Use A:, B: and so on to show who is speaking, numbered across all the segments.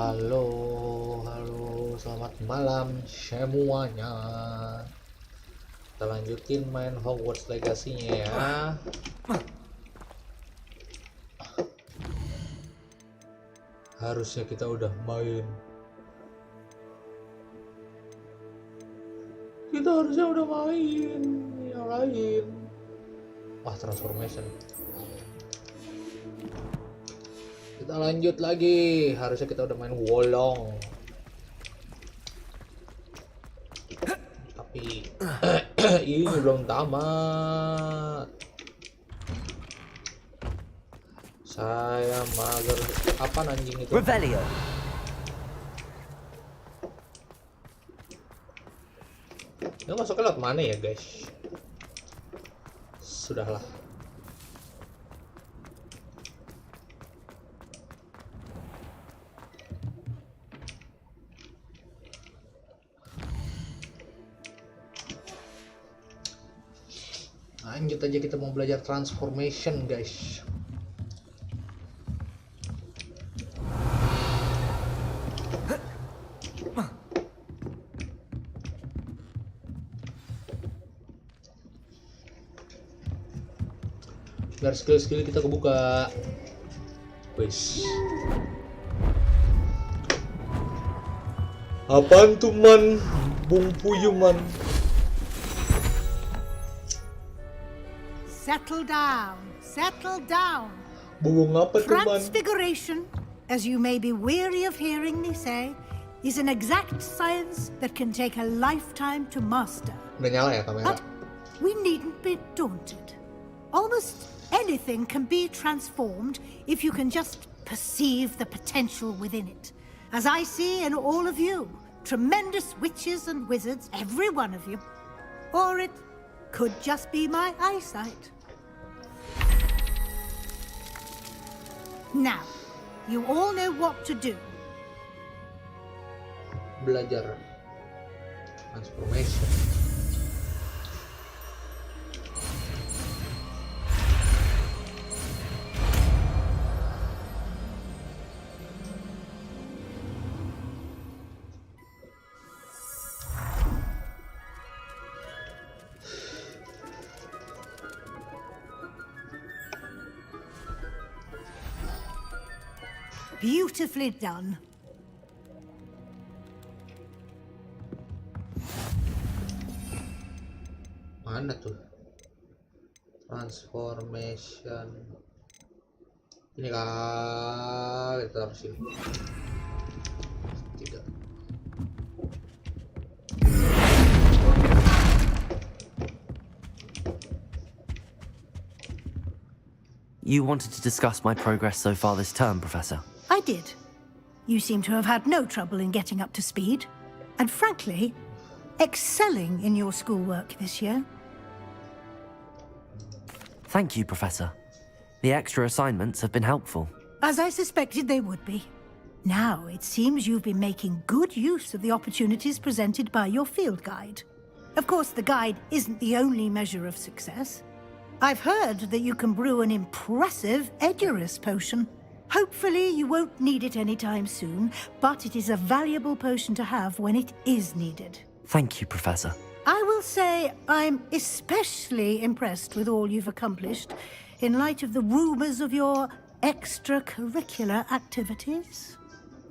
A: Halo, halo, selamat malam semuanya. Kita lanjutin main Hogwarts Legacy-nya ya. Harusnya kita udah main. Kita harusnya udah main yang lain. Wah, transformation. Kita lanjut lagi. Harusnya kita udah main wolong. Tapi ini belum tamat. Saya mager. Apa anjing itu?
B: Revelio.
A: Ini masuknya lewat mana ya guys? Sudahlah. Lanjut aja, kita mau belajar transformation guys. Biar skill-skill kita kebuka. Wes. Apaan tuh man? Bung Puyuh man.
C: Settle down, settle down.
A: Bung apa tuh man?
C: Transfiguration, as you may be weary of hearing me say, is an exact science that can take a lifetime to master.
A: Udah nyala ya kamera?
C: But we needn't be daunted. Almost anything can be transformed if you can just perceive the potential within it. As I see in all of you, tremendous witches and wizards, every one of you. Or it could just be my eyesight. Now, you all know what to do.
A: Belajar transformation.
C: Beautifully done.
A: Mana tuh? Transformation. Ini kah? Kita taruh sini. Tidak.
B: You wanted to discuss my progress so far this term, Professor.
C: I did. You seem to have had no trouble in getting up to speed. And frankly, excelling in your schoolwork this year.
B: Thank you, Professor. The extra assignments have been helpful.
C: As I suspected they would be. Now, it seems you've been making good use of the opportunities presented by your field guide. Of course, the guide isn't the only measure of success. I've heard that you can brew an impressive Edurus potion. Hopefully, you won't need it anytime soon, but it is a valuable potion to have when it is needed.
B: Thank you, Professor.
C: I will say I'm especially impressed with all you've accomplished in light of the rumors of your extracurricular activities.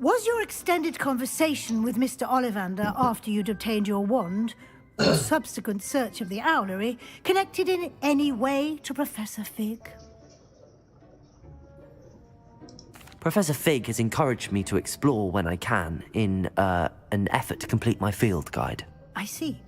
C: Was your extended conversation with Mr. Ollivander after you'd obtained your wand, or subsequent search of the owlery, connected in any way to Professor Fig?
B: Professor Fig has encouraged me to explore when I can in an effort to complete my field guide.
C: I see.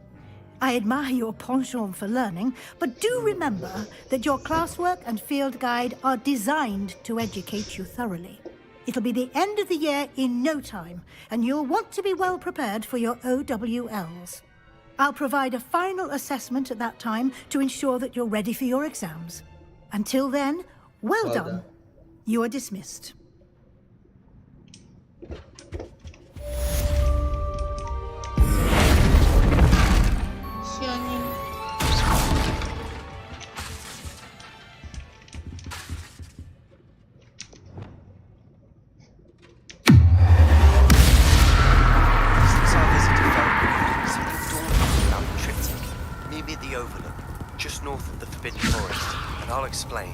C: I admire your penchant for learning, but do remember that your classwork and field guide are designed to educate you thoroughly. It'll be the end of the year in no time, and you'll want to be well prepared for your OWLs. I'll provide a final assessment at that time to ensure that you're ready for your exams. Until then, well done. You are dismissed.
D: and I'll explain.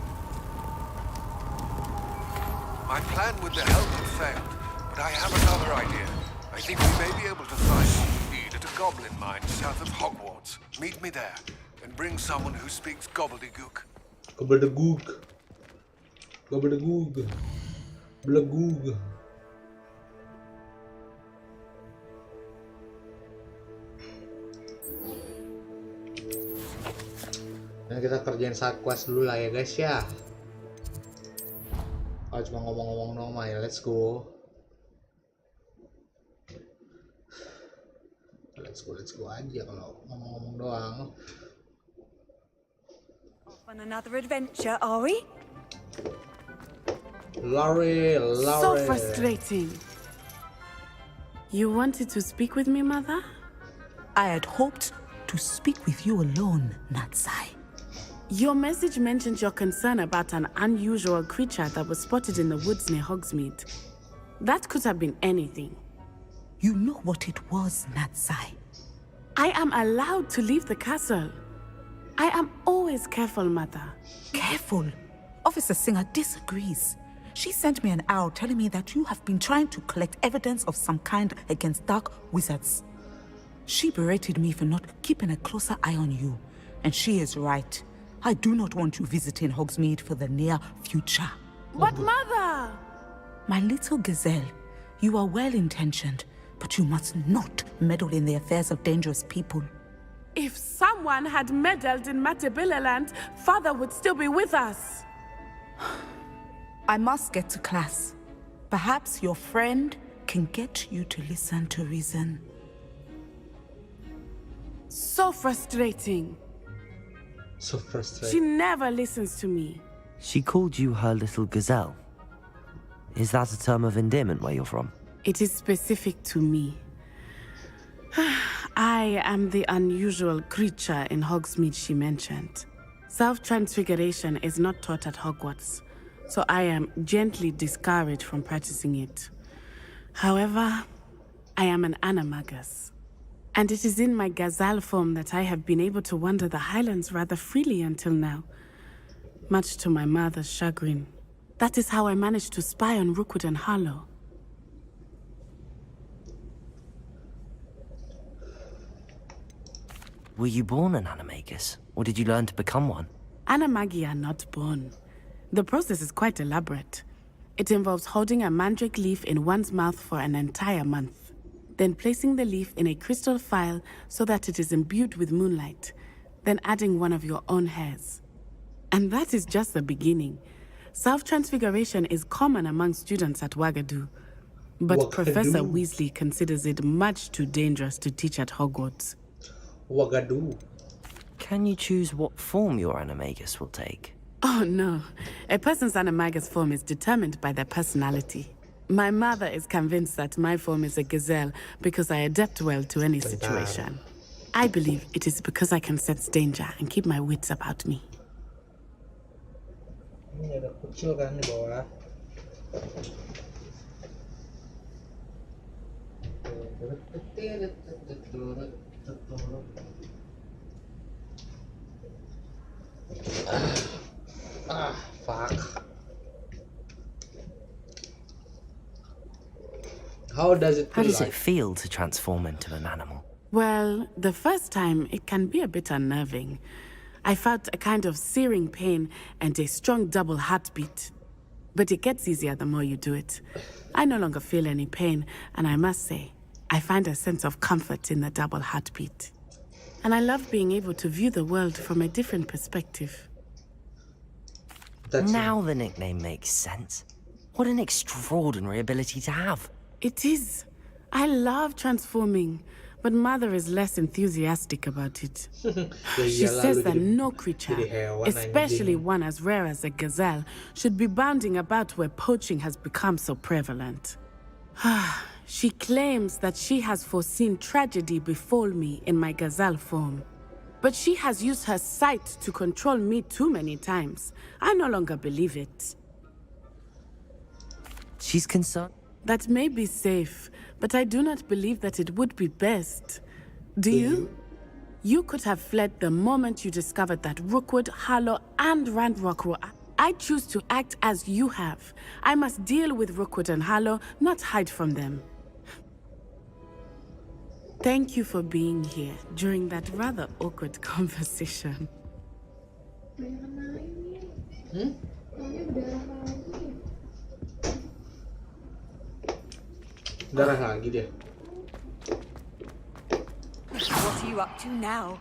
E: My plan with the helmet failed, but I have another idea. I think we may be able to find what we need at a goblin mine south of Hogwarts. Meet me there, and bring someone who speaks gobbledygook.
A: Gobbledygook. Gobbledygook. Blegoog. Dan kita kerjain side quest dulu lah ya guys ya. Kalau cuma ngomong-ngomong doang mah ya let's go. Let's go aja kalau ngomong-ngomong doang.
F: Off on another adventure, are we?
A: Laurie.
G: So frustrating. You wanted to speak with me, Mother?
H: I had hoped to speak with you alone, Natsai.
G: Your message mentioned your concern about an unusual creature that was spotted in the woods near Hogsmeade. That could have been anything.
H: You know what it was, Natsai.
G: I am allowed to leave the castle. I am always careful, Mother.
H: Careful. Officer Singer disagrees. She sent me an owl telling me that you have been trying to collect evidence of some kind against dark wizards. She berated me for not keeping a closer eye on you. And she is right. I do not want you visiting Hogsmeade for the near future.
G: But Mother!
H: My little gazelle, you are well-intentioned, but you must not meddle in the affairs of dangerous people.
G: If someone had meddled in Matabeleland, Father would still be with us.
H: I must get to class. Perhaps your friend can get you to listen to reason.
G: So frustrating.
A: So frustrating.
G: She never listens to me.
B: She called you her little gazelle. Is that a term of endearment where you're from?
G: It is specific to me. I am the unusual creature in Hogsmeade she mentioned. Self-transfiguration is not taught at Hogwarts, so I am gently discouraged from practicing it. However, I am an animagus, and it is in my gazelle form that I have been able to wander the Highlands rather freely until now, much to my mother's chagrin. That is how I managed to spy on Rookwood and Harlow.
B: Were you born an animagus, or did you learn to become one?
G: Animagi are not born. The process is quite elaborate. It involves holding a mandrake leaf in one's mouth for an entire month, then placing the leaf in a crystal phial so that it is imbued with moonlight, then adding one of your own hairs. And that is just the beginning. Self-transfiguration is common among students at Wagadu, but Professor Weasley considers it much too dangerous to teach at Hogwarts.
A: Wagadu.
B: Can you choose what form your animagus will take?
G: Oh no, a person's animagus form is determined by their personality. My mother is convinced that my form is a gazelle because I adapt well to any situation. I believe it is because I can sense danger and keep my wits about me.
A: Ini ada kecil kan di bawah. Fuck. How does it
B: feel to transform into an animal?
G: Well, the first time it can be a bit unnerving. I felt a kind of searing pain and a strong double heartbeat. But it gets easier the more you do it. I no longer feel any pain, and I must say, I find a sense of comfort in the double heartbeat. And I love being able to view the world from a different perspective.
B: Now the nickname makes sense. What an extraordinary ability to have.
G: It is. I love transforming, but Mother is less enthusiastic about it. She says that no creature, especially one as rare as a gazelle, should be bounding about where poaching has become so prevalent. She claims that she has foreseen tragedy befall me in my gazelle form. But she has used her sight to control me too many times. I no longer believe it.
B: She's concerned?
G: That may be safe, but I do not believe that it would be best. Do you? You could have fled the moment you discovered that Rookwood, Harlow, and Ranrock were... I choose to act as you have. I must deal with Rookwood and Harlow, not hide from them. Thank you for being here during that rather awkward conversation.
A: Darah lagi dia.
F: What are you up to now?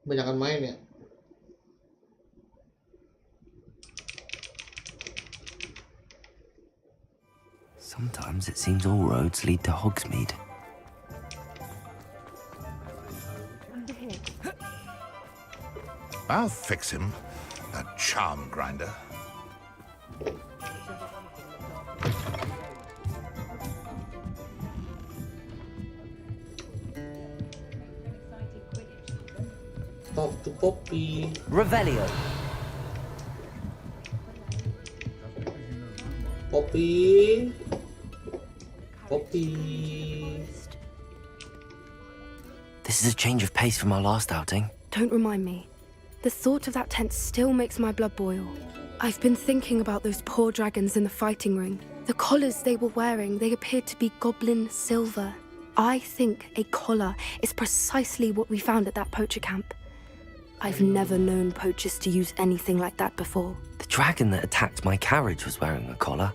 A: Banyakan main ya.
B: Sometimes it seems all roads lead to Hogsmeade.
D: I'll fix him, that charm grinder.
A: Talk to Poppy.
B: Revelio.
A: Poppy. Poppy.
B: This is a change of pace from our last outing.
I: Don't remind me. The thought of that tent still makes my blood boil. I've been thinking about those poor dragons in the fighting ring. The collars they were wearing, they appeared to be goblin silver. I think a collar is precisely what we found at that poacher camp. I've never known poachers to use anything like that before.
B: The dragon that attacked my carriage was wearing a collar,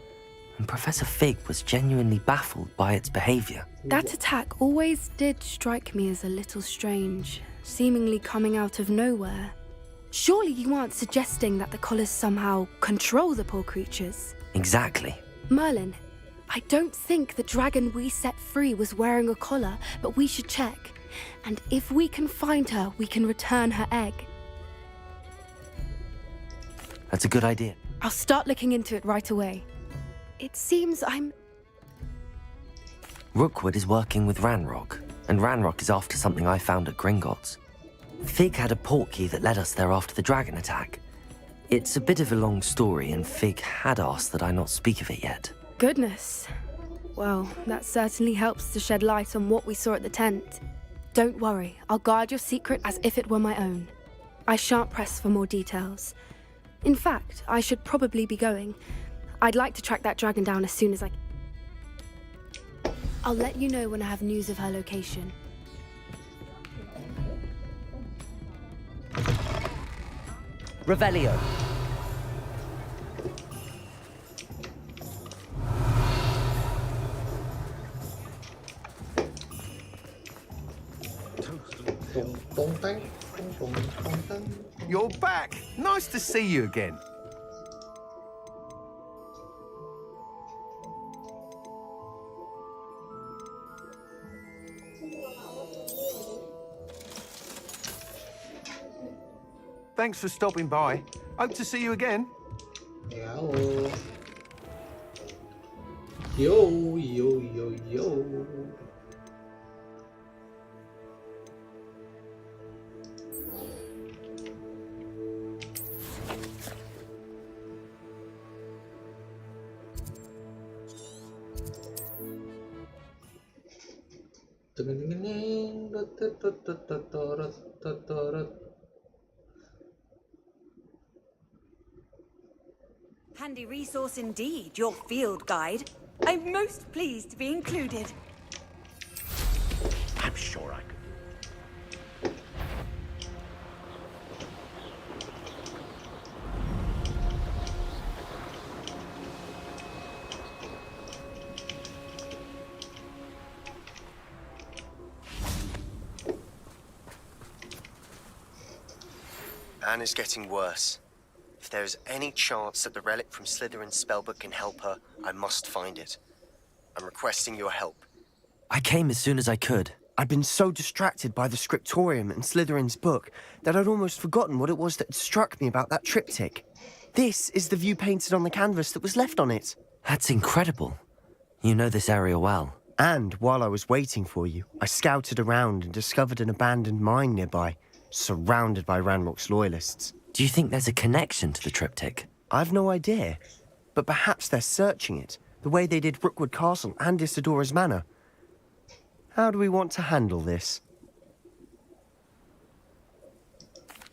B: and Professor Fig was genuinely baffled by its behavior.
I: That attack always did strike me as a little strange, seemingly coming out of nowhere. Surely you aren't suggesting that the collars somehow control the poor creatures?
B: Exactly.
I: Merlin, I don't think the dragon we set free was wearing a collar, but we should check. And if we can find her, we can return her egg.
B: That's a good idea.
I: I'll start looking into it right away. It seems
B: Rookwood is working with Ranrock, and Ranrock is after something I found at Gringotts. Fig had a portkey that led us there after the dragon attack. It's a bit of a long story, and Fig had asked that I not speak of it yet.
I: Goodness. Well, that certainly helps to shed light on what we saw at the tent. Don't worry, I'll guard your secret as if it were my own. I shan't press for more details. In fact, I should probably be going. I'd like to track that dragon down as soon as I can. I'll let you know when I have news of her location.
B: Revelio.
E: You're back. Nice to see you again. Thanks for stopping by. Hope to see you again.
A: Yo. Yo, yo, yo, yo.
F: Handy resource indeed, your field guide. I'm most pleased to be included.
D: I'm sure I could.
J: Anne is getting worse. If there is any chance that the relic from Slytherin's spellbook can help her, I must find it. I'm requesting your help.
B: I came as soon as I could.
K: I'd been so distracted by the scriptorium and Slytherin's book that I'd almost forgotten what it was that struck me about that triptych. This is the view painted on the canvas that was left on it.
B: That's incredible. You know this area well.
K: And while I was waiting for you, I scouted around and discovered an abandoned mine nearby, surrounded by Ranrock's loyalists.
B: Do you think there's a connection to the triptych?
K: I've no idea, but perhaps they're searching it, the way they did Rookwood Castle and Isidora's Manor. How do we want to handle this?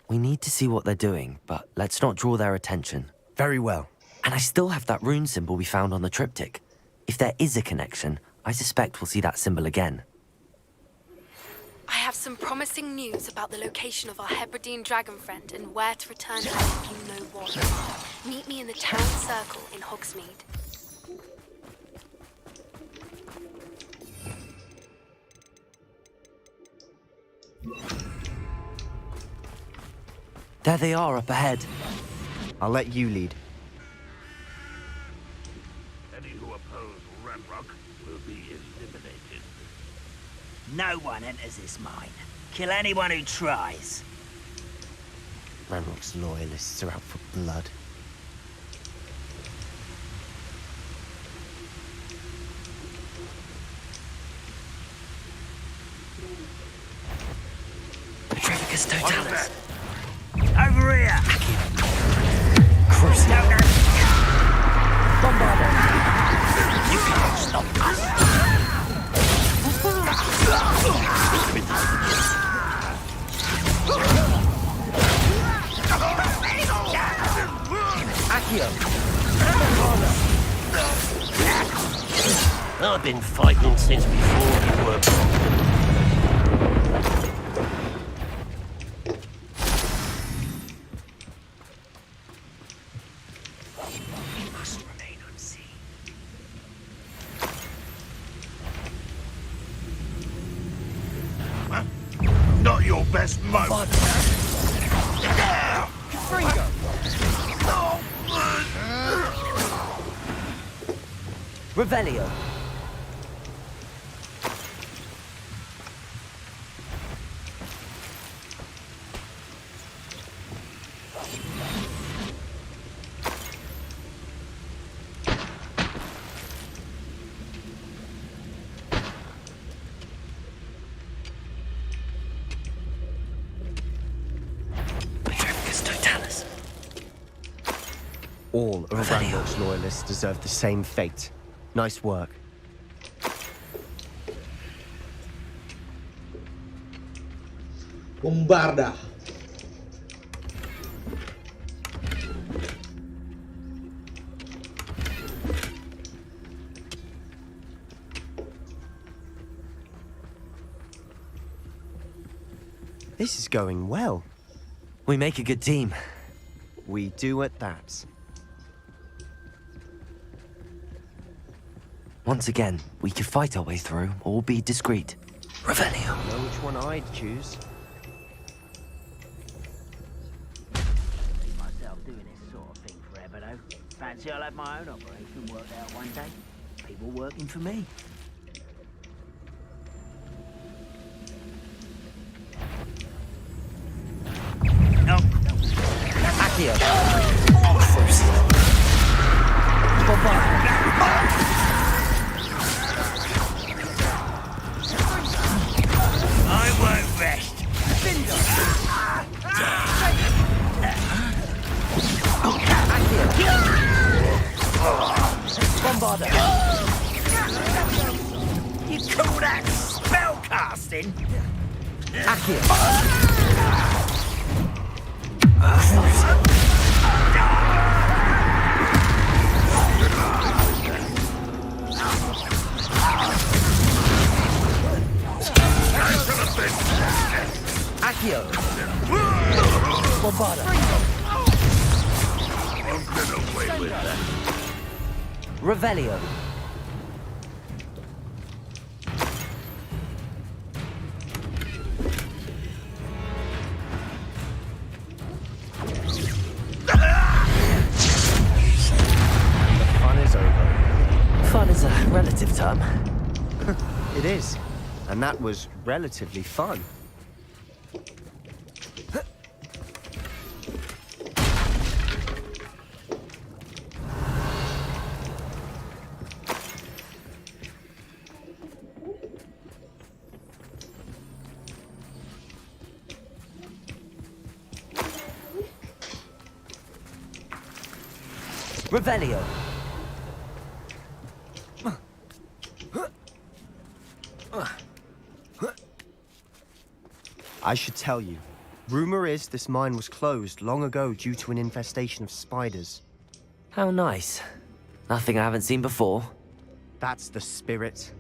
B: We need to see what they're doing, but let's not draw their attention.
K: Very well.
B: And I still have that rune symbol we found on the triptych. If there is a connection, I suspect we'll see that symbol again.
I: I have some promising news about the location of our Hebridean dragon friend and where to return her if you know what. Meet me in the town circle in Hogsmeade.
B: There they are up ahead.
K: I'll let you lead.
D: Any who oppose Ranrock will be eliminated.
L: No one enters this mine. Kill anyone who tries.
K: Ranrock's loyalists are out for blood.
B: Petrificus Totalis.
L: Over here!
B: Crucial.
L: Bombarder! You can't stop us! I've been fighting since before you were born.
D: Not your best moment.
B: Revelio.
K: All of Ranrock's loyalists deserve the same fate. Nice work.
A: Bombarda.
K: This is going well.
B: We make a good team.
K: We do at that.
B: Once again, we could fight our way through or be discreet. Revelio.
K: Know which one I'd choose.
L: See myself doing this sort of thing forever, though. Fancy I'll have my own operation worked out one day. People working for me. No.
B: Accio. First.
L: I won't rest.
B: Bombarder.
L: You call that spell casting?
B: Accio. Bombarder.
D: I'll get away with that.
B: Revelio.
K: Fun is over.
B: Fun is a relative term.
K: It is. And that was relatively fun.
B: Revelio.
K: I should tell you. Rumor is this mine was closed long ago due to an infestation of spiders.
B: How nice. Nothing I haven't seen before.
K: That's the spirit.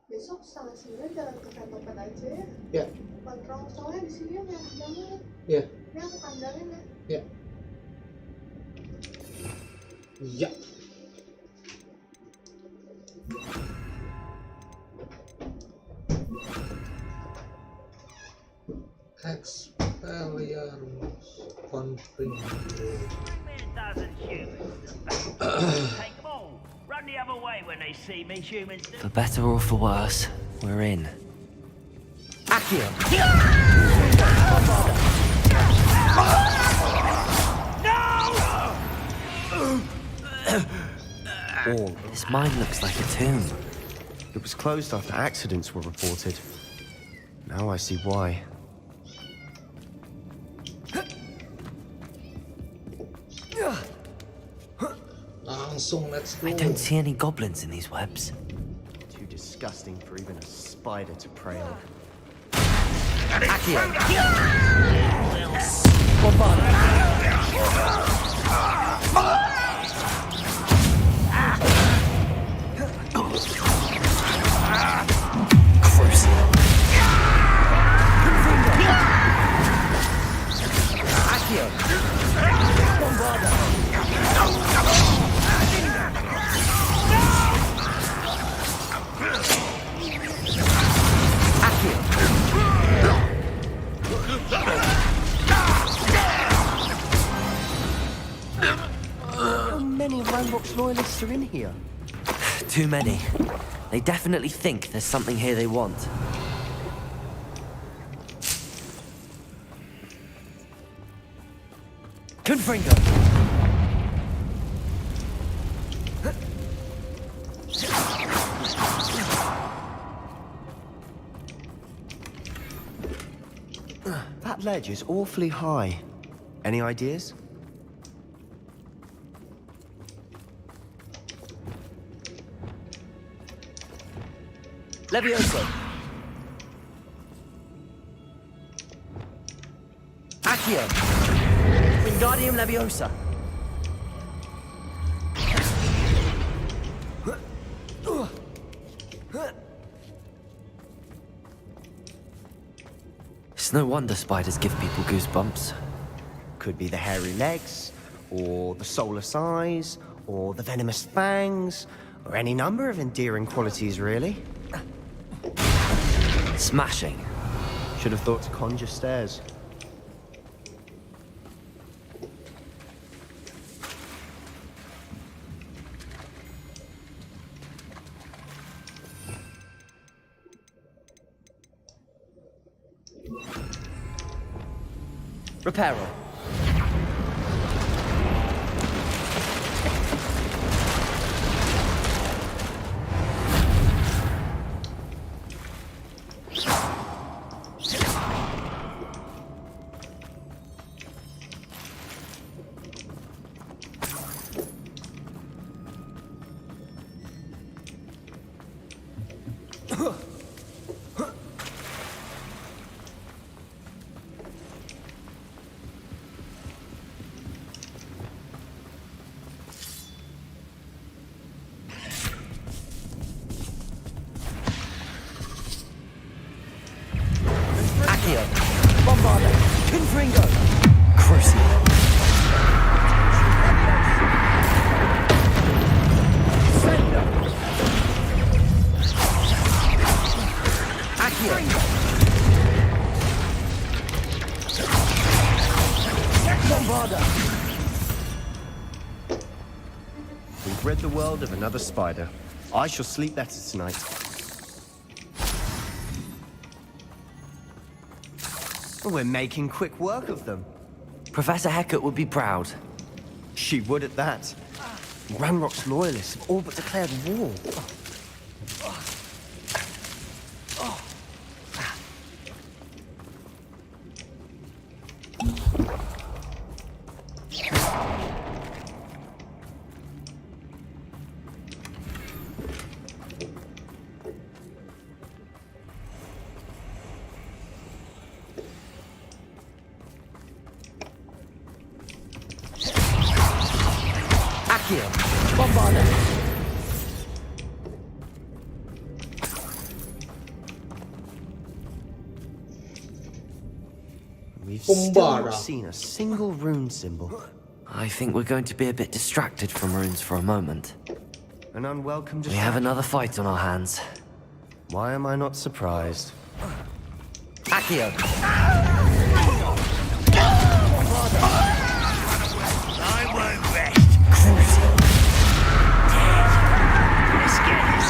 M: Besok setengah 9 jalan ke Socmed aja ya.
A: Ya.
M: Kontrol soalnya di sini merah banget.
A: Ya.
M: Ini aku kandangin ya.
A: Ya. Ya. Expelliarmus confringo.
L: Take them all. Run the other way when they see me, humans.
B: For better or for worse, we're in. Accio!
K: All.
B: This mine looks like a tomb.
K: It was closed after accidents were reported. Now I see why.
A: Langsung, let's go.
B: I don't see any goblins in these webs.
K: Too disgusting for even a spider to prey on.
B: Accio!
K: How many Ranrock's loyalists are in here?
B: Too many. They definitely think there's something here they want. Confringo!
K: That ledge is awfully high. Any ideas?
B: Levioso! Accio! Wingardium Leviosa! It's no wonder spiders give people goosebumps.
K: Could be the hairy legs, or the soulless eyes, or the venomous fangs, or any number of endearing qualities, really.
B: Smashing.
K: Should have thought to conjure stairs.
B: Reparo. Bombardo! Confringo! Crucible! Accio! Bombardo!
K: We've rid the world of another spider. I shall sleep better tonight. We're making quick work of them.
B: Professor Hecat would be proud.
K: She would at that. Ranrock's loyalists have all but declared war. We've still not seen a single rune symbol.
B: I think we're going to be a bit distracted from runes for a moment.
K: An unwelcome distraction.
B: We have another fight on our hands.
K: Why am I not surprised?
B: Accio!
L: I won't rest. Cruising. Let's get this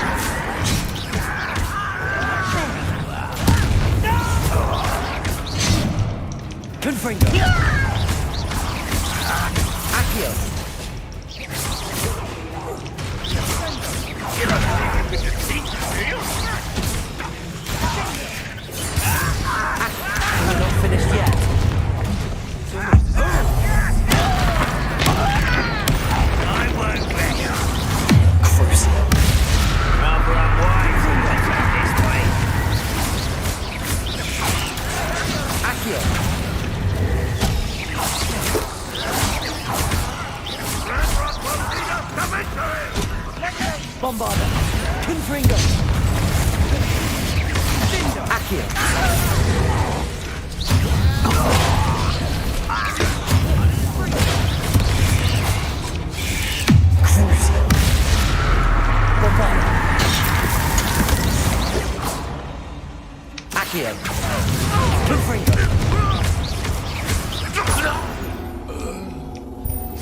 B: Confringo! Accio! I'm not finished yet.
L: I won't rest. Cruising. Rather unwise to attack this way.
B: Accio! Bombarda! Confringo! Accio! Cruising! Bombarda! Accio! Confringo!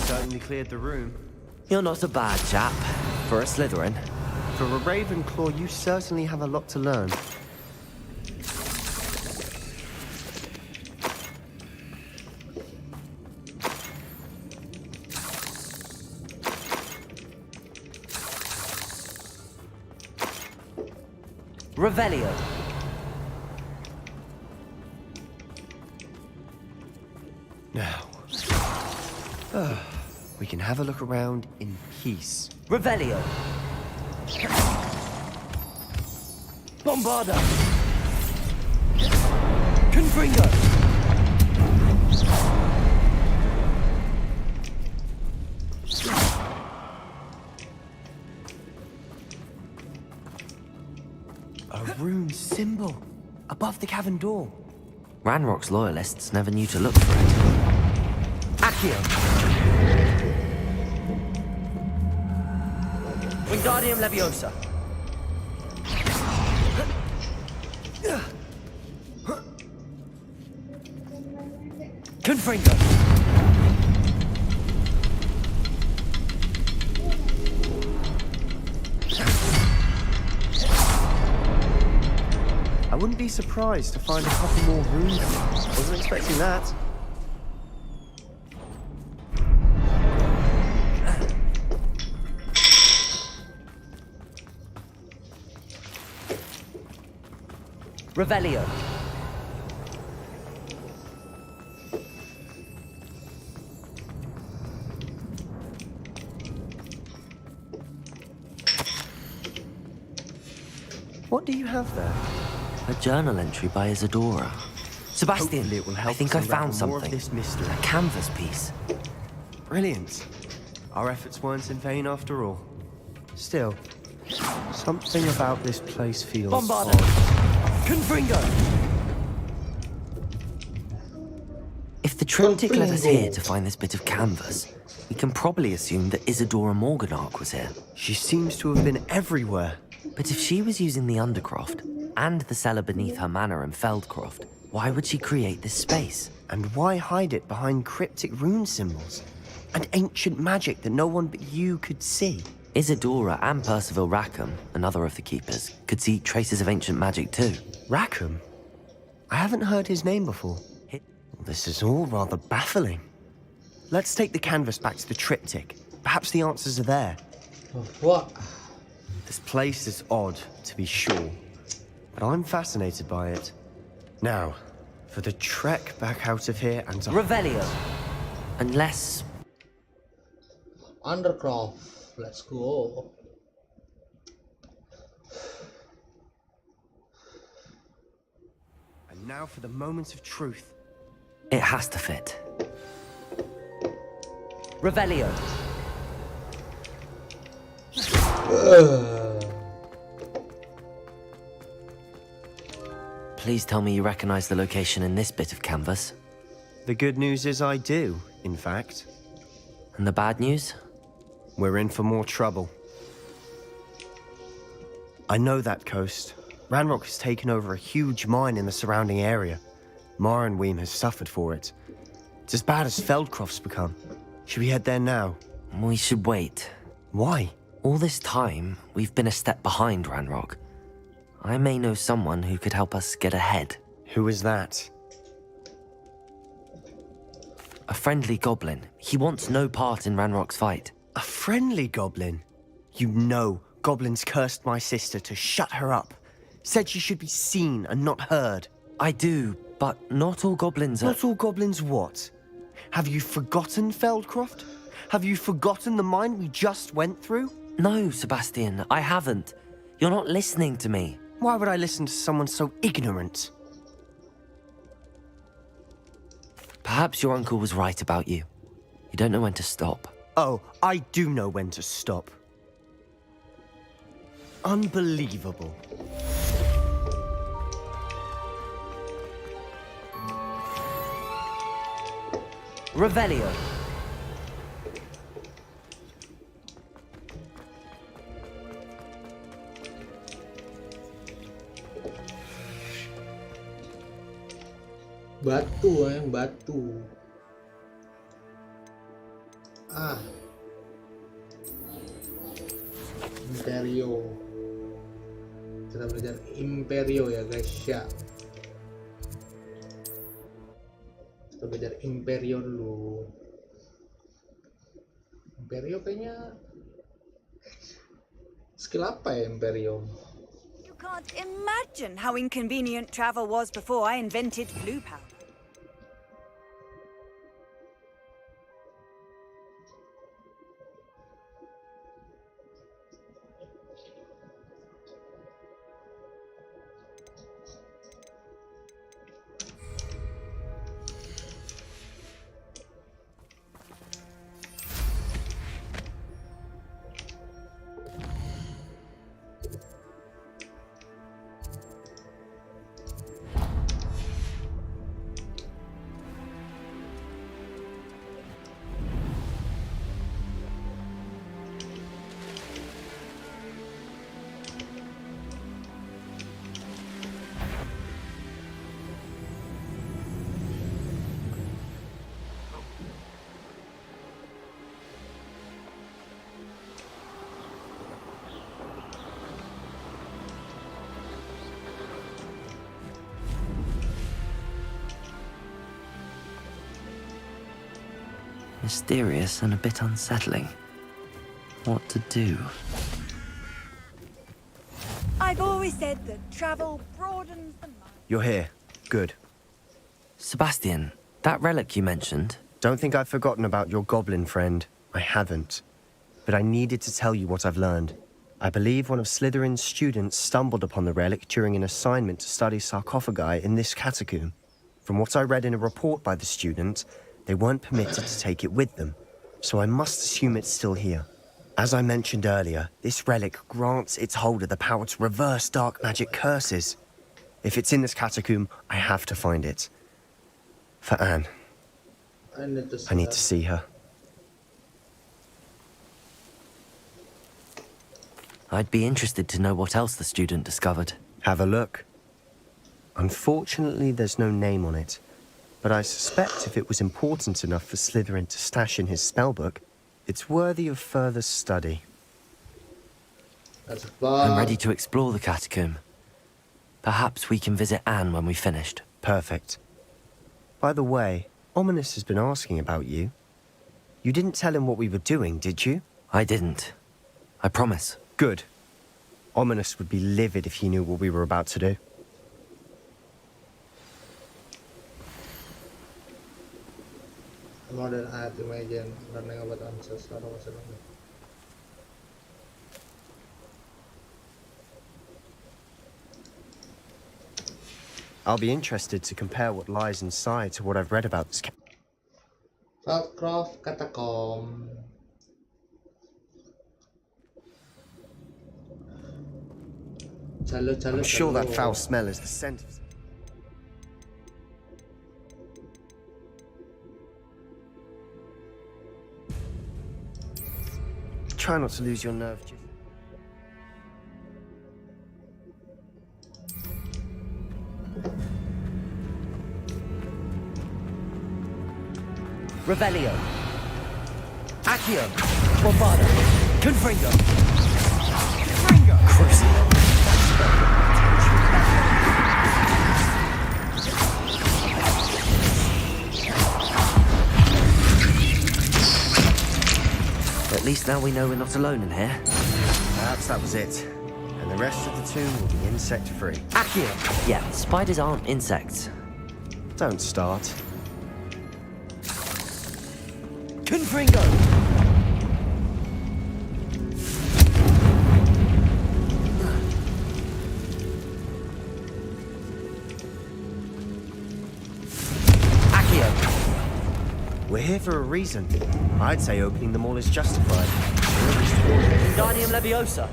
K: Certainly cleared the room.
B: You're not a bad chap. For a Slytherin.
K: For a Ravenclaw, you certainly have a lot to learn.
B: Revelio.
K: Now. We can have a look around in peace.
B: Revelio. Bombarda. Confringo.
K: A rune symbol above the cavern door.
B: Ranrock's loyalists never knew to look for it. Accio. Wingardium Leviosa. Confringo.
K: I wouldn't be surprised to find a couple more runes. Wasn't expecting that.
B: Revelio.
K: What do you have there?
B: A journal entry by Isadora. Sebastian,
K: Hopefully it will help
B: I think
K: us
B: I found
K: unravel more of
B: something.
K: this mystery.
B: A canvas piece.
K: Brilliant. Our efforts weren't in vain after all. Still, something about this place feels
B: Bombarda.
K: odd.
B: Confringo. If the triptych led us here to find this bit of canvas, we can probably assume that Isadora Morganach was here.
K: She seems to have been everywhere.
B: But if she was using the Undercroft and the cellar beneath her manor in Feldcroft, why would she create this space?
K: And why hide it behind cryptic rune symbols? And ancient magic that no one but you could see?
B: Isadora and Percival Rackham, another of the Keepers, could see traces of ancient magic too.
K: Rackham? I haven't heard his name before. This is all rather baffling. Let's take the canvas back to the triptych. Perhaps the answers are there.
A: What?
K: This place is odd, to be sure, but I'm fascinated by it. Now, for the trek back out of here and to...
B: Revelio. Unless...
A: Undercroft. Let's go.
K: And now for the moment of truth.
B: It has to fit. Revelio. Please tell me you recognize the location in this bit of canvas.
K: The good news is I do, in fact.
B: And the bad news?
K: We're in for more trouble. I know that coast. Ranrock has taken over a huge mine in the surrounding area. Marenweem has suffered for it. It's as bad as Feldcroft's become. Should we head there now?
B: We should wait.
K: Why?
B: All this time, we've been a step behind Ranrock. I may know someone who could help us get ahead.
K: Who is that?
B: A friendly goblin. He wants no part in Ranrock's fight.
K: A friendly goblin? You know, goblins cursed my sister to shut her up. Said she should be seen and not heard.
B: I do, but not all goblins are...
K: Not all goblins what? Have you forgotten Feldcroft? Have you forgotten the mine we just went through?
B: No, Sebastian, I haven't. You're not listening to me.
K: Why would I listen to someone so ignorant?
B: Perhaps your uncle was right about you. You don't know when to stop.
K: Oh, I do know when to stop. Unbelievable.
B: Revelio.
A: Batu, batu. Ah. Imperio. Kita belajar Imperio ya guys ya. Kita belajar Imperio dulu. Imperio kayaknya skill apa ya Imperio?
F: You can't imagine how inconvenient travel was before I invented blue powder.
B: Mysterious and a bit unsettling. What to do?
F: I've always said that travel broadens the mind.
K: You're here. Good.
B: Sebastian, that relic you mentioned...
K: Don't think I've forgotten about your goblin friend. I haven't. But I needed to tell you what I've learned. I believe one of Slytherin's students stumbled upon the relic during an assignment to study sarcophagi in this catacomb. From what I read in a report by the student, they weren't permitted to take it with them, so I must assume it's still here. As I mentioned earlier, this relic grants its holder the power to reverse dark magic curses. If it's in this catacomb, I have to find it. For Anne. I need to see her.
B: I'd be interested to know what else the student discovered.
K: Have a look. Unfortunately, there's no name on it. But I suspect if it was important enough for Slytherin to stash in his spellbook, it's worthy of further study.
B: I'm ready to explore the catacomb. Perhaps we can visit Anne when we've finished.
K: Perfect. By the way, Ominous has been asking about you. You didn't tell him what we were doing, did you?
B: I didn't. I promise.
K: Good. Ominous would be livid if he knew what we were about to do.
A: Modern art imagine learning about ancestors or something.
K: I'll be interested to compare what lies inside to what I've read about this.
A: Valcroft Catacomb.
K: I'm sure that foul smell is the scent of... Try not to lose your nerve, Jim.
B: Revelio. Accio. Bombarda. Confringo. Crucio. At least now we know we're not alone in here.
K: Perhaps that was it. And the rest of the tomb will be insect-free.
B: Accio. Yeah, spiders aren't insects.
K: Don't start.
B: Confringo! Accio!
K: We're here for a reason. I'd say opening them all is justified.
B: Wingardium Leviosa!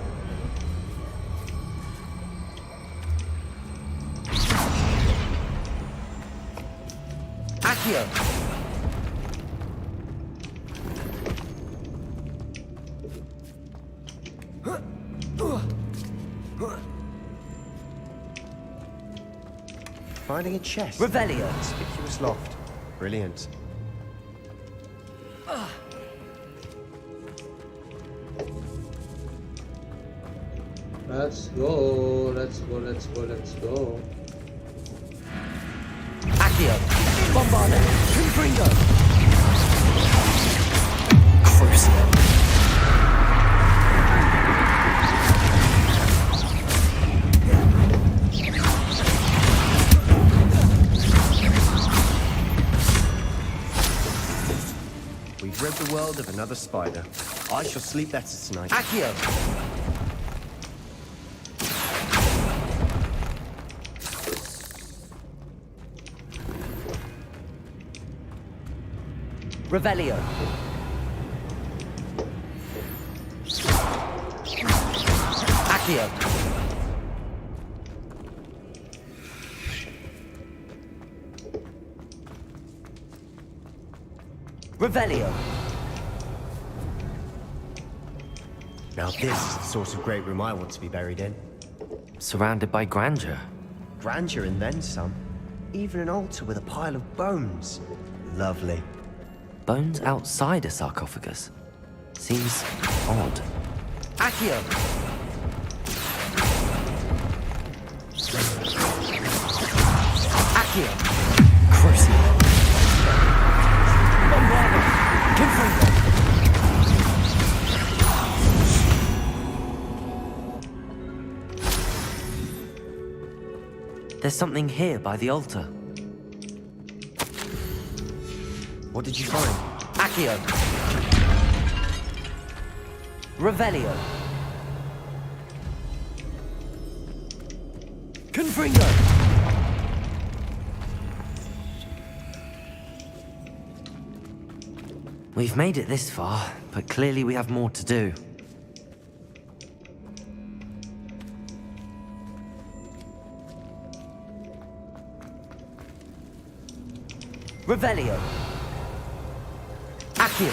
B: Accio!
K: Finding a chest.
B: Revelio.
K: Conspicuous loft. Brilliant.
A: Let's go, let's go, let's go, let's go.
B: Accio. Bombarda. Confringo. Crucio.
K: We've rid the world of another spider. I shall sleep better tonight.
B: Accio. Revelio. Accio. Revelio.
K: Now this is the sort of great room I want to be buried in.
B: Surrounded by grandeur.
K: Grandeur and then some. Even an altar with a pile of bones. Lovely.
B: Bones outside a sarcophagus. Seems odd. Accio! Accio! Crucio! Bombarda! Confringo! There's something here by the altar.
K: What did you find?
B: Accio. Revelio. Confringo. We've made it this far, but clearly we have more to do. Revelio. Accio.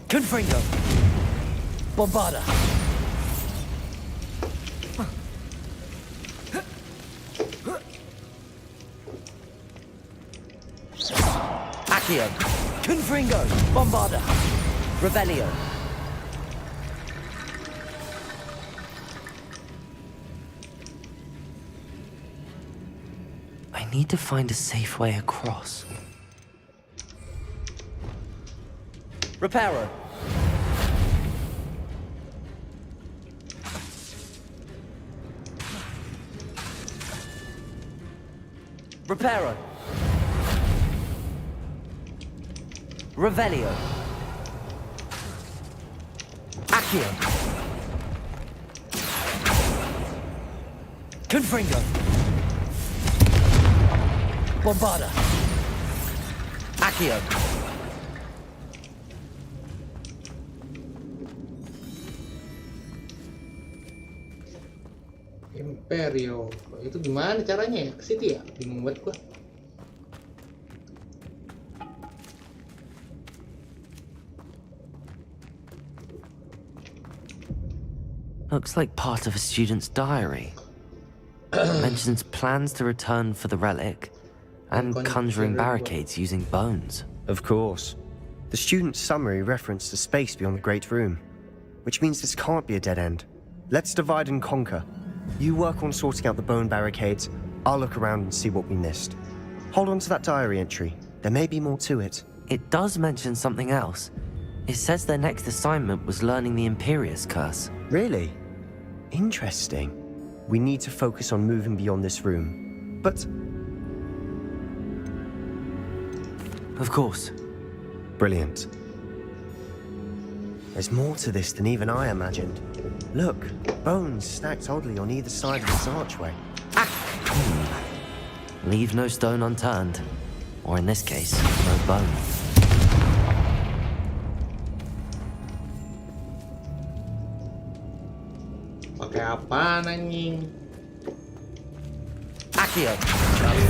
B: Confringo. Bombarda. Accio. Confringo. Bombarda. Revelio. I need to find a safe way across. Reparo. Reparo. Revelio. Accio. Confringo. Bombarda. Accio.
A: Imperio. Itu gimana caranya ya? Ke situ ya? Bingung banget gua.
B: Looks like part of a student's diary. Mentions plans to return for the relic and conjuring barricades using bones.
K: Of course. The student's summary referenced a space beyond the Great Room, which means this can't be a dead end. Let's divide and conquer. You work on sorting out the bone barricades, I'll look around and see what we missed. Hold on to that diary entry. There may be more to it.
B: It does mention something else. It says their next assignment was learning the Imperius Curse.
K: Really? Interesting. We need to focus on moving beyond this room. But...
B: Of course.
K: Brilliant. There's more to this than even I imagined. Look, bones stacked oddly on either side of this archway.
B: Leave no stone unturned. Or in this case, no bone.
A: Pakai apaan anjing?
B: Accio.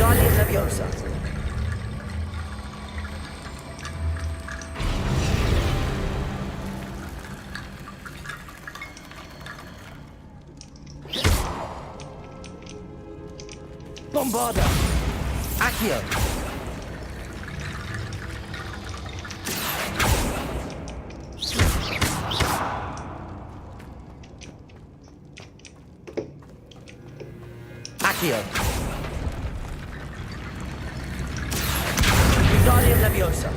B: Guardian Leviosa. Bombarda. Accio. Accio. Guardian Leviosa.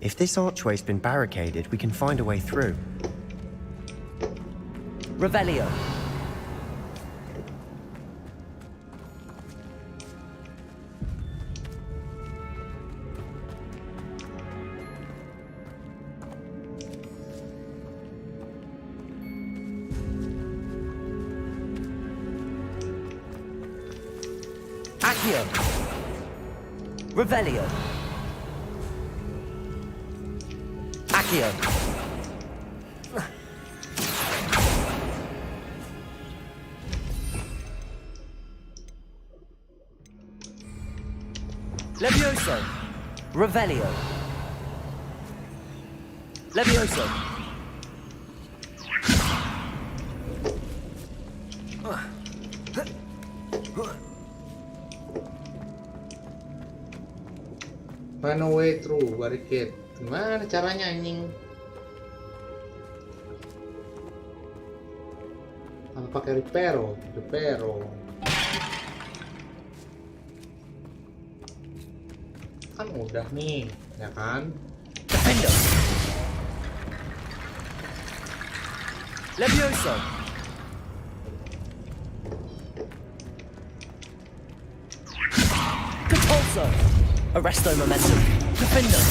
K: If this archway's been barricaded, we can find a way through.
B: Revelio. Accio. Revelio. Accio. Levioso. Revelio. Levioso.
A: Find a way through barricade. Gimana caranya anjing? Apa pakai reparo? Kan udah nih, ya kan?
B: Defender. Levioso. Compulso. Arresto momentum. Defender.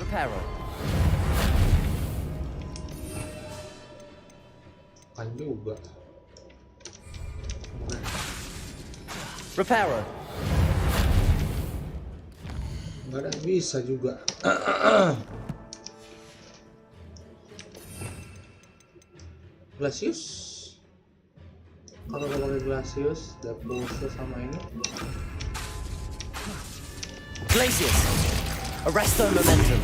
B: Reparo.
A: Kan juga.
B: Reparo.
A: Nggak ada bisa juga. Glacius. Kalau gue pakai Glacius, ada pulsa sama ini.
B: Glacius, arresto momentum.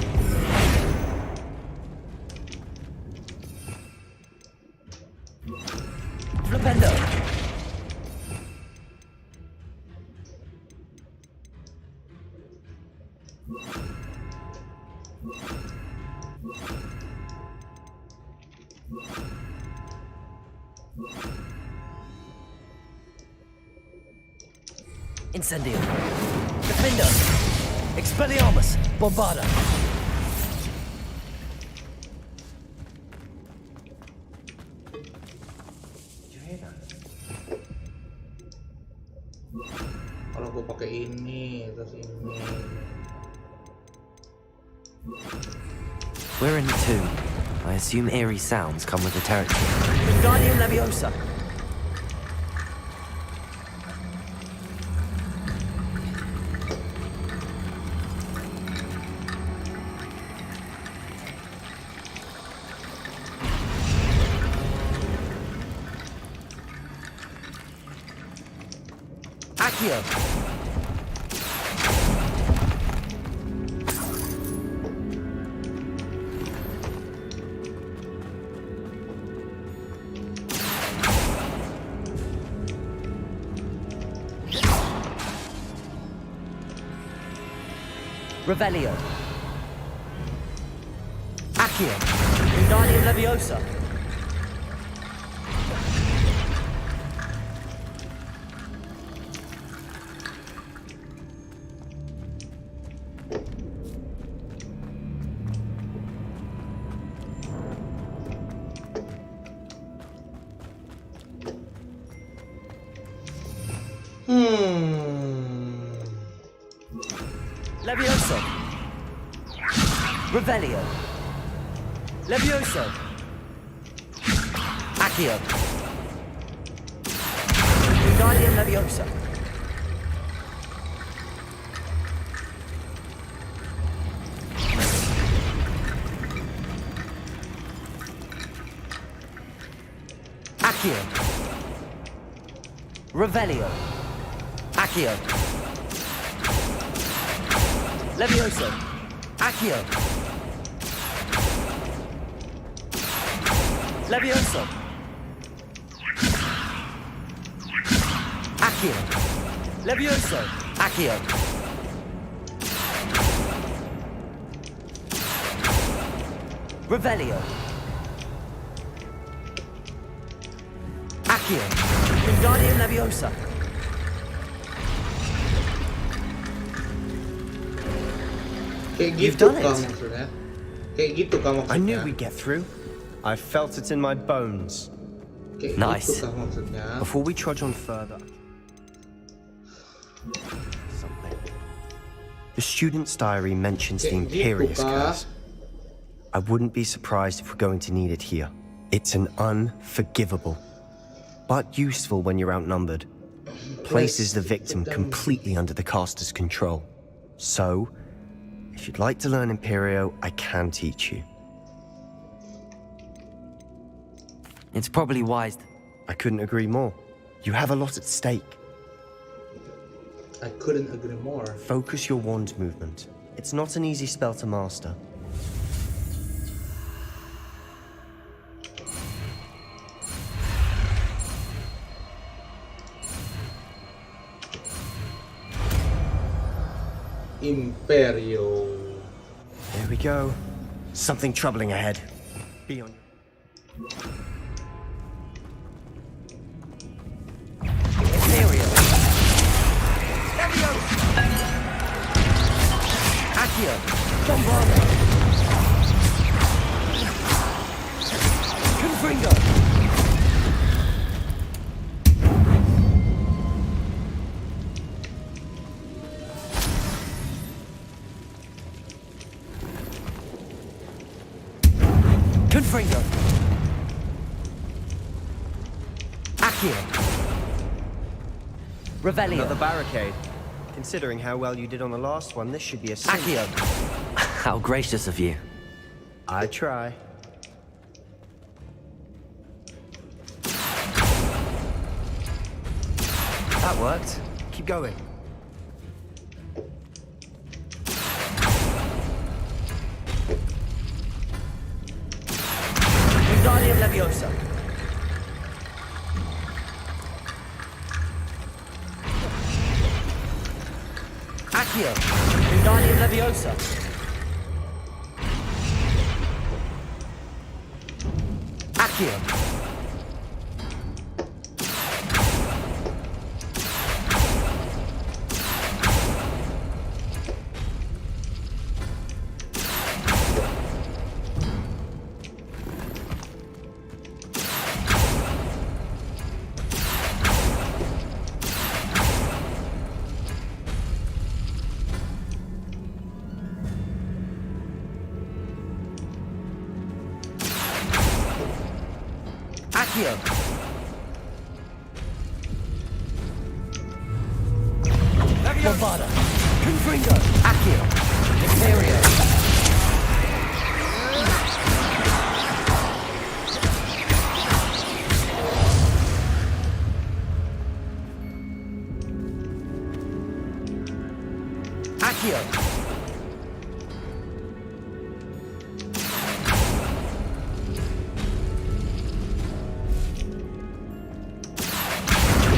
B: Flipendo. Incendio. Defendo. Expelliarmus. Bombarda.
A: Kalau gue pakai ini, terus ini.
B: We're in the tomb. I assume eerie sounds come with the territory. Wingardium Leviosa. Accio. Revelio. Accio. Wingardium Leviosa. Levioso. Revelio. Levioso. Accio. Wingardium Leviosa. Accio. Revelio. Accio. Levioso. Accio. Levioso. Accio. Levioso. Accio. Revelio. Accio. Wingardium Leviosa.
K: You've done it. I knew we'd get through. I felt it in my bones.
B: Nice.
K: Before we trudge on further, something. The student's diary mentions the Imperious curse. I wouldn't be surprised if we're going to need it here. It's an unforgivable, but useful when you're outnumbered. Places the victim completely under the caster's control. So, if you'd like to learn Imperio, I can teach you.
B: It's probably wise.
K: I couldn't agree more. You have a lot at stake.
A: I couldn't agree more.
K: Focus your wand movement. It's not an easy spell to master.
A: Imperio.
K: There we go. Something troubling ahead. Be on.
B: Imperio. Leviosa. Accio. Bombarda. Confringo. Confringo. Accio. Revelio.
K: Another barricade. Considering how well you did on the last one, this should be a sin.
B: Accio. How gracious of you.
K: I try. That worked. Keep going.
B: Wingardium Leviosa. Accio. Wingardium Leviosa. Accio. Accio. Bombada. Confringo. Accio. Imperio. Accio.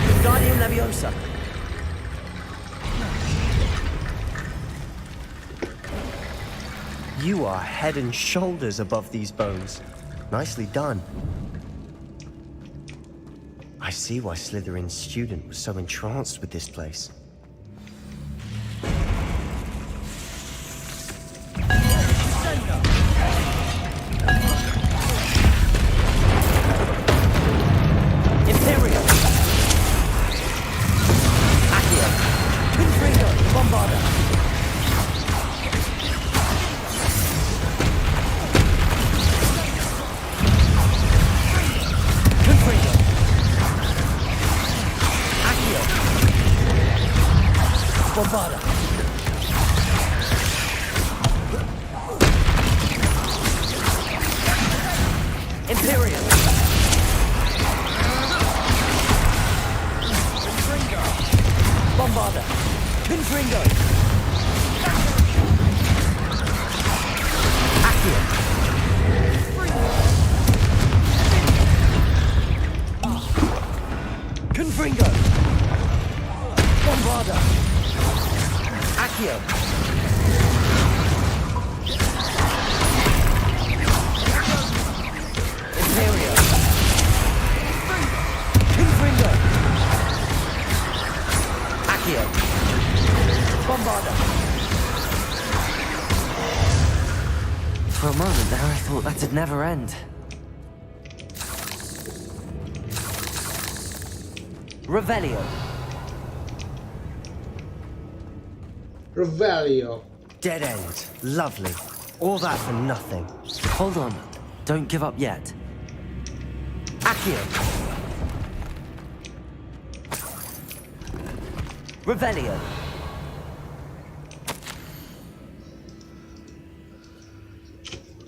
B: Wingardium Leviosa.
K: You are head and shoulders above these bones. Nicely done. I see why Slytherin's student was so entranced with this place.
B: Imperio. Accio. Confringo. Bombada. Confringo. Accio. Bombada. Imperio. Bombada. Confringo. Accio. Confringo. Bombada. Accio. Imperio. Confringo. Accio. Bombada. For a moment there, I thought that'd never end. Revelio.
A: Revelio.
K: Dead end. Lovely. All that for nothing.
B: Hold on. Don't give up yet. Accio. Revelio.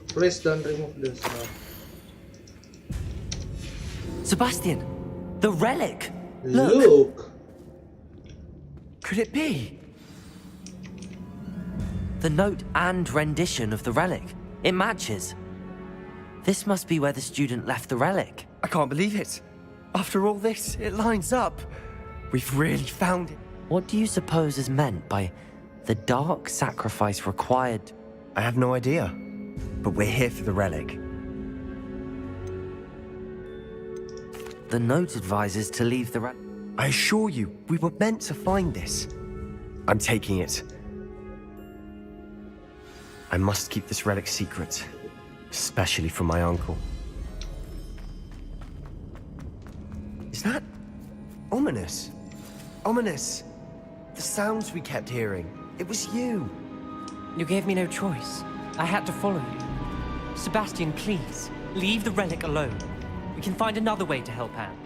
A: Please don't remove this now.
B: Sebastian, the relic.
A: Look.
B: Could it be? The note and rendition of the relic. It matches. This must be where the student left the relic.
K: I can't believe it. After all this, it lines up. We've really found it.
B: What do you suppose is meant by the dark sacrifice required?
K: I have no idea. But we're here for the relic.
B: The note advises to leave the relic.
K: I assure you, we were meant to find this. I'm taking it. I must keep this relic secret, especially from my uncle. Is that ominous? Ominous. The sounds we kept hearing. It was you.
N: You gave me no choice. I had to follow you. Sebastian, please, leave the relic alone. We can find another way to help Anne.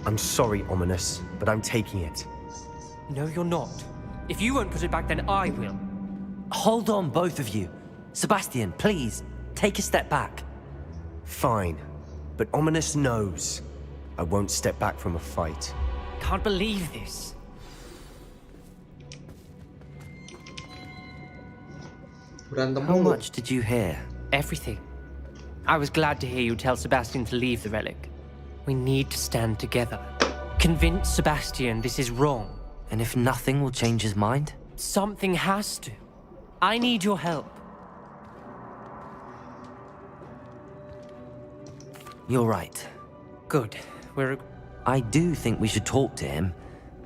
K: I'm sorry, Ominous, but I'm taking it.
N: No, you're not. If you won't put it back, then I will.
B: Hold on, both of you. Sebastian, please, take a step back.
K: Fine, but Ominous knows I won't step back from a fight.
N: Can't believe this.
A: Berantem
B: How
A: mulu.
B: much did you hear?
N: Everything. I was glad to hear you tell Sebastian to leave the relic. We need to stand together. Convince Sebastian this is wrong.
B: And if nothing will change his mind?
N: Something has to. I need your help.
B: You're right.
N: Good.
B: I do think we should talk to him,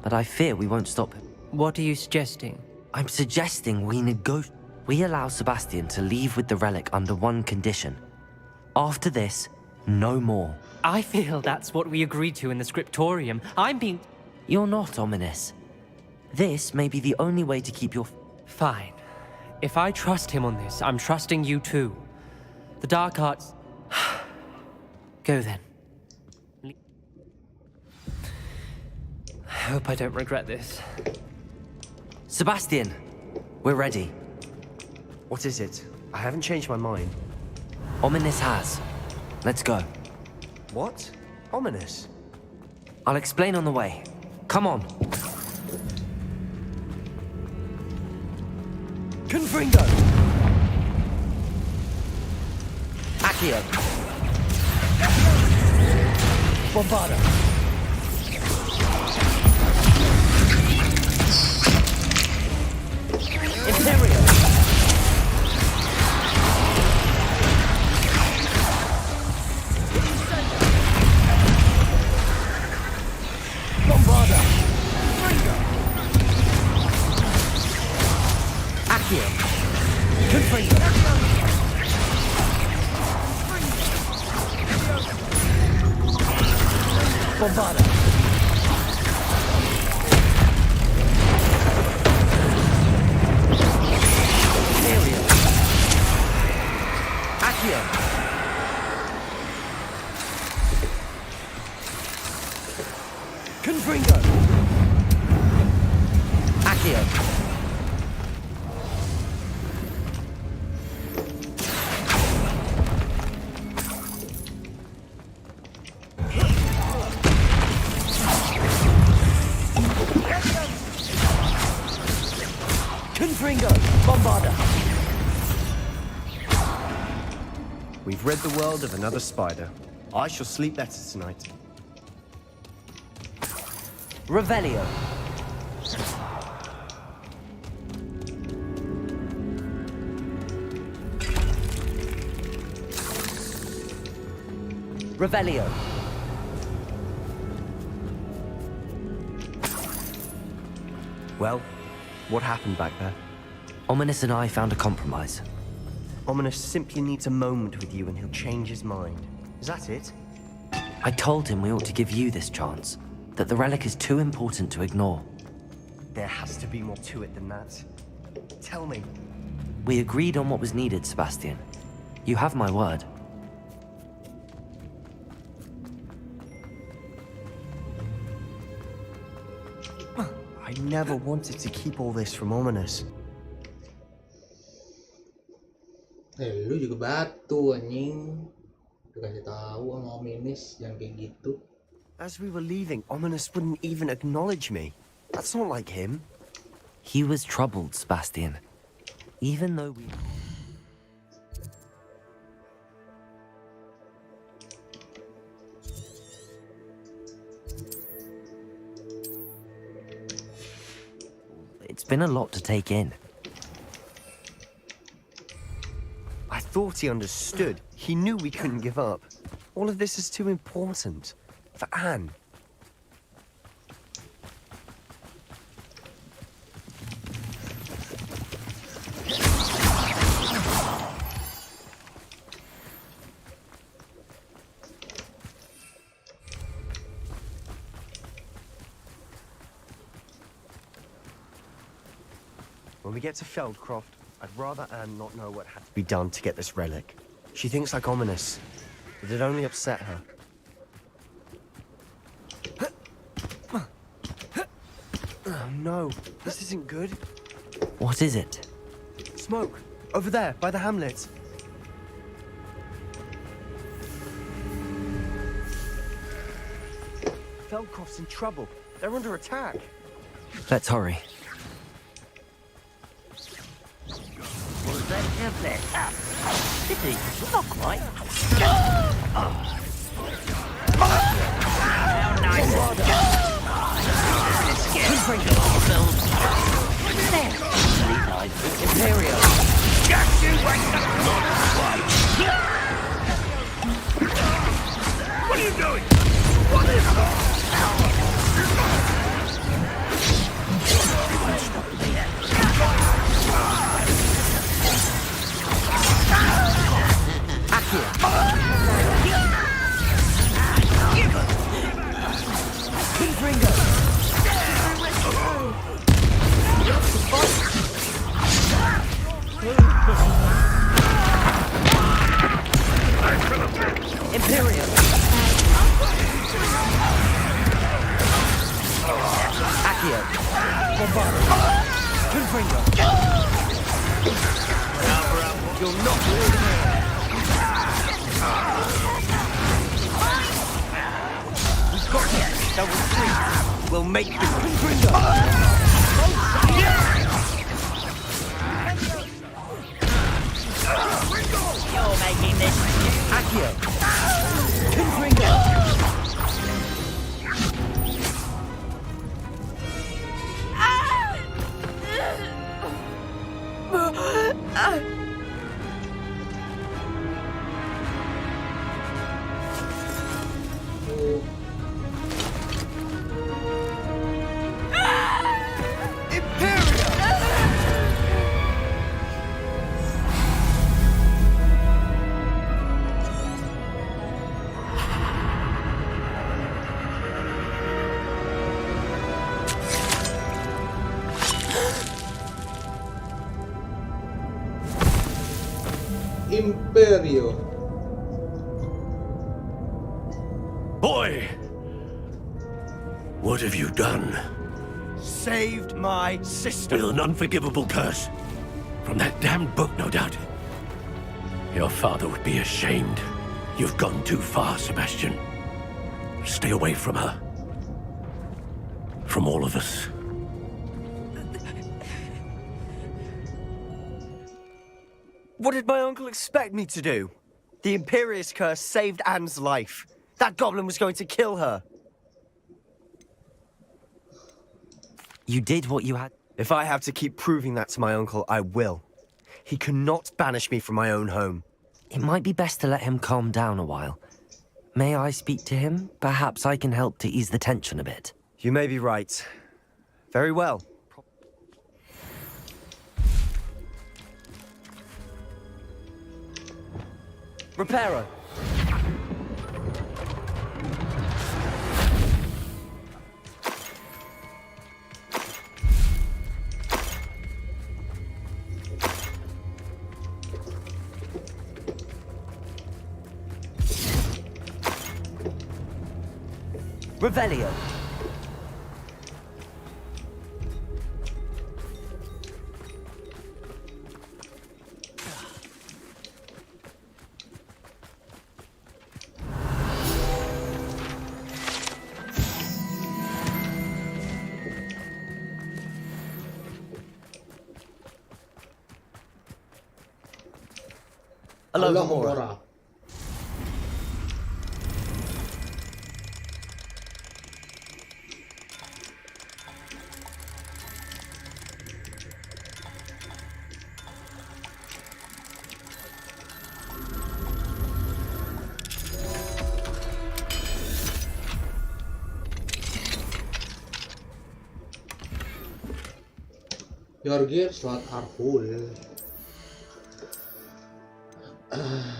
B: but I fear we won't stop him.
N: What are you suggesting?
B: I'm suggesting we allow Sebastian to leave with the relic under one condition. After this, no more.
N: I feel that's what we agreed to in the scriptorium.
B: You're not ominous. This may be the only way to keep your...
N: Fine. If I trust him on this, I'm trusting you too. The dark arts... Go then. I hope I don't regret this.
B: Sebastian, we're ready.
K: What is it? I haven't changed my mind.
B: Ominous has. Let's go.
K: What? Ominous?
B: I'll explain on the way. Come on.
K: Confringo!
B: Accio.
K: Bombarda!
B: Imperio!
K: Bombarda!
B: Accio.
K: Confringo! Bombarda!
B: Imperio. Accio.
K: Confringo!
B: Accio.
K: Confringo! Bombarda! We've rid the world of another spider. I shall sleep better tonight.
B: Revelio. Revelio.
K: Well, what happened back there?
B: Ominous and I found a compromise.
K: Ominous simply needs a moment with you and he'll change his mind. Is that it?
B: I told him we ought to give you this chance, that the relic is too important to ignore.
K: There has to be more to it than that. Tell me.
B: We agreed on what was needed, Sebastian. You have my word.
K: I never wanted to keep all this from Ominous.
A: Lu juga batu anjing. Dikasih tahu sama Ominous yang kayak gitu.
K: As we were leaving, Ominous wouldn't even acknowledge me. That's not like him.
B: He was troubled, Sebastian. Even though we... It's been a lot to take in.
K: I thought he understood. He knew we couldn't give up. All of this is too important. For Anne. When we get to Feldcroft, I'd rather Anne not know what had to be done to get this relic. She thinks like Ominous, but it only upset her. Oh no, this isn't good.
B: What is it?
K: Smoke, over there, by the hamlet. Feldcroft's in trouble. They're under attack.
B: Let's hurry.
L: Was that tablet up? Pity, not quite. How nice of you. Let's get ourselves. There.
N: Imperial.
L: Just you wait up. Not quite. What are you doing? What is that?
N: Imperial. Accio. Confringo.
K: You're not really
N: We've got it. Double three.
K: We'll make the
N: Confringo.
L: You're making this.
N: Accio. Confringo.
A: Imperio.
D: Boy! What have you done?
K: saved my sister.
D: With an unforgivable curse. From that damned book, no doubt. Your father would be ashamed. You've gone too far, Sebastian. Stay away from her. From all of us.
K: What did my uncle expect me to do? The Imperious curse saved Anne's life. That goblin was going to kill her.
B: You did what you had.
K: If I have to keep proving that to my uncle, I will. He cannot banish me from my own home.
B: It might be best to let him calm down a while. May I speak to him? Perhaps I can help to ease the tension a bit.
K: You may be right. Very well.
N: Reparo. Revelio.
A: Alohomora. Your gear slot are full. 60.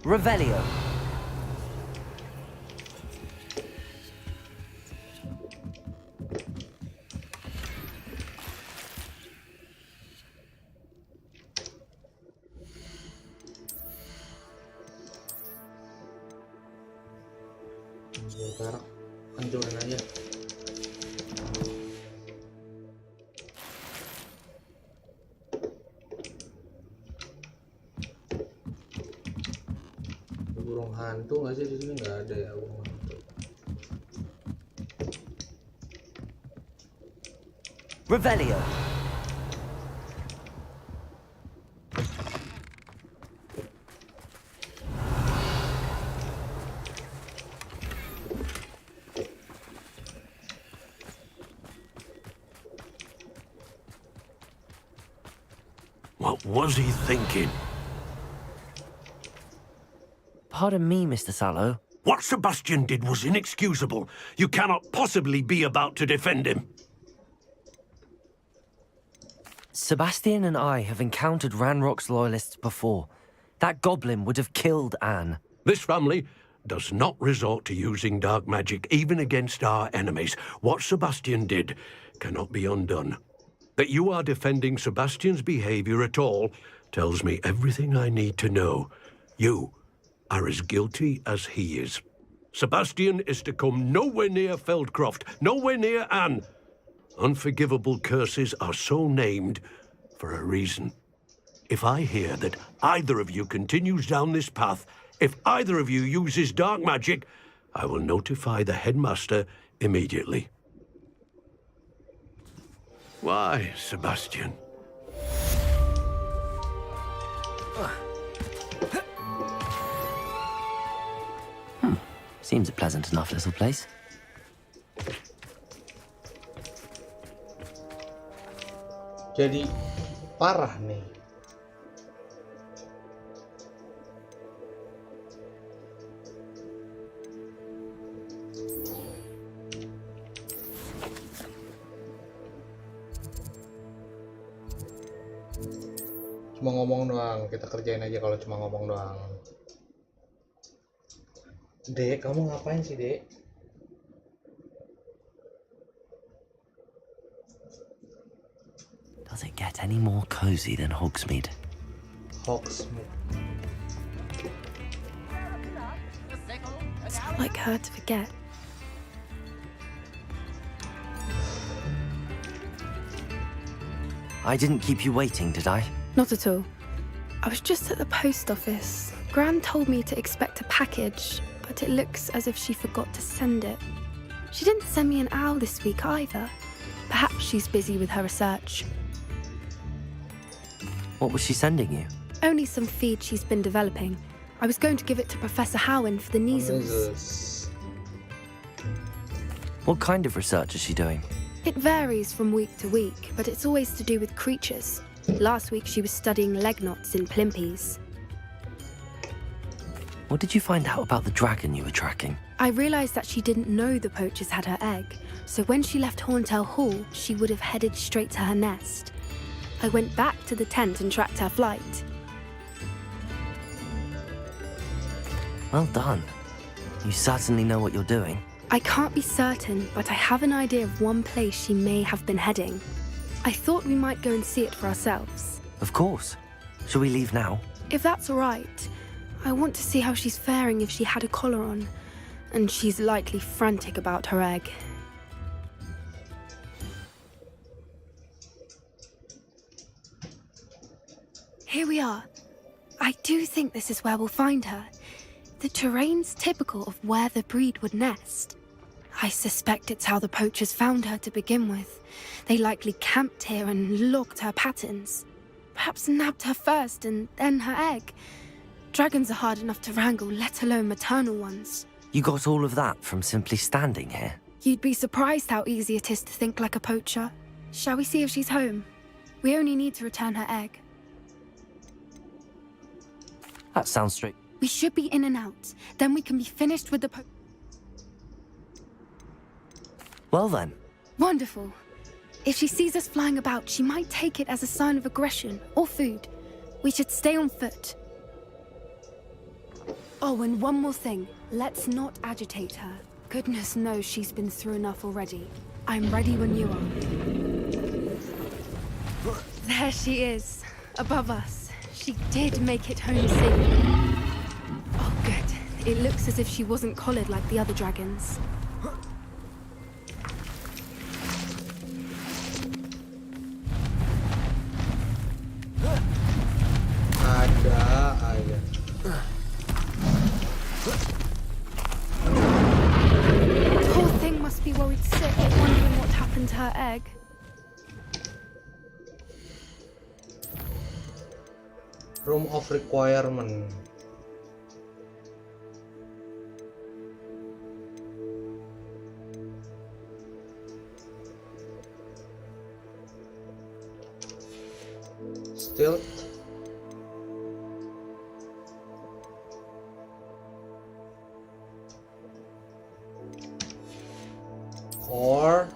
N: Revelio.
A: Taruh hancurin aja. Uang hantu nggak sih di sini? Nggak ada ya uang hantu.
B: Revelio.
D: What was he thinking?
B: Pardon me, Mr. Sallow.
D: What Sebastian did was inexcusable. You cannot possibly be about to defend him.
B: Sebastian and I have encountered Ranrock's loyalists before. That goblin would have killed Anne.
D: This family does not resort to using dark magic even against our enemies. What Sebastian did cannot be undone. That you are defending Sebastian's behavior at all tells me everything I need to know. You are as guilty as he is. Sebastian is to come nowhere near Feldcroft, nowhere near Anne. Unforgivable curses are so named for a reason. If I hear that either of you continues down this path, if either of you uses dark magic, I will notify the headmaster immediately. Why, Sebastian?
B: Seems a pleasant enough little place.
A: Jadi parah nih. Cuma ngomong doang, kita kerjain aja kalau cuma ngomong doang. Dek, kamu ngapain sih, Dek?
B: Does it get any more cozy than Hogsmeade?
A: Hogsmeade.
I: It's not like her to forget.
B: I didn't keep you waiting, did I?
I: Not at all. I was just at the post office. Gran told me to expect a package, but it looks as if she forgot to send it. She didn't send me an owl this week either. Perhaps she's busy with her research.
B: What was she sending you?
I: Only some feed she's been developing. I was going to give it to Professor Howin for the measles.
B: What kind of research is she doing?
I: It varies from week to week, but it's always to do with creatures. Last week she was studying leg knots in plimpies.
B: What did you find out about the dragon you were tracking?
I: I realized that she didn't know the poachers had her egg, so when she left Horntail Hall, she would have headed straight to her nest. I went back to the tent and tracked her flight.
B: Well done. You certainly know what you're doing.
I: I can't be certain, but I have an idea of one place she may have been heading. I thought we might go and see it for ourselves.
B: Of course. Shall we leave now?
I: If that's all right. I want to see how she's faring if she had a collar on. And she's likely frantic about her egg. Here we are. I do think this is where we'll find her. The terrain's typical of where the breed would nest. I suspect it's how the poachers found her to begin with. They likely camped here and logged her patterns. Perhaps nabbed her first and then her egg. Dragons are hard enough to wrangle, let alone maternal ones.
B: You got all of that from simply standing here?
I: You'd be surprised how easy it is to think like a poacher. Shall we see if she's home? We only need to return her egg.
B: That sounds straight.
I: We should be in and out. Then we can be finished with the
B: Well then.
I: Wonderful. If she sees us flying about, she might take it as a sign of aggression or food. We should stay on foot. Oh, and one more thing. Let's not agitate her. Goodness knows she's been through enough already. I'm ready when you are. There she is, above us. She did make it home safe. Oh, good. It looks as if she wasn't collared like the other dragons.
A: Ada aja.
I: be worried sick, wondering what happened to her egg.
A: Room of requirement. Still or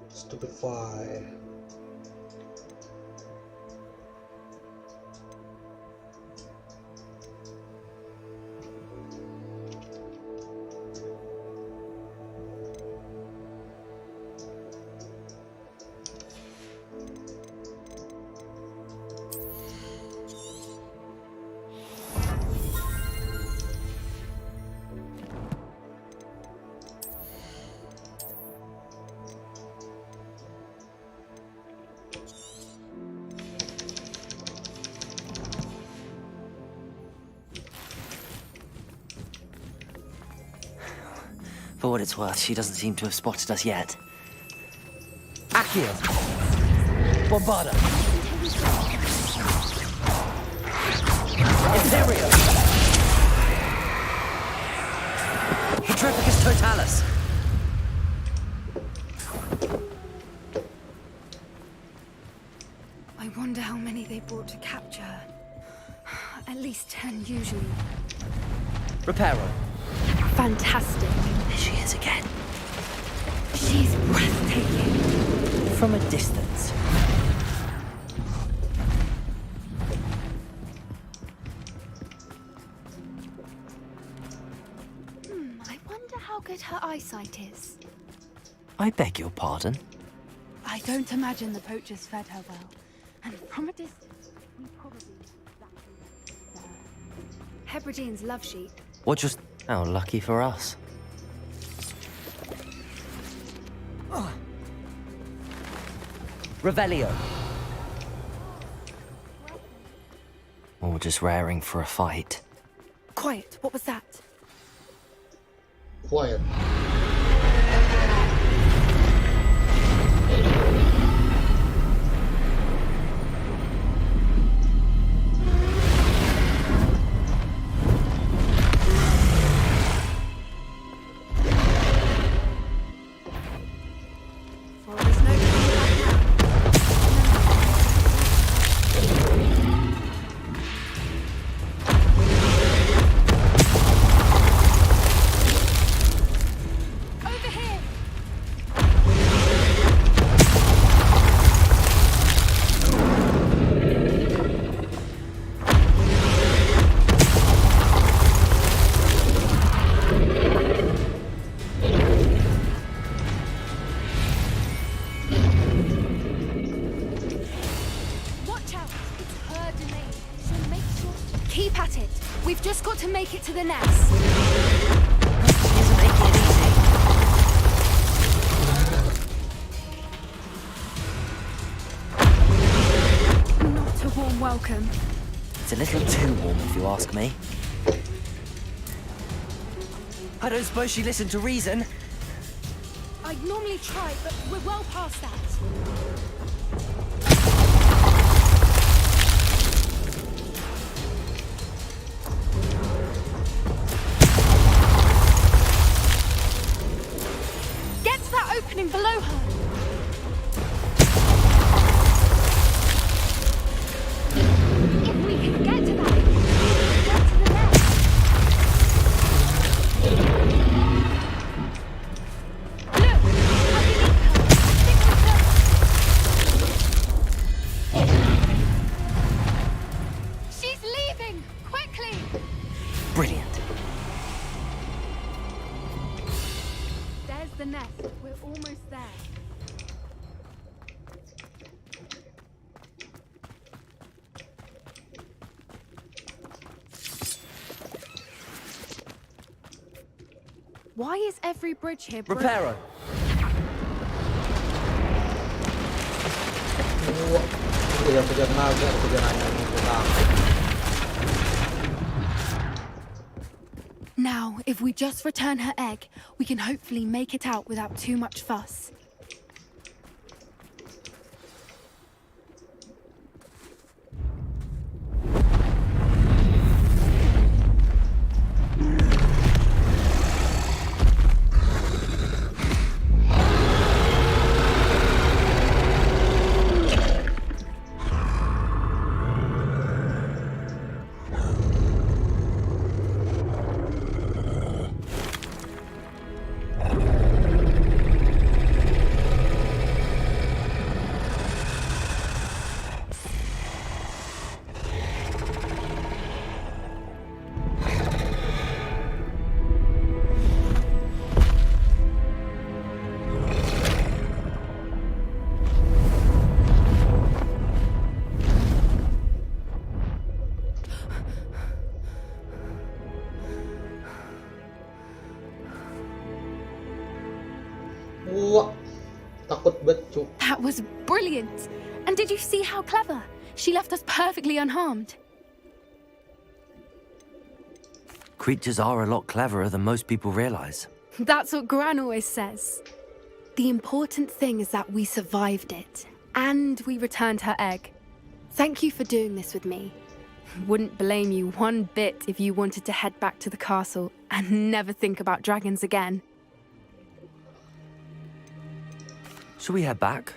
A: stupefy.
B: For what it's worth, she doesn't seem to have spotted us yet. Akio! Bombarda! Imperium! Petrificus Totalis!
I: I wonder how many they brought to capture her. At least 10 usually.
B: Reparo.
I: Fantastic.
B: There she is again.
I: She's breathtaking.
B: From a distance.
I: I wonder how good her eyesight is.
B: I beg your pardon?
I: I don't imagine the poachers fed her well. And from a distance, we probably Hebridean's love sheet.
B: Or just how lucky for us. Revelio. Or just raring for a fight.
I: Quiet, what was that?
A: Quiet.
I: To make it to the nest.
B: She isn't making it easy.
I: Not a warm welcome.
B: It's a little too warm, if you ask me. I don't suppose she listened to reason.
I: I'd normally try, but we're well past that. Below her. If we can get to that, we can get to the nest. Look, underneath her. Stick with her. She's leaving! Quickly!
B: Brilliant.
I: There's the nest. We're almost there. Why is every bridge here broken?
B: Reparo.
A: Kejar-kejar naga, kejar naga.
I: Now, if we just return her egg, we can hopefully make it out without too much fuss.
A: Wah, takut betul.
I: That was brilliant! And did you see how clever? She left us perfectly unharmed.
B: Creatures are a lot cleverer than most people realize.
I: That's what Gran always says. The important thing is that we survived it, and we returned her egg. Thank you for doing this with me. Wouldn't blame you one bit if you wanted to head back to the castle and never think about dragons again.
B: Shall we head back?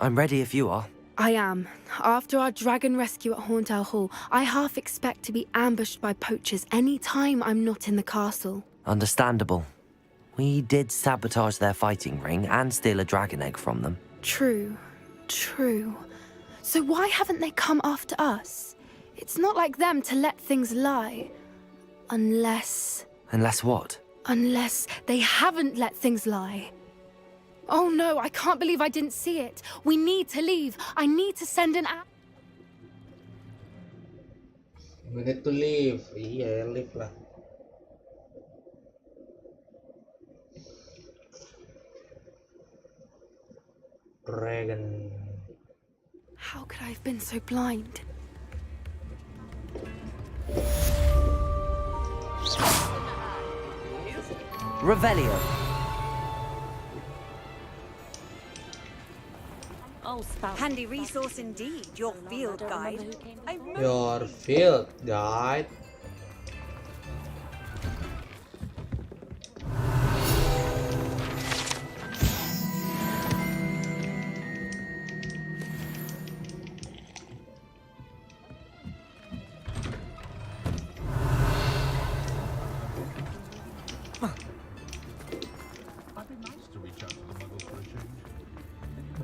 B: I'm ready if you are.
I: I am. After our dragon rescue at Hauntel Hall, I half expect to be ambushed by poachers any time I'm not in the castle.
B: Understandable. We did sabotage their fighting ring and steal a dragon egg from them.
I: True. So why haven't they come after us? It's not like them to let things lie. Unless
B: what?
I: Unless they haven't let things lie. Oh no, I can't believe I didn't see it. We need to leave. I need to send an app.
A: We need to leave. Iya, leave lah. Dragon.
I: How could I have been so blind?
B: Revelio.
F: Handy resource indeed, your field guide.
A: Your field guide.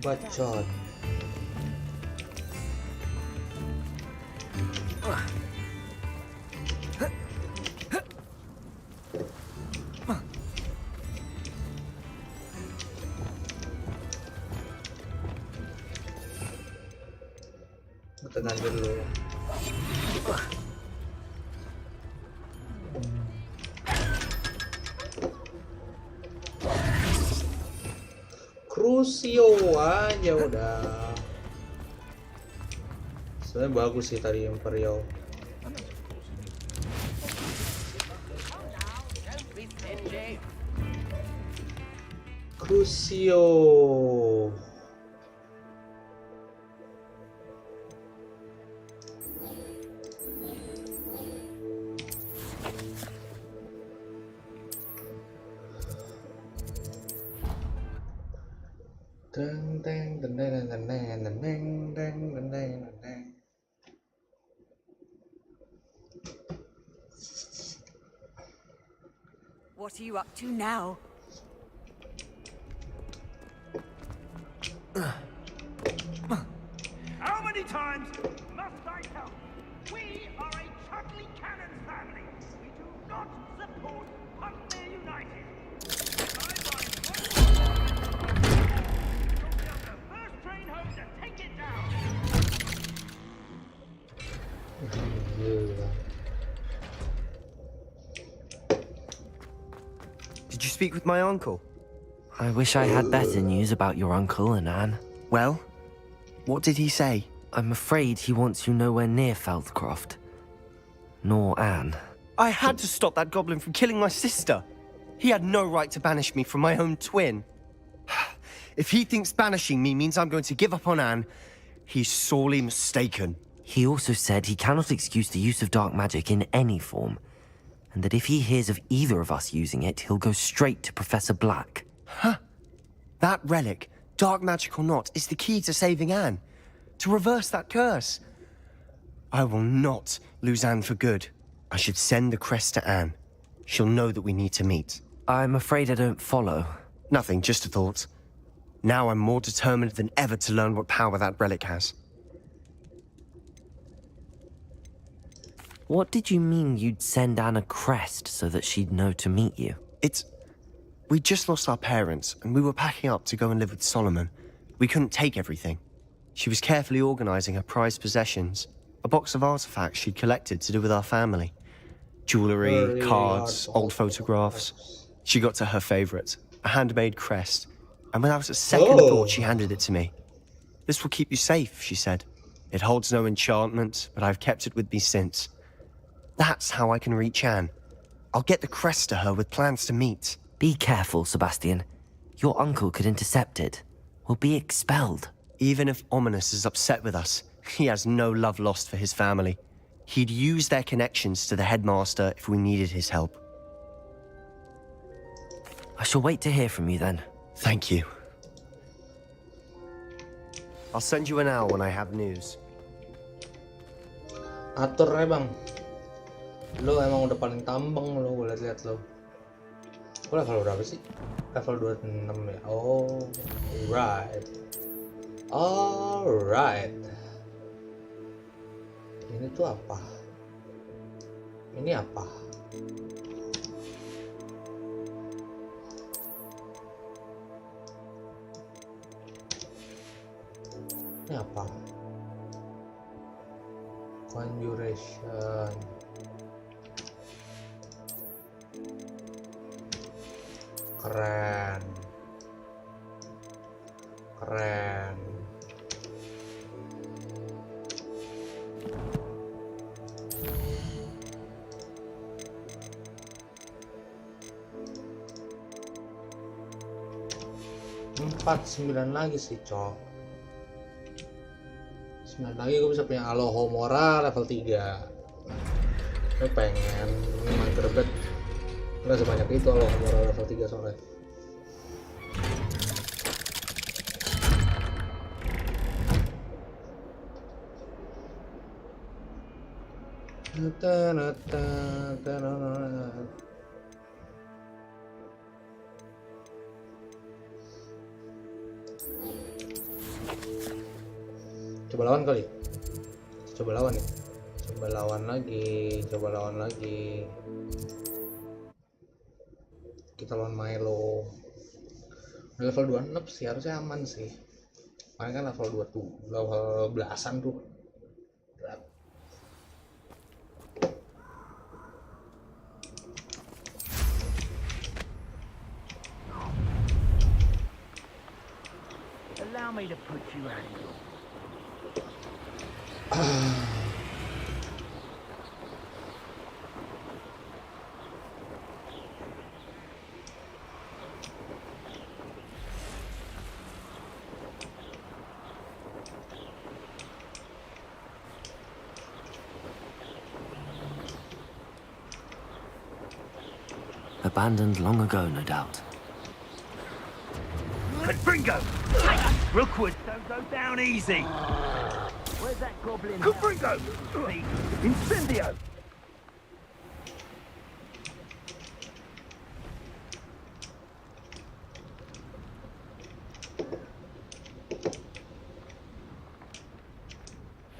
A: Bacot. Tenang dulu. Crucio aja udah. Sebenarnya bagus sih tadi Imperial. Crucio.
F: What are you up to now?
O: How many times must I tell you? We are a Chudley Cannons family. We do not support Pulang United. First train home to take it down.
K: Did you speak with my uncle?
B: I wish I had better news about your uncle and Anne.
K: Well, what did he say?
B: I'm afraid he wants you nowhere near Feldcroft. Nor Anne.
K: I had to stop that goblin from killing my sister. He had no right to banish me from my own twin. If he thinks banishing me means I'm going to give up on Anne, he's sorely mistaken.
B: He also said he cannot excuse the use of dark magic in any form, and that if he hears of either of us using it, he'll go straight to Professor Black.
K: Huh? That relic, dark magic or not, is the key to saving Anne. To reverse that curse. I will not lose Anne for good. I should send the crest to Anne. She'll know that we need to meet.
B: I'm afraid I don't follow.
K: Nothing, just a thought. Now I'm more determined than ever to learn what power that relic has.
B: What did you mean you'd send Anne a crest so that she'd know to meet you?
K: We just lost our parents, and we were packing up to go and live with Solomon. We couldn't take everything. She was carefully organizing her prized possessions, a box of artifacts she'd collected to do with our family. Jewelry, cards, old photographs. She got to her favorite, a handmade crest, and without a second thought, she handed it to me. This will keep you safe, she said. It holds no enchantment, but I've kept it with me since. That's how I can reach Anne. I'll get the crest to her with plans to meet.
B: Be careful, Sebastian. Your uncle could intercept it. We'll be expelled.
K: Even if Ominous is upset with us, he has no love lost for his family. He'd use their connections to the headmaster if we needed his help.
B: I shall wait to hear from you then.
K: Thank you. I'll send you an hour when I have news.
A: Atur ya bang. Lo emang udah paling tambang lo, gue liat-liat lo. Gue level berapa sih? Level 26 ya. Oh, right. Alright. Ini tuh apa? Ini apa? Ini apa? Conjuration. Keren. Keren. Empat 9 lagi sih cok. 9 lagi gue bisa punya Alohomora level 3. Gue pengen mangkerbet nggak sebanyak itu Alohomora level 3 soalnya. Coba lawan kali. Coba lawan nih. Coba lawan lagi. Coba lawan lagi. Kita lawan Milo. Level 26 sih harusnya aman sih. Paling kan level 2 level belasan tuh.
L: Allow me to put you out of your...
B: Abandoned long ago, no doubt.
O: Confringo! Rookwood, don't go down easy!
L: Where's that goblin?
O: Confringo! Incendio!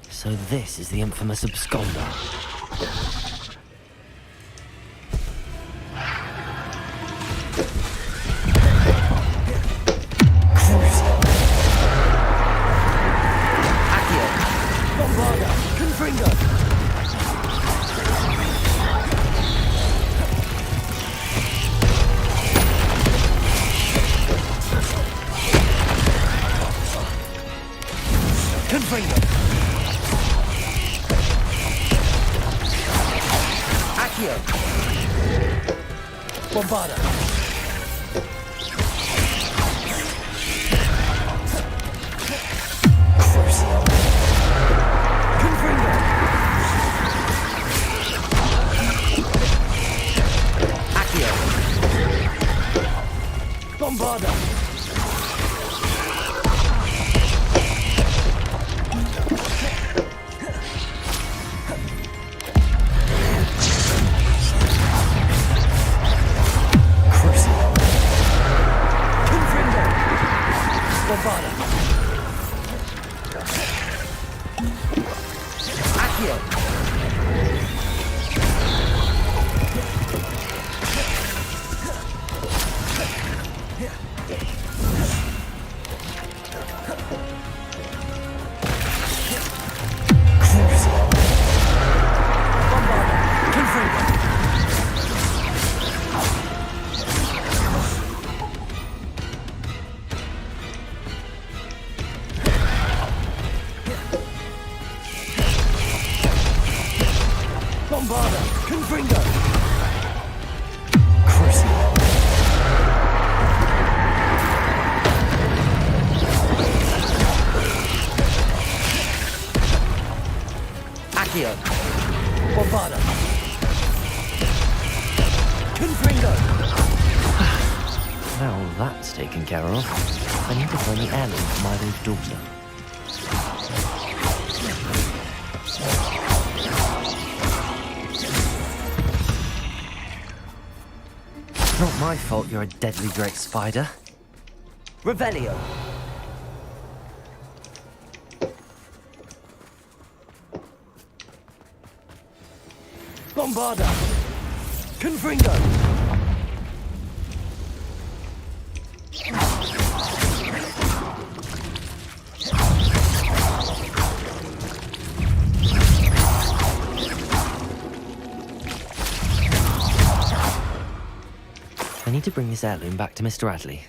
B: So this is the infamous absconder. Accio! Bombarda! Crucio! Confringo! Accio! Bombarda! Bombarda! Confringo! Now all that's taken care of, I need to find the heirloom for Milo's daughter. Not my fault you're a deadly great spider. Revelio! Bombarda! Confringo! I need to bring this heirloom back to Mr. Adley.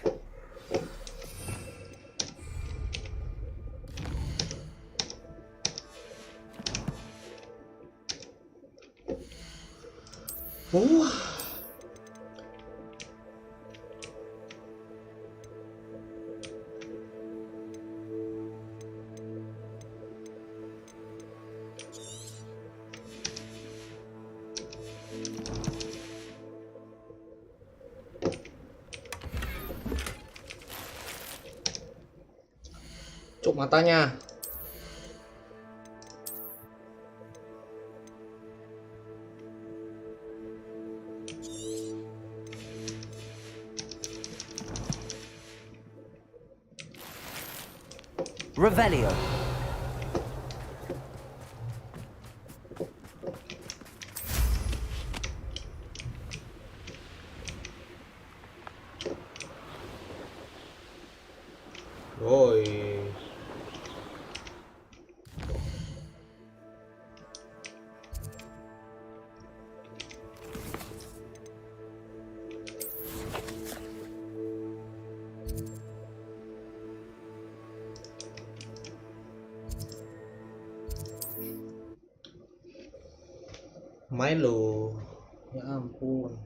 A: Cuk matanya.
B: Revelio.
A: Oi. Milo, ya ampun.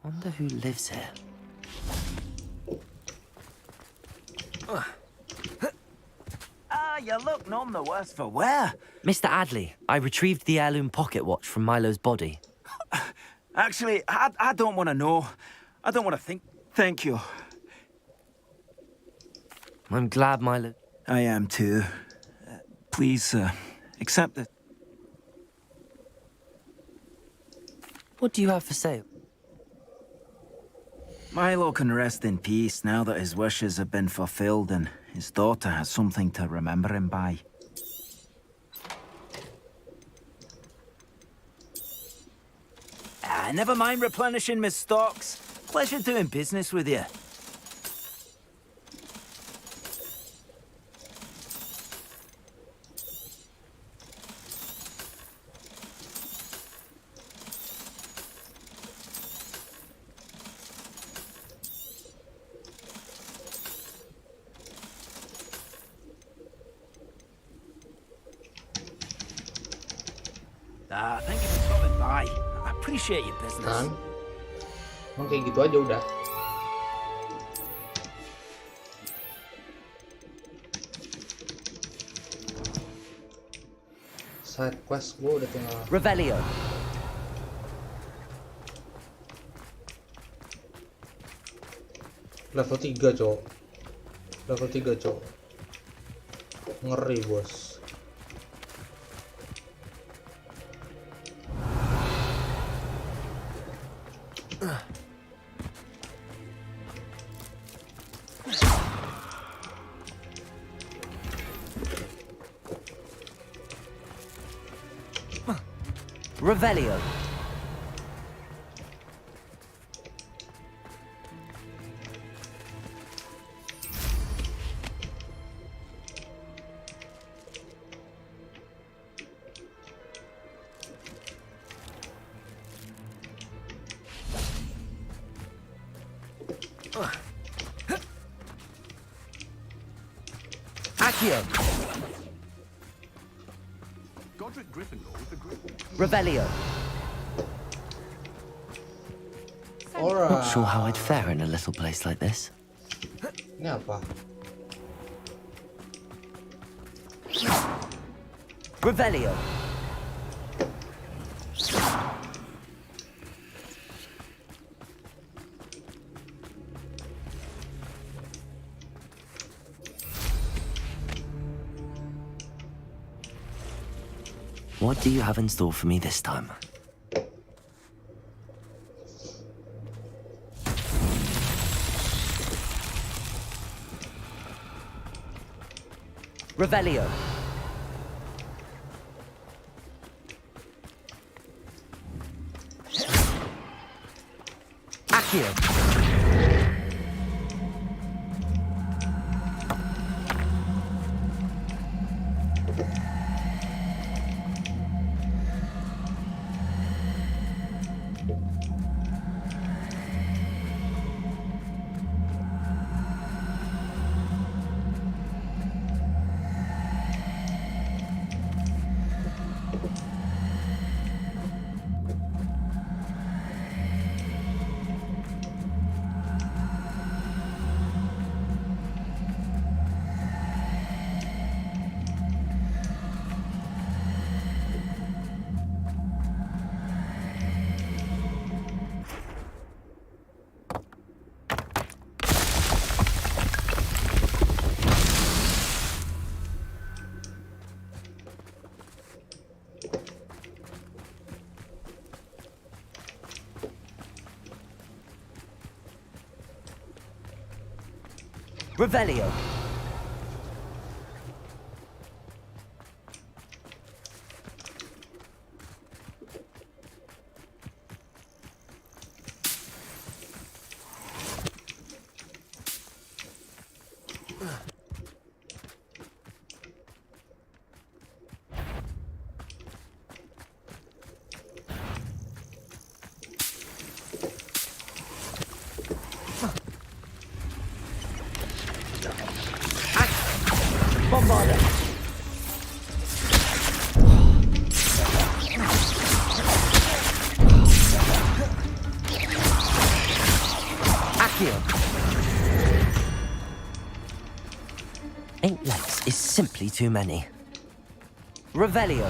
B: Wonder who lives here.
L: You look none the worse for wear.
B: Mr. Adley, I retrieved the heirloom pocket watch from Milo's body.
L: Actually, I don't want to know. I don't want to think. Thank you.
B: I'm glad Milo...
L: I am too. Please, accept it.
B: What do you have for sale?
L: Milo can rest in peace now that his wishes have been fulfilled and his daughter has something to remember him by. Never mind replenishing my stocks. Pleasure doing business with you. Thank you for stopping by. I appreciate your business.
A: Kan? Emang kayak gitu aja udah. Side quest gue udah tinggal.
B: Revelio.
A: Level 3 cowok. Level 3 cowok. Ngeri bos.
B: Revelio. Accio. Revelio.
A: Alright.
B: Not sure how I'd fare in a little place like this.
A: Ini apa?
B: Revelio. What do you have in store for me this time? Revelio. Accio. Revelio. Bombarda. Accio. 8 legs is simply too many. Revelio.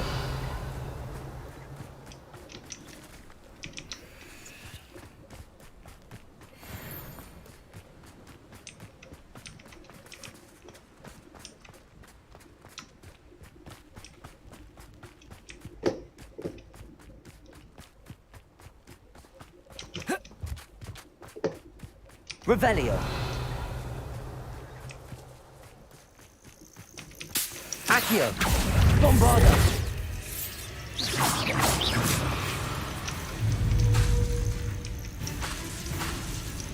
B: Revelio. Accio. Bombarda.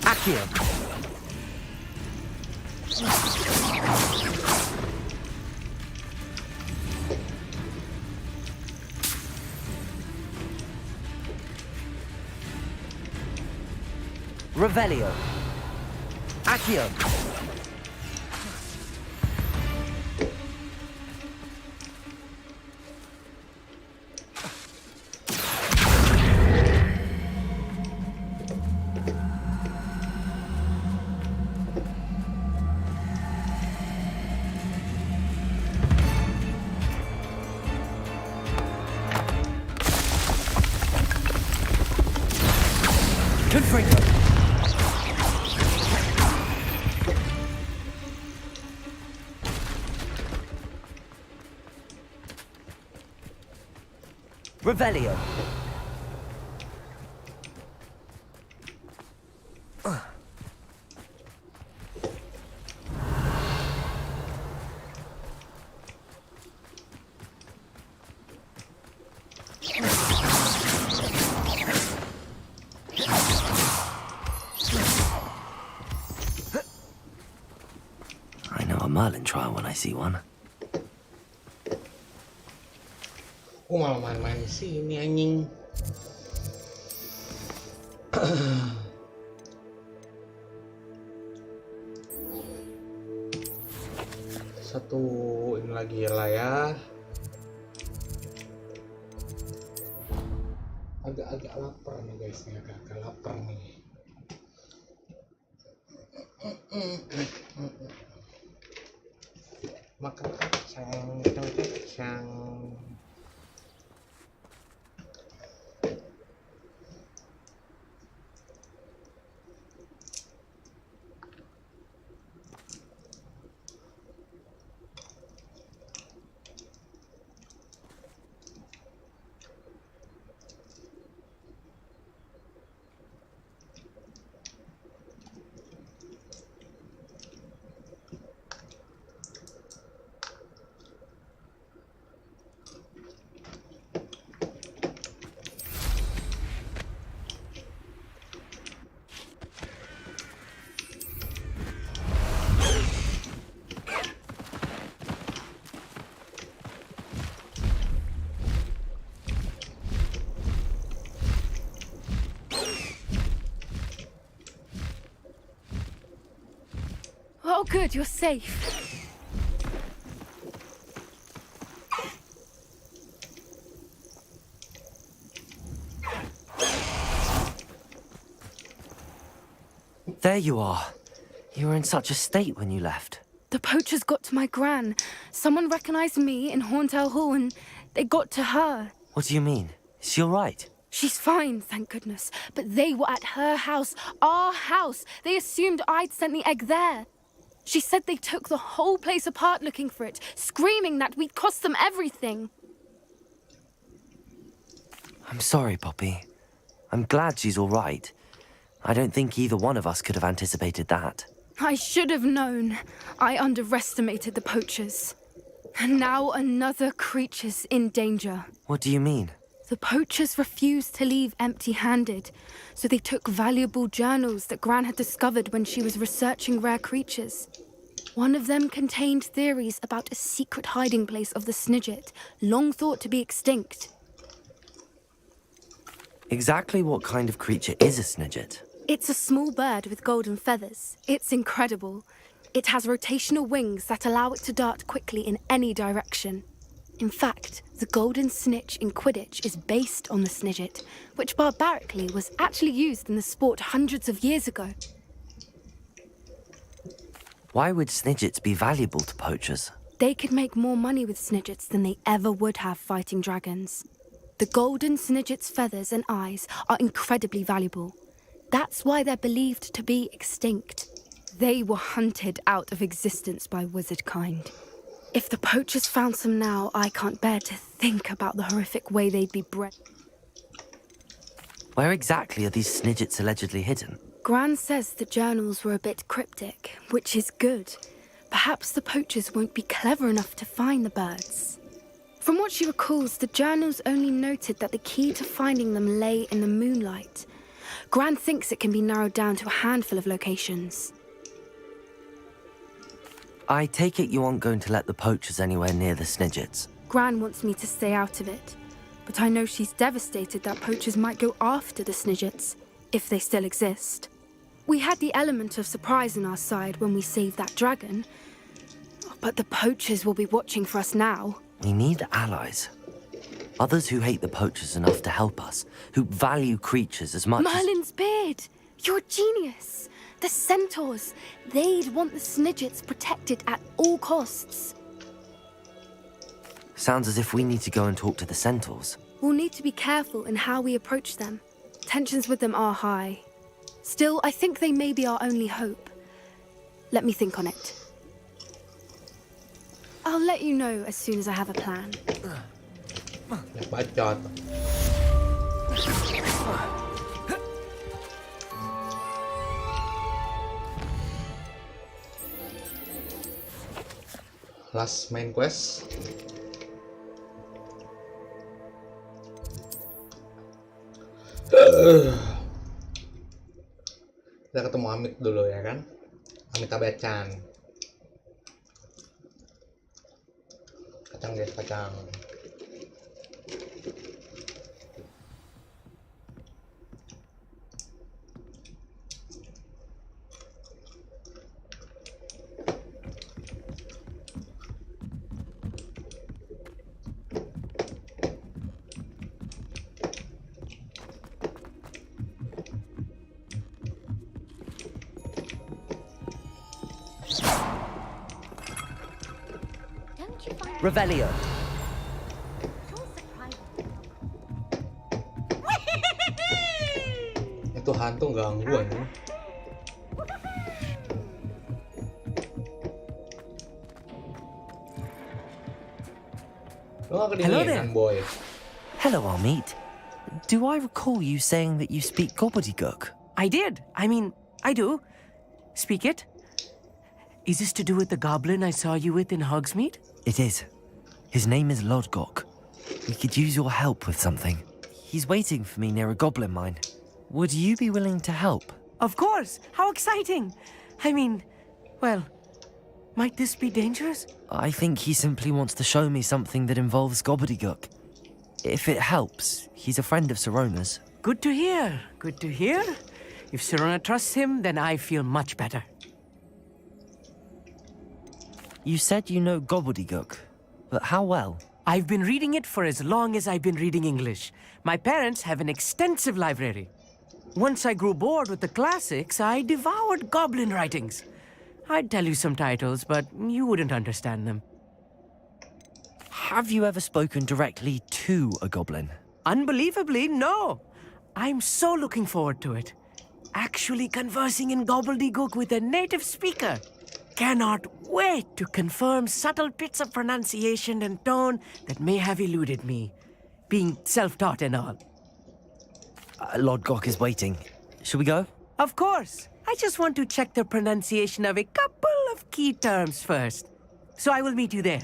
B: Accio. Revelio. Accio. Revelio. I know a Merlin trial when I see one.
A: Malah main-main di sini anjing. Satu ini lagi lah ya. Agak-agak lapar nih guys, nih agak-agak lapar nih. Makan kacang.
I: Oh, good, you're safe.
B: There you are. You were in such a state when you left.
I: The poachers got to my gran. Someone recognized me in Horntail Hall and they got to her.
B: What do you mean? Is she all right?
I: She's fine, thank goodness. But they were at her house, our house. They assumed I'd sent the egg there. She said they took the whole place apart looking for it, screaming that we'd cost them everything.
B: I'm sorry, Poppy. I'm glad she's all right. I don't think either one of us could have anticipated that.
I: I should have known. I underestimated the poachers. And now another creature's in danger.
B: What do you mean?
I: The poachers refused to leave empty-handed, so they took valuable journals that Gran had discovered when she was researching rare creatures. One of them contained theories about a secret hiding place of the Snidget, long thought to be extinct.
B: Exactly what kind of creature is a Snidget?
I: It's a small bird with golden feathers. It's incredible. It has rotational wings that allow it to dart quickly in any direction. In fact, the golden snitch in Quidditch is based on the Snidget, which barbarically was actually used in the sport hundreds of years ago.
B: Why would Snidgets be valuable to poachers?
I: They could make more money with Snidgets than they ever would have fighting dragons. The golden Snidget's feathers and eyes are incredibly valuable. That's why they're believed to be extinct. They were hunted out of existence by wizard kind. If the poachers found some now, I can't bear to think about the horrific way they'd be bred.
B: Where exactly are these Snidgets allegedly hidden?
I: Gran says the journals were a bit cryptic, which is good. Perhaps the poachers won't be clever enough to find the birds. From what she recalls, the journals only noted that the key to finding them lay in the moonlight. Gran thinks it can be narrowed down to a handful of locations.
B: I take it you aren't going to let the poachers anywhere near the Snidgets.
I: Gran wants me to stay out of it, but I know she's devastated that poachers might go after the Snidgets, if they still exist. We had the element of surprise on our side when we saved that dragon, but the poachers will be watching for us now.
B: We need allies. Others who hate the poachers enough to help us, who value creatures as much
I: Merlin's beard! You're a genius! The centaurs! They'd want the Snidgets protected at all costs.
B: Sounds as if we need to go and talk to the centaurs.
I: We'll need to be careful in how we approach them. Tensions with them are high. Still, I think they may be our only hope. Let me think on it. I'll let you know as soon as I have a plan.
A: Ya bacot. Last main quest. Kita ketemu Amit dulu ya kan, Amitabh Bachchan. Kacang guys, kacang.
B: Revelio.
A: Itu hantu ganggu anjing. Lo gak kedinginan, boy?
B: Hello, Amit. Do I recall you saying that you speak gobbledygook?
P: I did. I mean, I do. Speak it. Is this to do with the goblin I saw you with in Hogsmeade?
B: It is. His name is Lodgok. We could use your help with something. He's waiting for me near a goblin mine. Would you be willing to help?
P: Of course. How exciting. I mean, well, might this be dangerous?
B: I think he simply wants to show me something that involves gobbledygook. If it helps, he's a friend of Sirona's.
P: Good to hear. Good to hear. If Sirona trusts him, then I feel much better.
B: You said you know gobbledygook, but how well?
P: I've been reading it for as long as I've been reading English. My parents have an extensive library. Once I grew bored with the classics, I devoured goblin writings. I'd tell you some titles, but you wouldn't understand them.
B: Have you ever spoken directly to a goblin?
P: Unbelievably, no. I'm so looking forward to it. Actually conversing in gobbledygook with a native speaker. Cannot wait to confirm subtle bits of pronunciation and tone that may have eluded me, being self-taught and all.
B: Lodgok is waiting. Shall we go?
P: Of course. I just want to check the pronunciation of a couple of key terms first. So I will meet you there.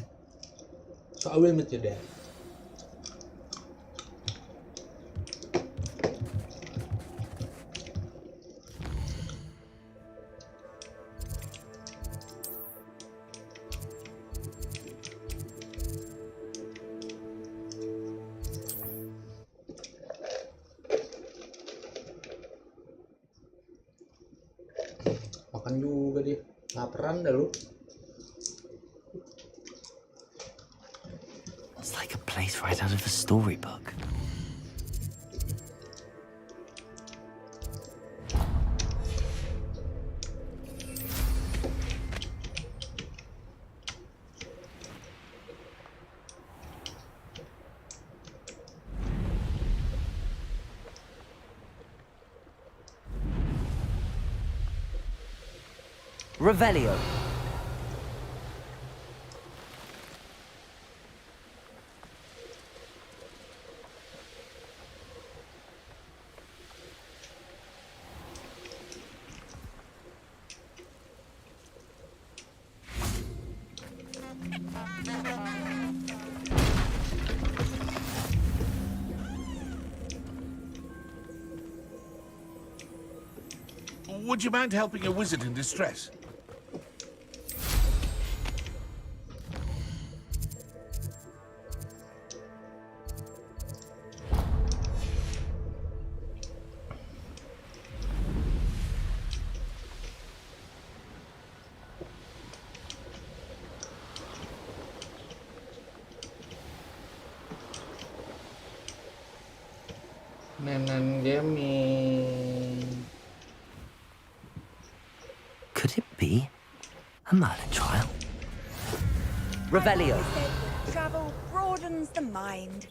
A: Makan juga dia. Laparan dah lu.
B: It's like a place right out of a storybook. Revelio.
Q: Would you mind helping a wizard in distress?
A: Nenen gaming.
B: Could it be a Merlin trial? Revelio.
F: Travel broadens the mind.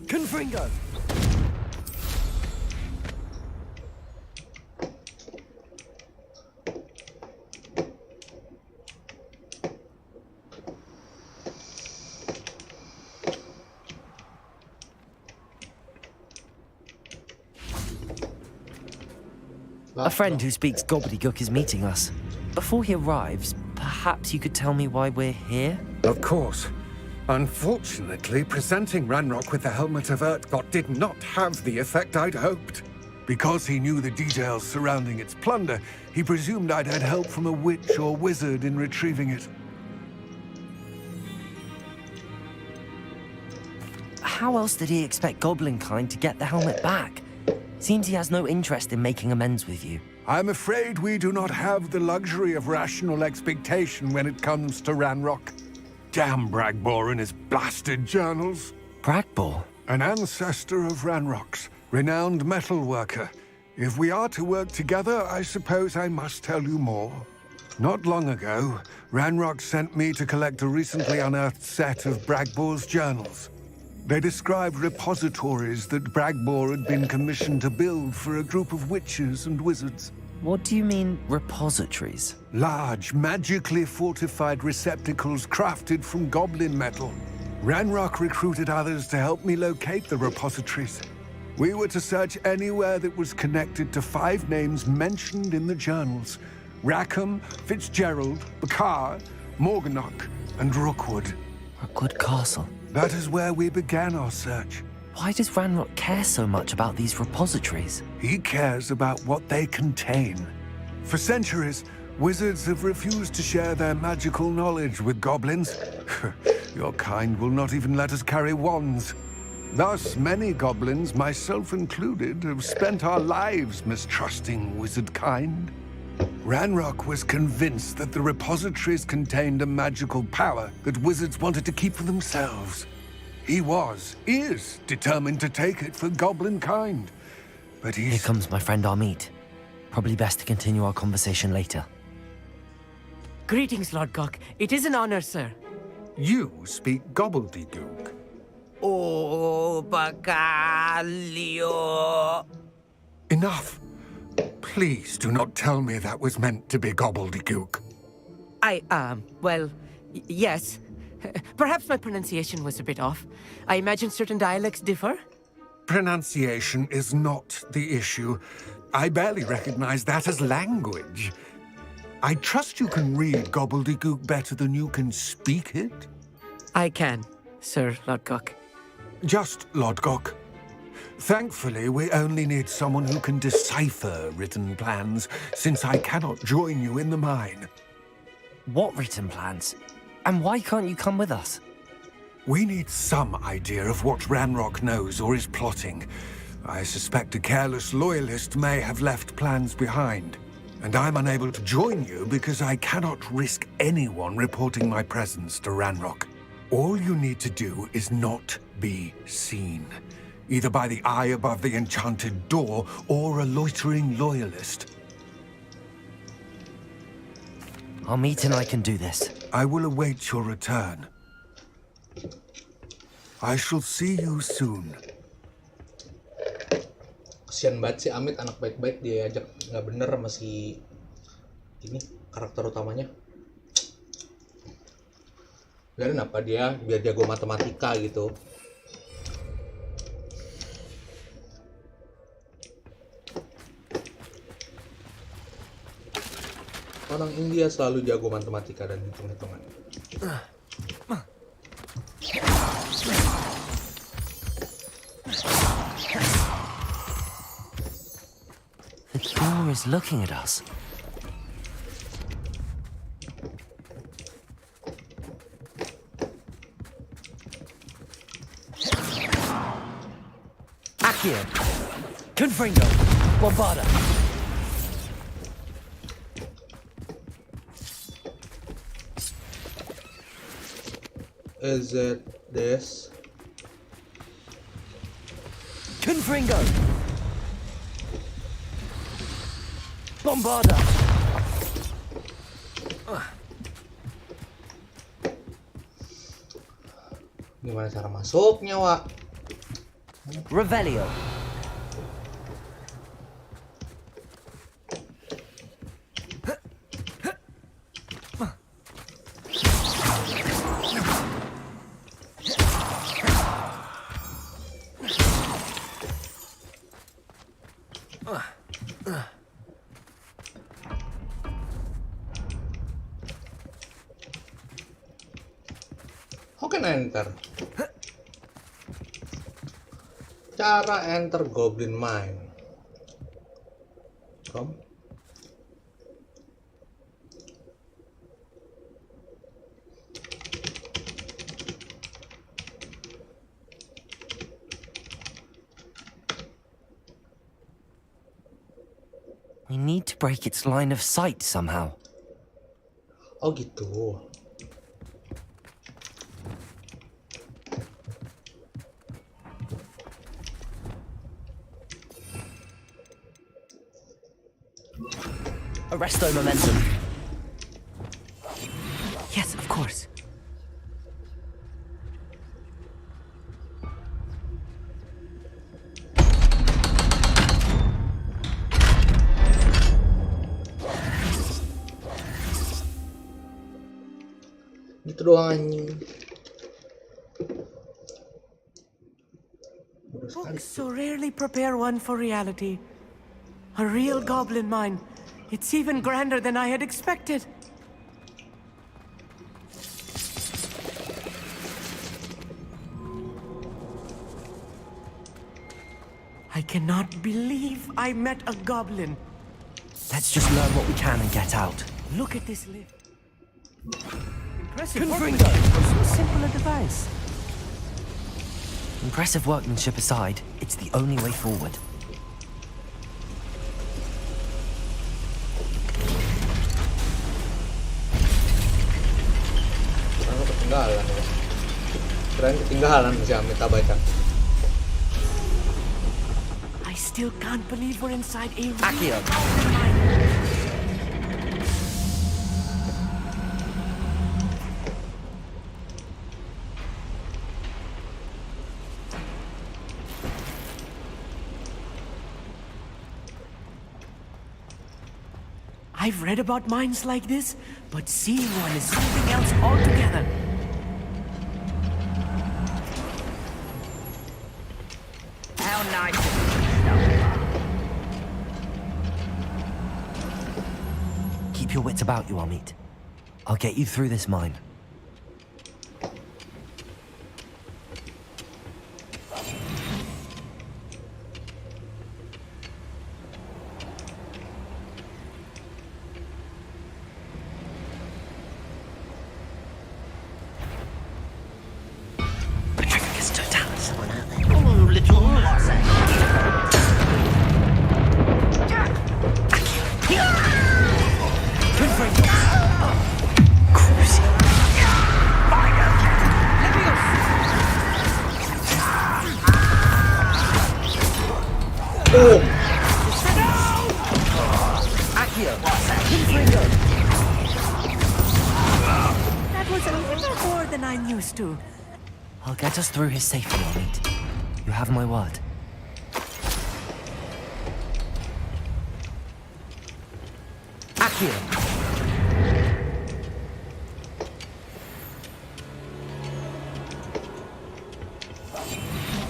B: Confringo! A friend who speaks gobbledygook is meeting us. Before he arrives, perhaps you could tell me why we're here?
E: Of course. Unfortunately, presenting Ranrock with the Helmet of Urtkot did not have the effect I'd hoped. Because he knew the details surrounding its plunder, he presumed I'd had help from a witch or wizard in retrieving it.
B: How else did he expect Goblinkind to get the helmet back? Seems he has no interest in making amends with you.
E: I'm afraid we do not have the luxury of rational expectation when it comes to Ranrock. Damn Bragbor and his blasted journals.
B: Bragbor?
E: An ancestor of Ranrock's, renowned metal worker. If we are to work together, I suppose I must tell you more. Not long ago, Ranrock sent me to collect a recently unearthed set of Bragbor's journals. They described repositories that Bragbor had been commissioned to build for a group of witches and wizards.
B: What do you mean, repositories?
E: Large, magically fortified receptacles crafted from goblin metal. Ranrock recruited others to help me locate the repositories. We were to search anywhere that was connected to 5 names mentioned in the journals: Rackham, Fitzgerald, Bakar, Morganach, and Rookwood.
B: Rookwood Castle.
E: That is where we began our search.
B: Why does Ranrock care so much about these repositories?
E: He cares about what they contain. For centuries, wizards have refused to share their magical knowledge with goblins. Your kind will not even let us carry wands. Thus, many goblins, myself included, have spent our lives mistrusting wizard kind. Ranrock was convinced that the repositories contained a magical power that wizards wanted to keep for themselves. He is determined to take it for goblin kind. But he's...
B: Here comes my friend Amit. Probably best to continue our conversation later.
P: Greetings, Lord Gok. It is an honor, sir.
E: You speak gobbledygook.
P: Oh, Bagalio.
E: Enough. Please do not tell me that was meant to be gobbledygook.
P: Yes. Perhaps my pronunciation was a bit off. I imagine certain dialects differ.
E: Pronunciation is not the issue. I barely recognize that as language. I trust you can read gobbledygook better than you can speak it?
P: I can, Sir Lord Gok.
E: Just Lord Gok. Thankfully, we only need someone who can decipher written plans, since I cannot join you in the mine.
B: What written plans? And why can't you come with us?
E: We need some idea of what Ranrock knows or is plotting. I suspect a careless loyalist may have left plans behind. And I'm unable to join you because I cannot risk anyone reporting my presence to Ranrock. All you need to do is not be seen. Either by the eye above the enchanted door, or a loitering loyalist.
B: Amit and I can do this.
E: I will await your return. I shall see you soon.
A: Kasian banget sih Amit, anak baik-baik dia ajak nggak bener sama si ini karakter utamanya. Biarin apa dia biar jago matematika gitu. Orang India selalu jago matematika dan hitung-hitungan.
B: The door is looking at us. Accio! Confringo! Bombarda!
A: Is it this?
B: Confringo! Bombarda!
A: Gimana cara masuknya, Wak?
B: Revelio.
A: How can I enter? Cara enter Goblin Mine. Come.
B: We need to break its line of sight somehow.
A: Oh gitu.
B: Arresto momentum.
P: Yes, of course.
A: Gitu doang anjing.
P: Books so rarely prepare one for reality. A real goblin mine. It's even grander than I had expected. I cannot believe I met a goblin.
B: Let's just learn what we can and get out.
P: Look at this lift. Impressive
B: Confringo.
P: workmanship for so simple a device.
B: Impressive workmanship aside, it's the only way forward.
A: Ketinggalan ya. Keren ketinggalan si Amit baca.
P: I still can't believe we're inside a
B: Accio.
P: real goblin mine. I've read about mines like this, but seeing one is something else altogether.
L: How nice of you,
B: Keep your wits about you, Amit. I'll get you through this mine.
P: That was a little more than I'm used to.
B: I'll get us through here safely, Amit. You have my word. Accio.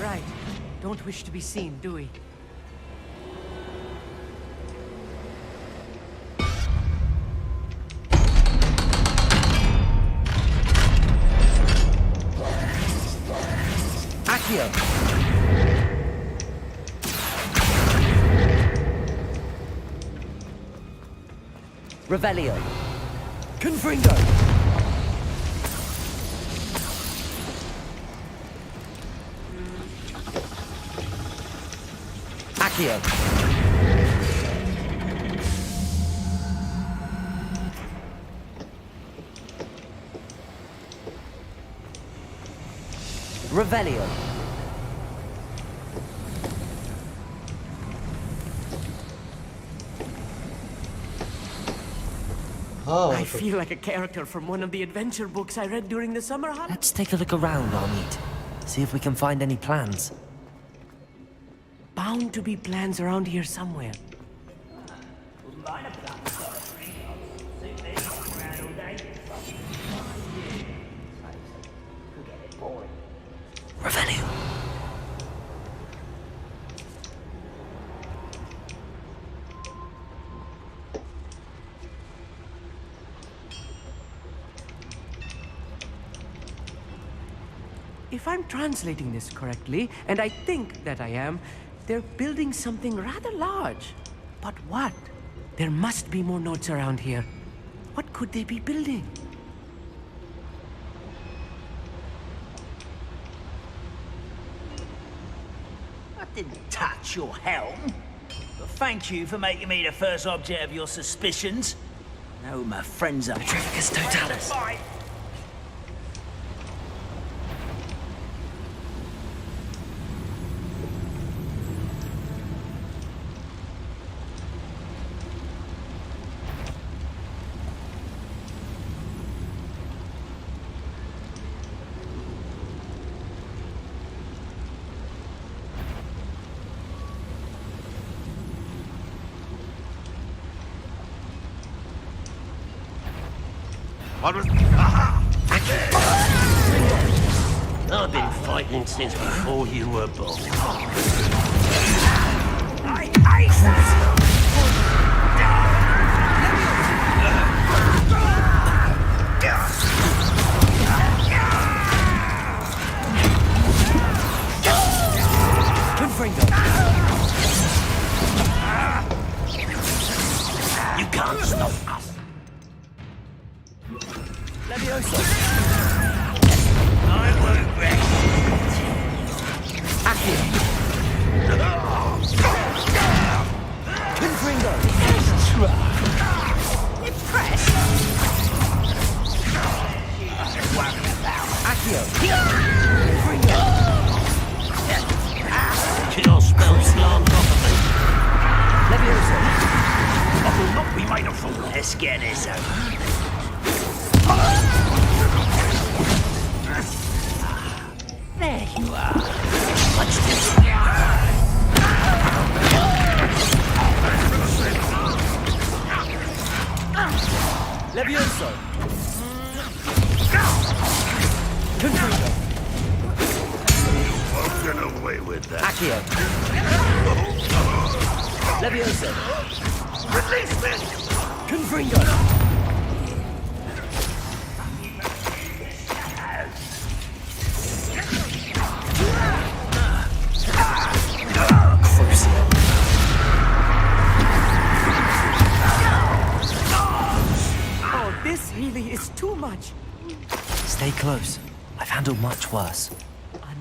P: Right. Don't wish to be seen, do we?
B: Accio. Revelio. Confringo. Accio. Revelio.
A: Oh,
P: I feel like a character from one of the adventure books I read during the summer holidays.
B: Let's take a look around, Armit. See if we can find any plans.
P: Bound to be plans around here somewhere.
B: Revelio.
P: If I'm translating this correctly, and I think that I am, they're building something rather large. But what? There must be more notes around here. What could they be building?
L: I didn't touch your helm. But thank you for making me the first object of your suspicions. No, my friends are...
B: Petrificus Totalis.
R: What was... I've been fighting since before you were born. You can't stop us.
L: Levioso. I won't rest.
P: Accio. Confringo.
L: Impressed?
P: Accio.
L: Confringo.
R: Kill spell slammed off of me.
P: Levioso.
L: I will not be made a fool. Let's get this over. There you are. Watch this.
P: Levioso. Confringo.
R: You won't get away with that.
P: Accio. Levioso.
R: Release me!
P: Confringo. Oh, this really is too much.
B: Stay close. I've handled much worse.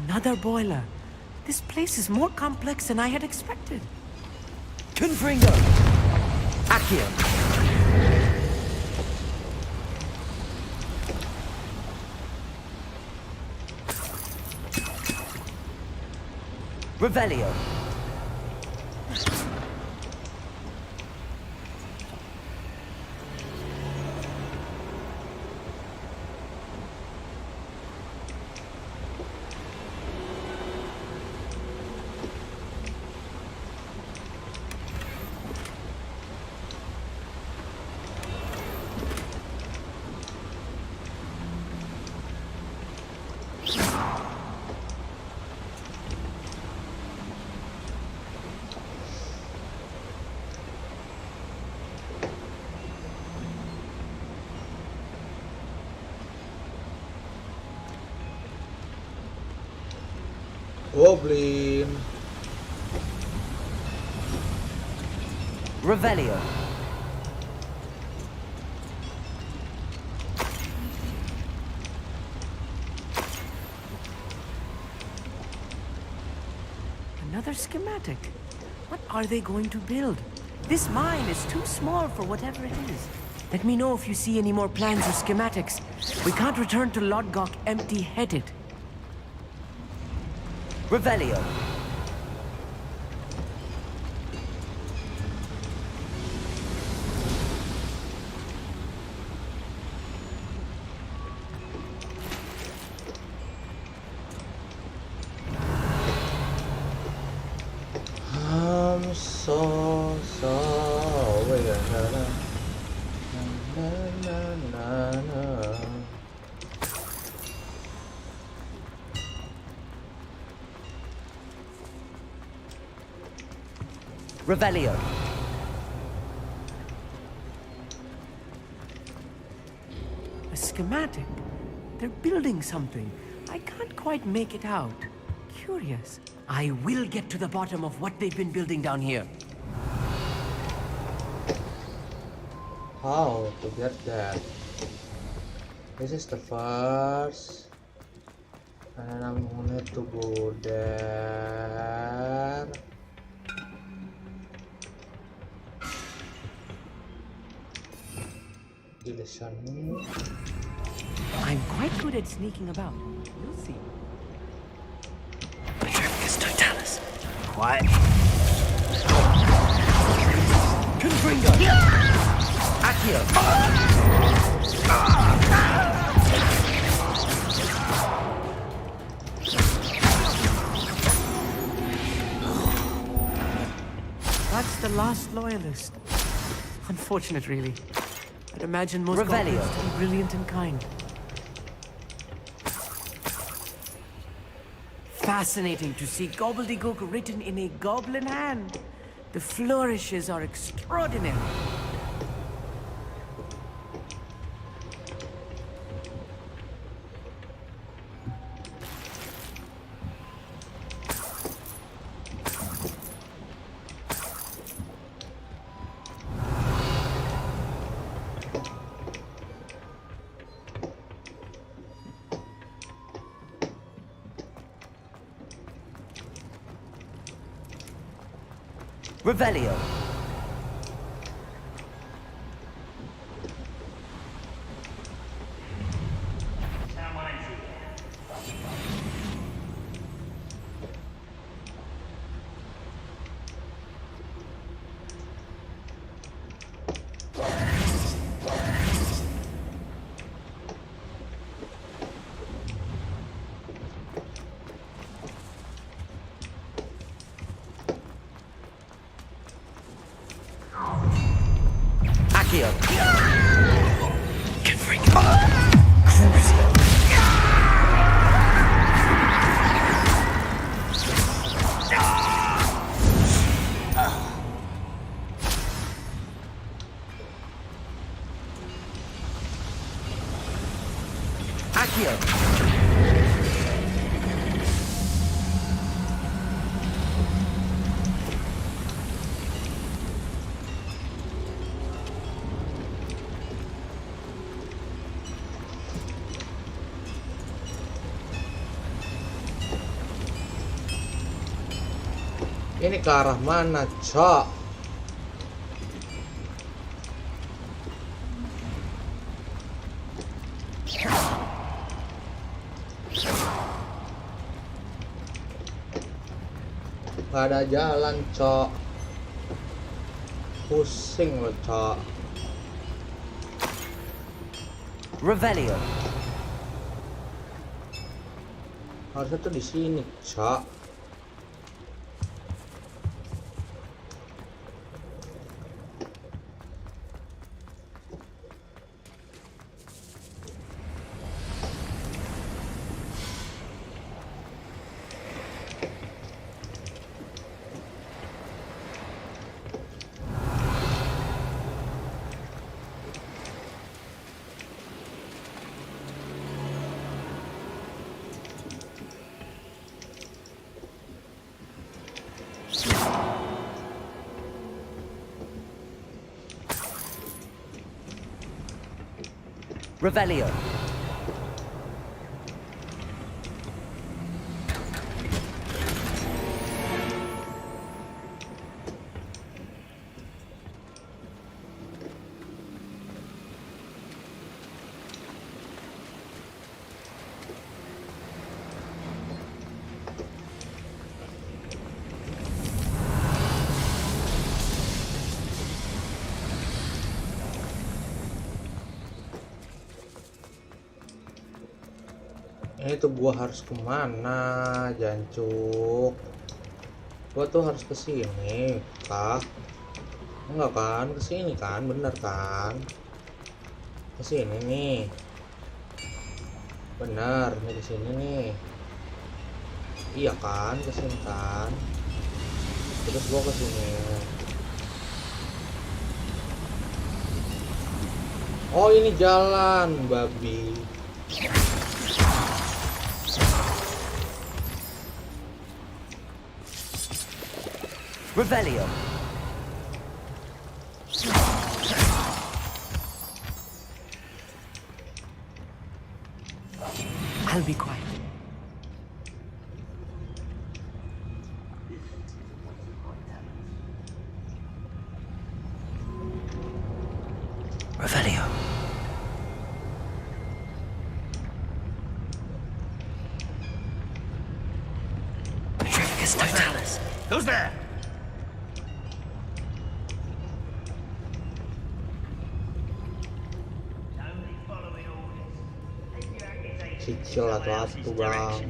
P: Another boiler. This place is more complex than I had expected. Confringo. Accio. Revelio.
A: Goblin.
P: Revelio. Another schematic. What are they going to build? This mine is too small for whatever it is. Let me know if you see any more plans or schematics. We can't return to Lodgok empty-headed. Revelio.
B: Revelio.
P: A schematic. They're building something. I can't quite make it out. Curious. I will get to the bottom of what they've been building down here.
A: How to get that? This is the first, and I'm gonna to go there. Listen.
P: I'm quite good at sneaking about. You'll see.
B: Petrificus totalis.
P: Quiet. Confringo. Accio. That's the last loyalist. Unfortunate, really. I'd imagine most
B: Revelio.
P: goblins to be brilliant and kind. Fascinating to see gobbledygook written in a goblin hand. The flourishes are extraordinary.
B: Revelio. Accio. Confringo. Crucio. Accio.
A: Ini ke arah mana, Cok? Gak ada jalan, Cok. Pusing loh, Cok.
B: Revelio.
A: Harusnya tuh di sini, Cok.
B: Revelio.
A: Ini tuh gua harus kemana, jancuk? Gua tuh harus ke sini, kah? Enggak kan? Ke sini kan? Bener kan? Ke sini nih. Bener, nih ke sini nih. Iya kan? Ke sini kan? Terus gua ke sini. Oh ini jalan, babi.
B: Revelio.
P: I'll be quiet.
B: Revelio. Petrificus totalis.
Q: Who's there?
A: Cicil atu-atu bang.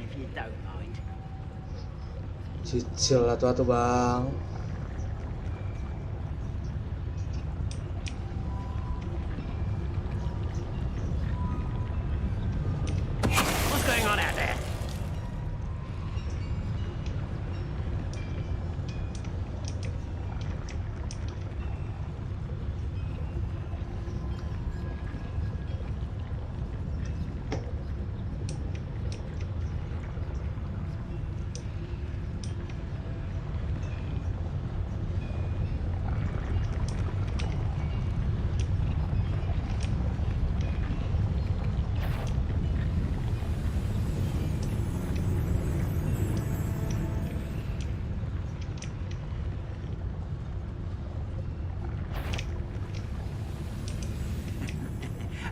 A: Cicil atu-atu bang.
R: What's going on out there?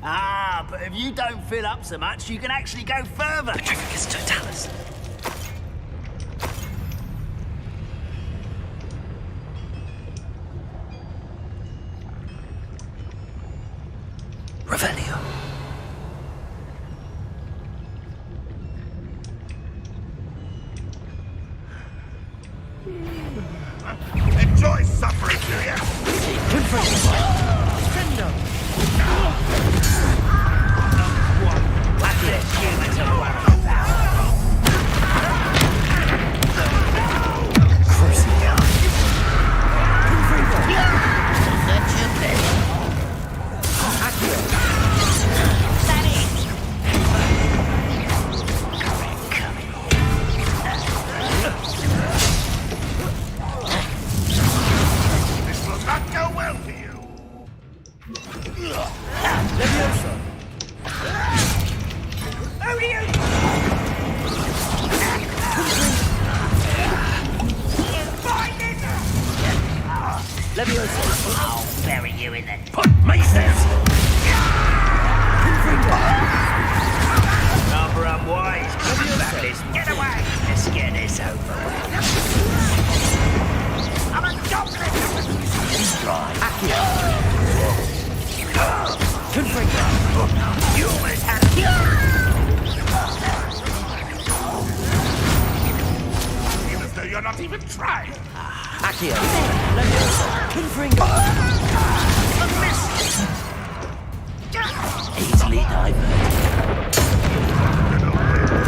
R: Ah, but if you don't fill up so much, you can actually go further.
B: Petrificus totalis. Revelio.
Q: Enjoy suffering, do you?
P: Khanda.
Q: This will not go well for you.
R: I'll bury you in the... Put me there! Number unwise. Get away! Let's get this over with. I'm a goblin! You almost had
Q: Even as though you're not even trying.
B: Accio. Confringo. Easily diverted.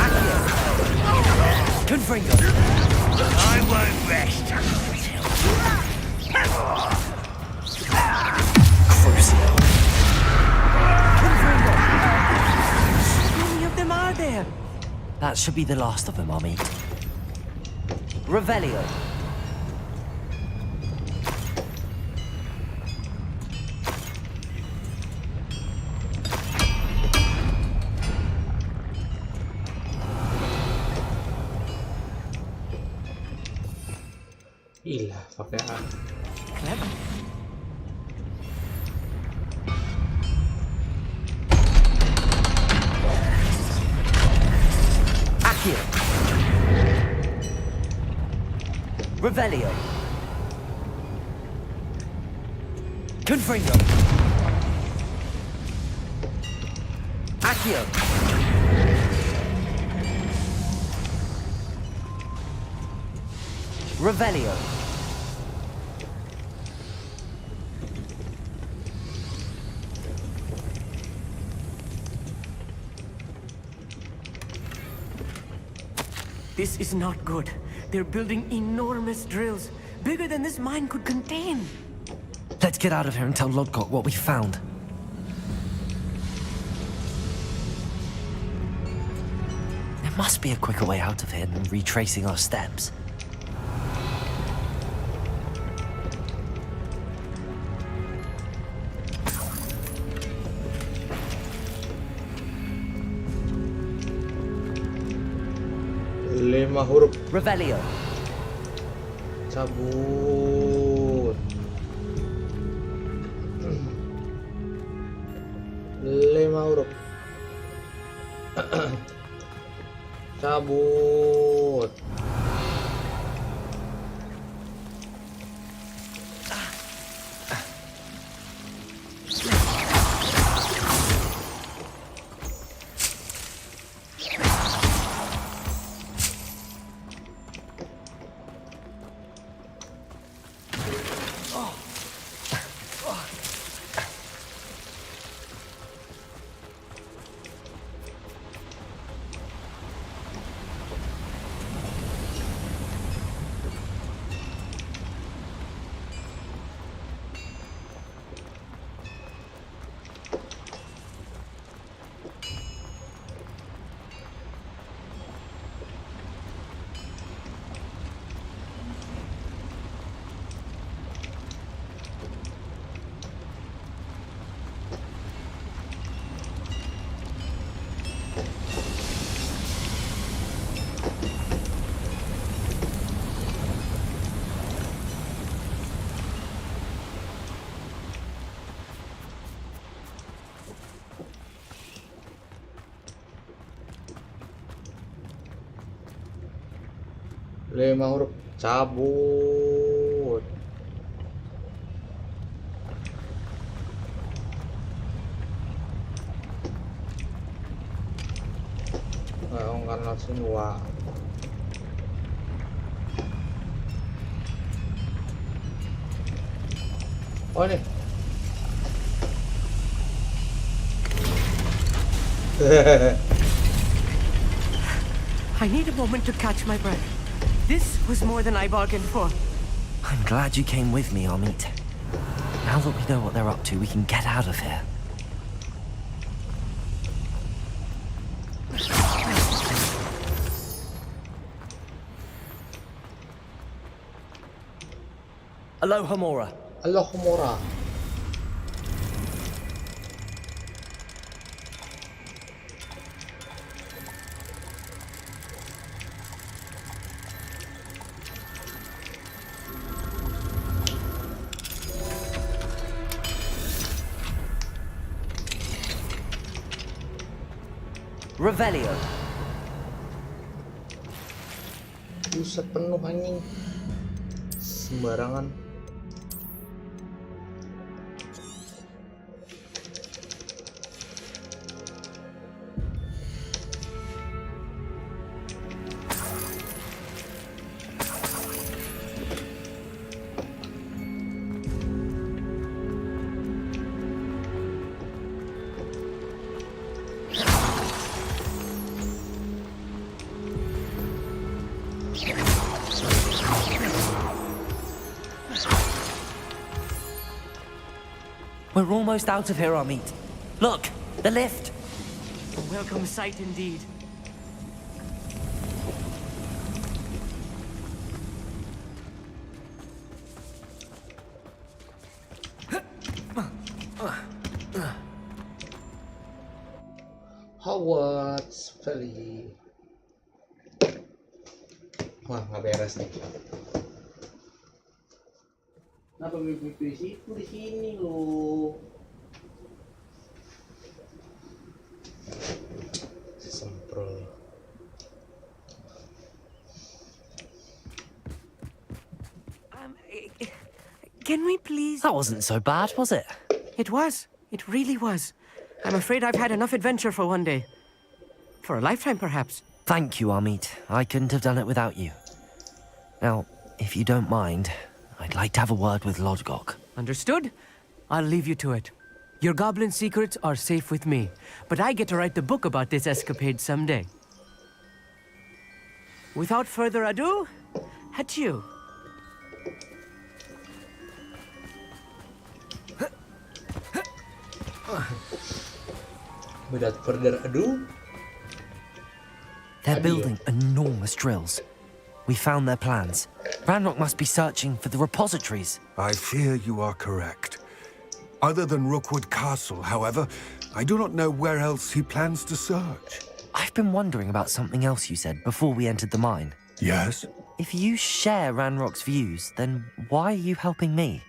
B: Accio. Confringo.
R: I won't rest.
B: Crucio. Confringo.
P: How many of them are there?
B: That should be the last of them, I'll meet. Revelio.
A: Ilah, pakai A.
P: Clever.
B: Accio. Revelio. Confringo. Accio. Revelio.
P: This is not good. They're building enormous drills, bigger than this mine could contain.
B: Let's get out of here and tell Lodgok what we found. must be a quicker way out of here than retracing our steps.
A: Lima huruf.
B: Revelio.
A: Cabut. 5 huruf. Cabut. Lima huruf. Cabut. Karena semua. Oh ini.
P: I need a moment to catch my breath. This was more than I bargained for.
B: I'm glad you came with me, Amit. Now that we know what they're up to, we can get out of here. Aloha Mora.
A: Aloha Mora.
B: Revelio.
A: Buset, penuh anjing. Sembarangan.
B: We're almost out of here, Amit. Look, the lift.
P: A welcome sight indeed.
A: Hogwarts Valley. Wah, nggak beres nih. Kenapa mimpi di situ, di sini lo? Semprol.
P: Can we please?
B: That wasn't so bad, was it?
P: It was. It really was. I'm afraid I've had enough adventure for one day. For a lifetime, perhaps.
B: Thank you, Amit. I couldn't have done it without you. Now, if you don't mind, I'd like to have a word with Lodgok.
P: Understood? I'll leave you to it. Your goblin secrets are safe with me, but I get to write the book about this escapade someday. Without further ado, adieu.
A: Without further ado.
B: They're building enormous drills. We found their plans. Ranrock must be searching for the repositories.
E: I fear you are correct. Other than Rookwood Castle, however, I do not know where else he plans to search.
B: I've been wondering about something else you said before we entered the mine.
E: Yes?
B: If you share Ranrock's views, then why are you helping me?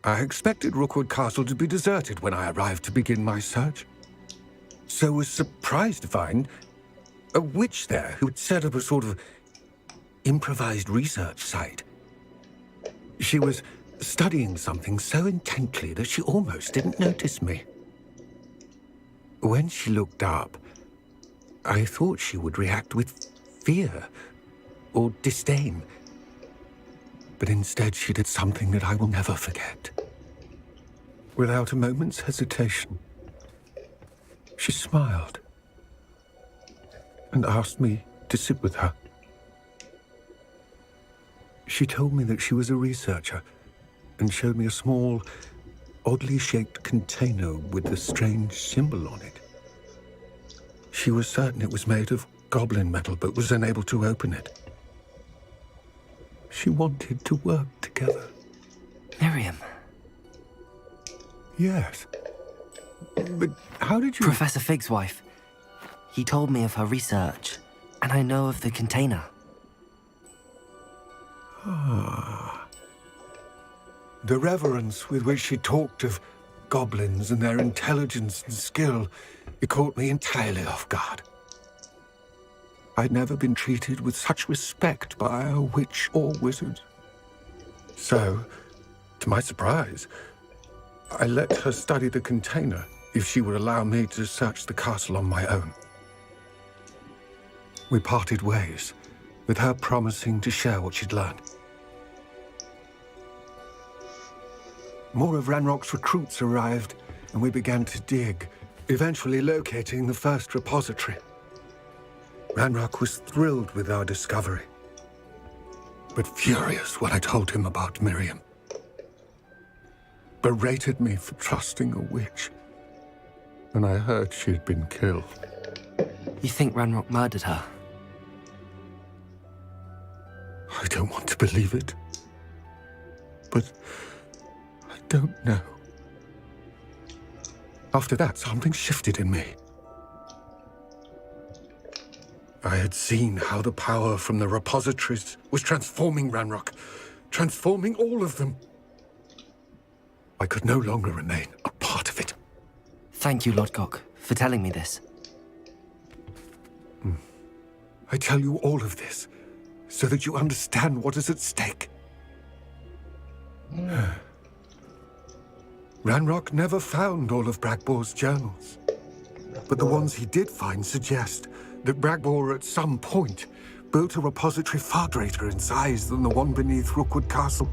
E: I expected Rookwood Castle to be deserted when I arrived to begin my search. So was surprised to find a witch there who had set up a sort of improvised research site. She was studying something so intently that she almost didn't notice me. When she looked up, I thought she would react with fear or disdain. But instead she did something that I will never forget. Without a moment's hesitation, she smiled and asked me to sit with her. She told me that she was a researcher and showed me a small, oddly shaped container with a strange symbol on it. She was certain it was made of goblin metal, but was unable to open it. She wanted to work together.
B: Miriam.
E: Yes. But how did you...
B: Professor Fig's wife. He told me of her research, and I know of the container.
E: Ah. The reverence with which she talked of goblins and their intelligence and skill, it caught me entirely off guard. I'd never been treated with such respect by a witch or wizard. So, to my surprise, I let her study the container if she would allow me to search the castle on my own. We parted ways, with her promising to share what she'd learned. More of Ranrock's recruits arrived, and we began to dig, eventually locating the first repository. Ranrock was thrilled with our discovery, but furious when I told him about Miriam. Berated me for trusting a witch, and I heard she had been killed.
B: You think Ranrock murdered her?
E: I don't want to believe it, but I don't know. After that, something shifted in me. I had seen how the power from the repositories was transforming Ranrock, transforming all of them. I could no longer remain a part of it.
B: Thank you, Lodgok, for telling me this.
E: I tell you all of this so that you understand what is at stake. Ranrock never found all of Bragbor's journals, but the ones he did find suggest that Bragbor at some point built a repository far greater in size than the one beneath Rookwood Castle.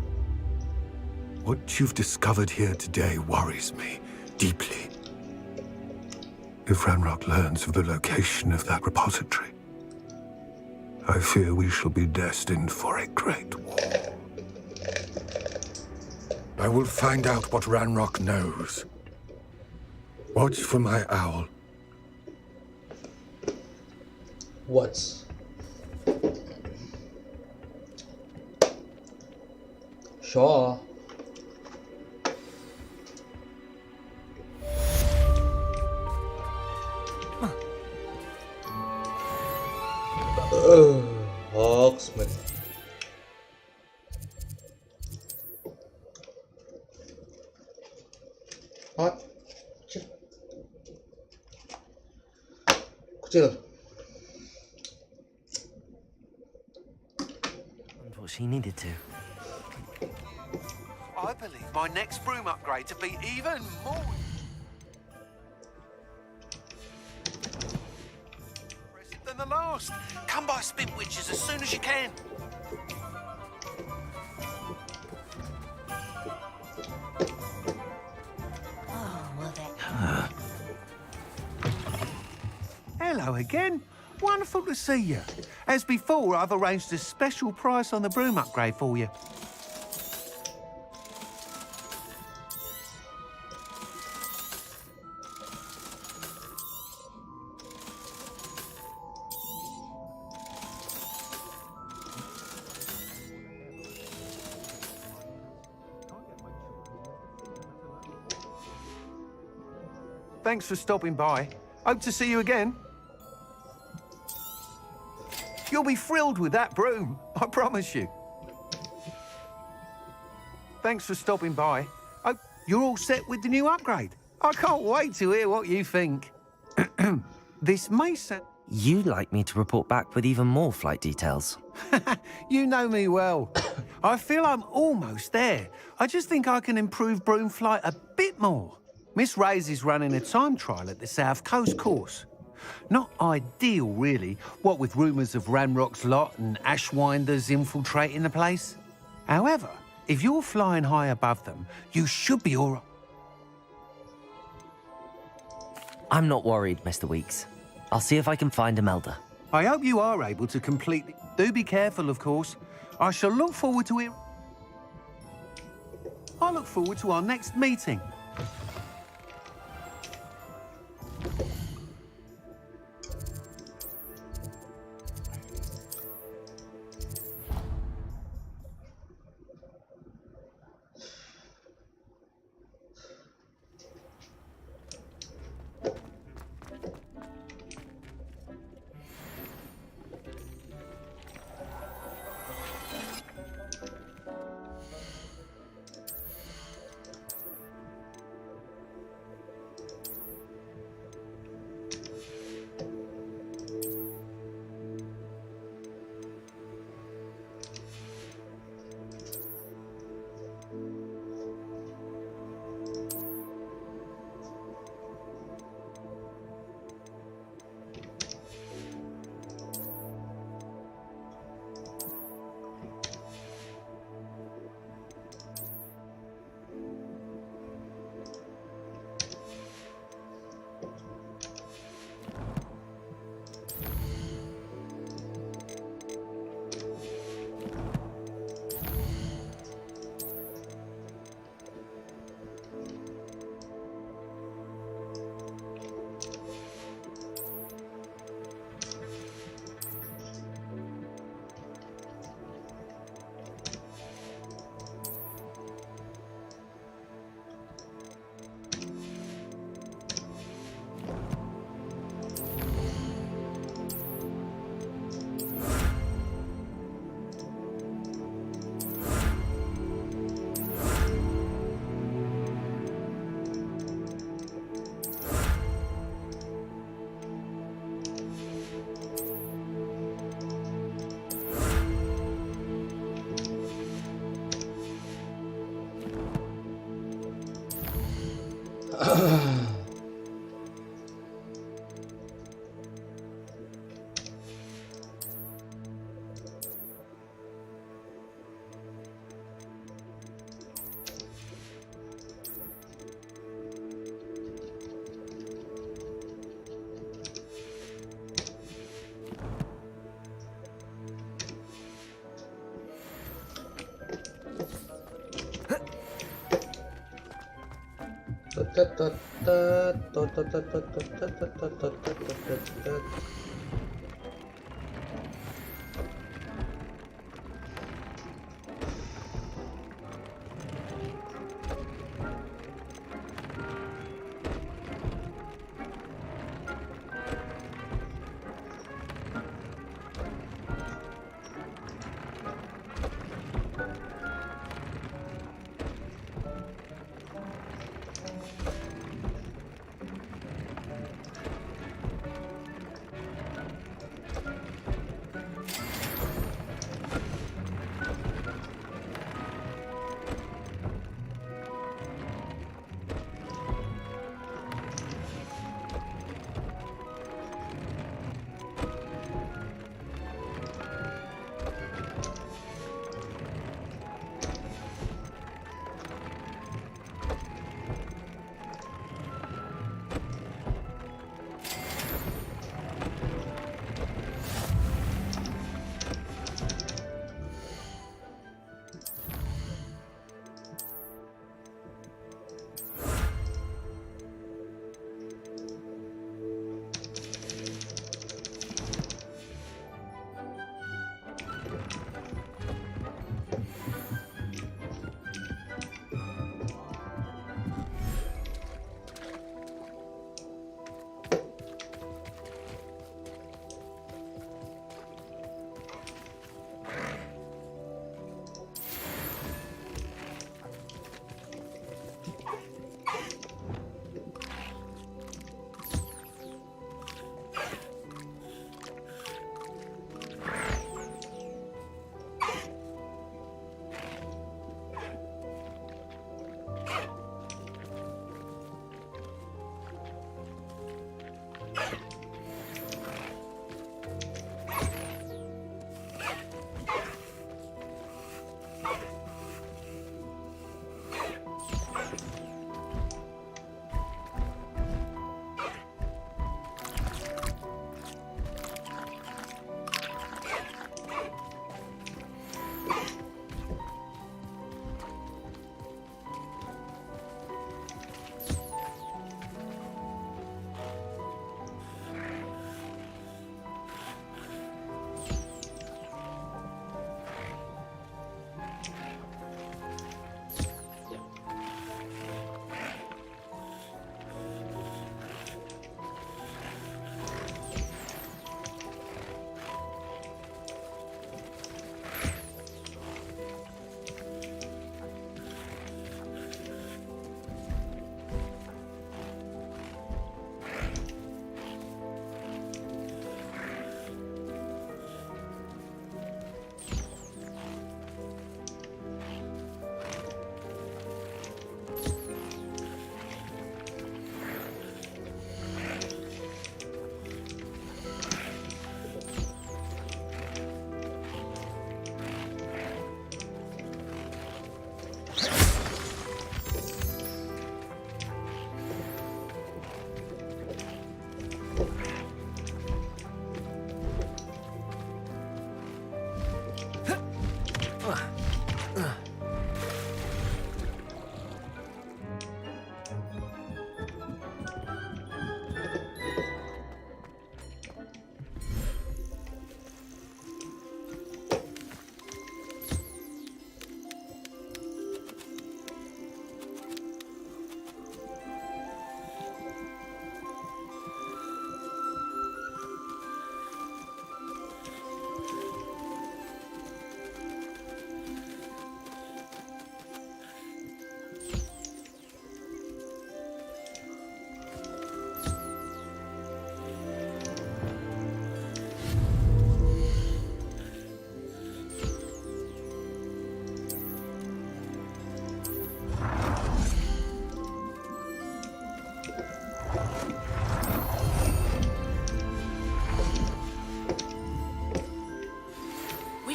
E: What you've discovered here today worries me deeply. If Ranrock learns of the location of that repository, I fear we shall be destined for a great war. I will find out what Ranrock knows. Watch for my owl.
A: What's sure. Socmed. Hot. Kecil.
B: What she needed to.
S: I believe my next broom upgrade to be even more impressive than the last. Come by Spin Witches as soon as you can.
T: Hello again. Wonderful to see you. As before, I've arranged a special price on the broom upgrade for you. Thanks for stopping by. Hope to see you again. You'll be thrilled with that broom, I promise you. Thanks for stopping by. Oh, you're all set with the new upgrade. I can't wait to hear what you think. This may sound...
B: You'd like me to report back with even more flight details.
T: You know me well. I feel I'm almost there. I just think I can improve broom flight a bit more. Miss Ray's is running a time trial at the South Coast course. Not ideal, really, what with rumours of Ranrock's lot and Ashwinders infiltrating the place. However, if you're flying high above them, you should be all right.
B: I'm not worried, Mr. Weeks. I'll see if I can find Imelda.
T: I hope you are able to complete... Do be careful, of course. I shall look forward to it. I look forward to our next meeting.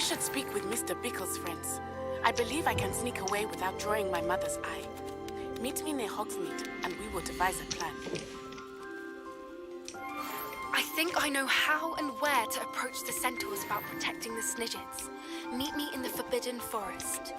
G: should speak with Mr. Bickle's friends. I believe I can sneak away without drawing my mother's eye. Meet me near Hogsmeade, and we will devise a plan.
I: I think I know how and where to approach the centaurs about protecting the Snidgets. Meet me in the Forbidden Forest.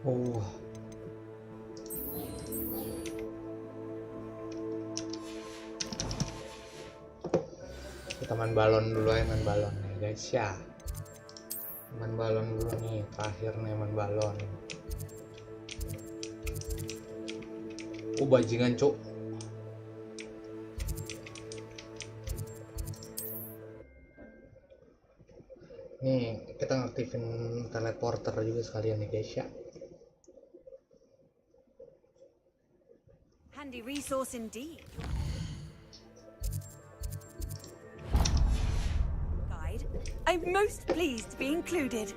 A: Oh. Kita main balon dulu ya, main balon nih guys ya. Main balon dulu nih, terakhir nih main balon. Bajingan cuk. Nih, kita ngaktifin teleporter juga sekalian nih guys ya.
F: Handy resource indeed. Guide, I'm most pleased to be included.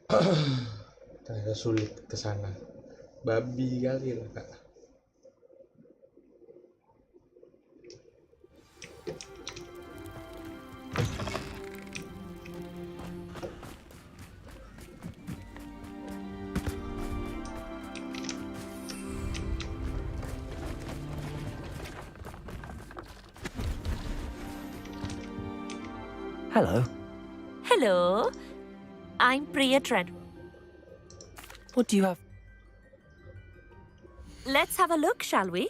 A: Ternyata sulit ke sana. Babi kali lah, Kak.
B: Hello.
U: Hello. I'm Priya Trent.
B: What do you have?
U: Let's have a look, shall we?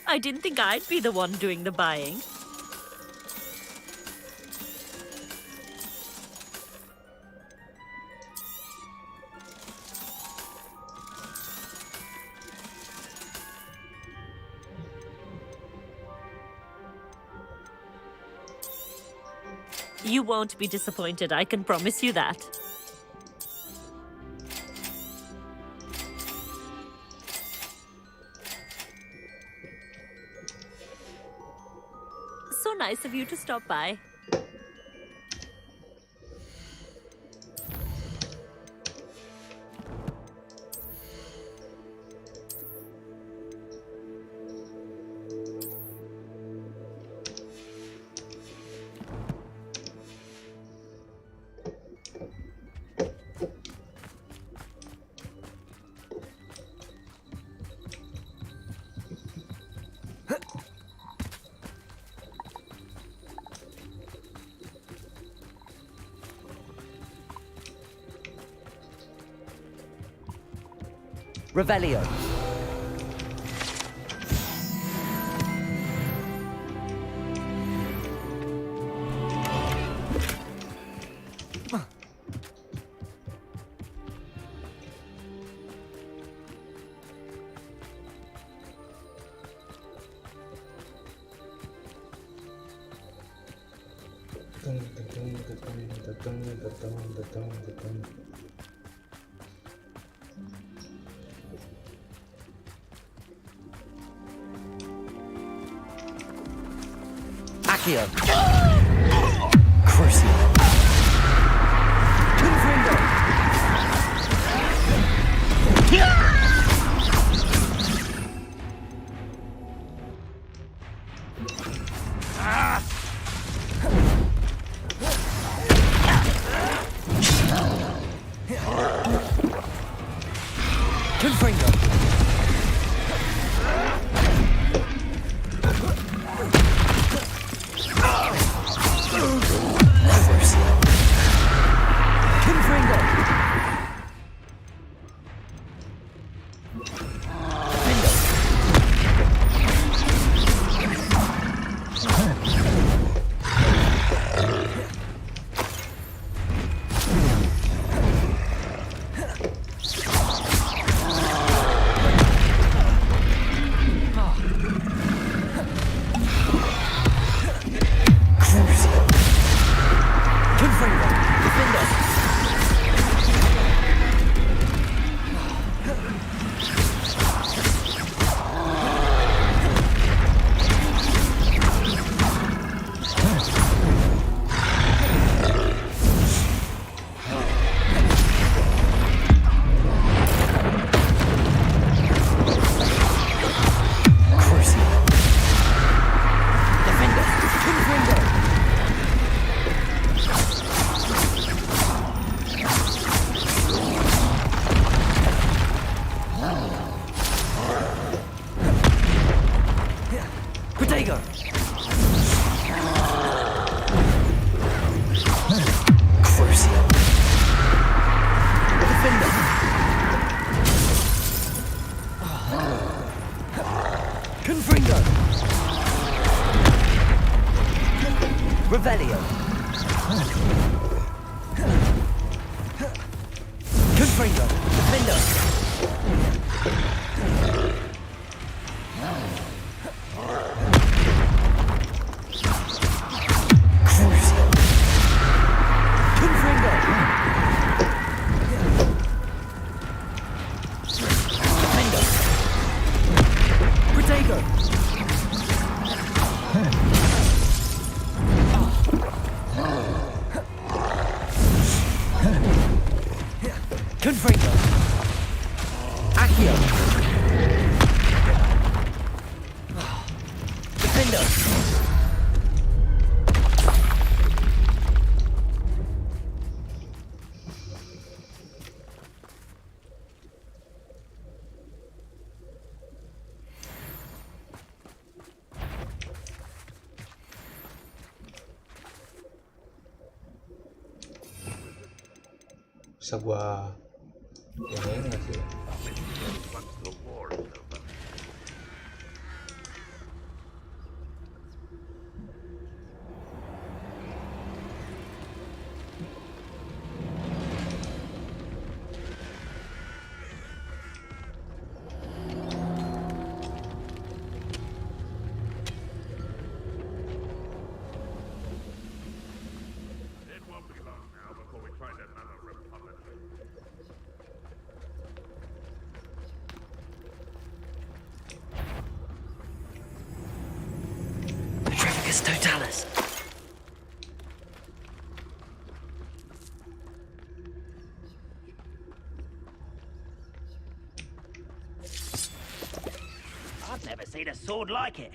U: I didn't think I'd be the one doing the buying. You won't be disappointed, I can promise you that. So nice of you to stop by.
B: Revelio. Accio. Crucio. Confringo. Confringo. Revelio. Confringo. Defendo. Crucio. Confringo. Defendo. Protego.
A: Bisa gua ini nggak sih?
B: Totalis.
R: I've never seen a sword like it.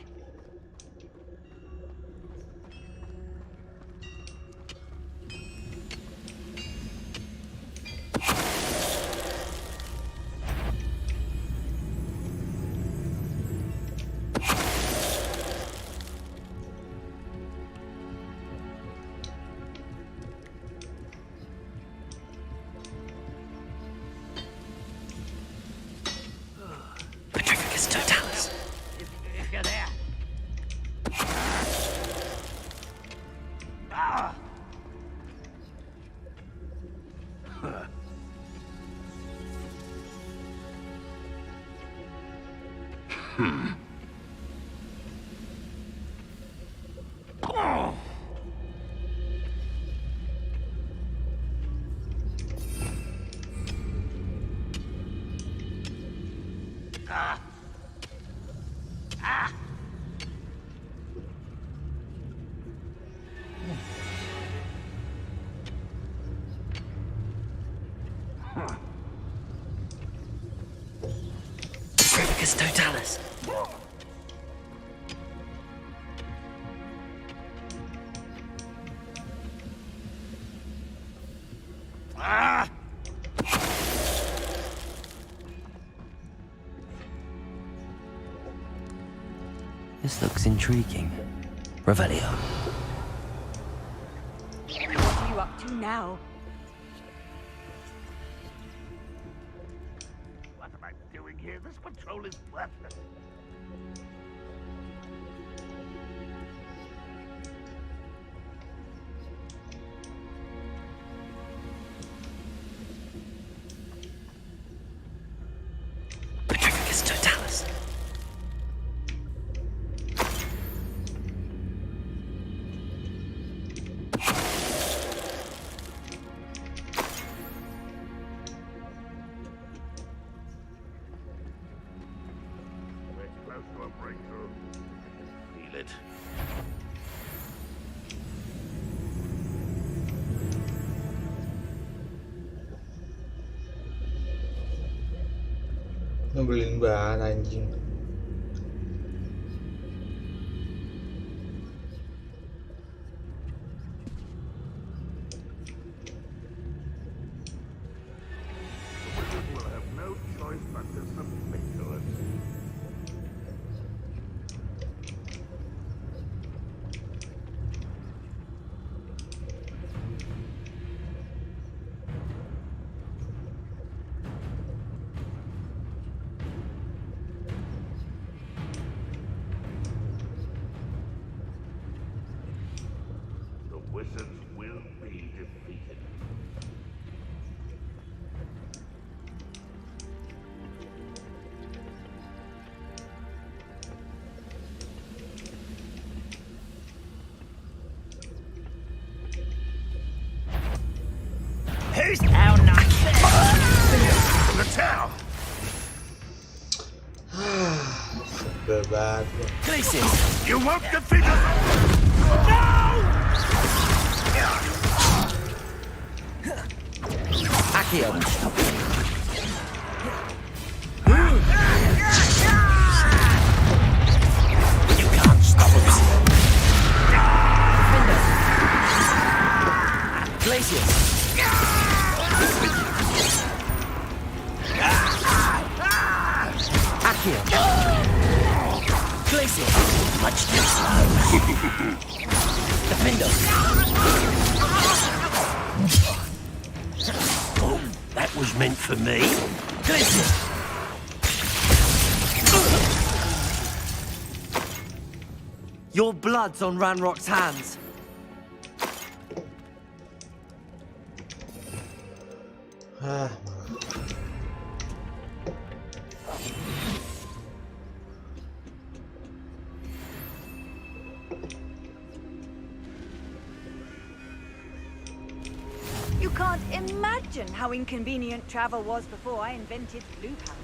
B: Totalis. This looks intriguing. Revelio.
F: What are you up to now?
O: What am I doing here? This patrol is worthless.
B: Petrificus Totalis.
A: Ngebelin banget anjing.
O: Will have no choice but to submit to it. Wizards will be defeated.
R: Who's now not
O: The town!
A: Sebel banget.
R: Glacius!
O: You won't defeat us! No!
B: Accio. You can't stop us. Glacius. Accio. Glacius. Much too slow. Defender. Boom.
D: that was meant for me.
B: Your blood's on Ranrock's hands.
F: You can't imagine how inconvenient travel was before I invented blue powder.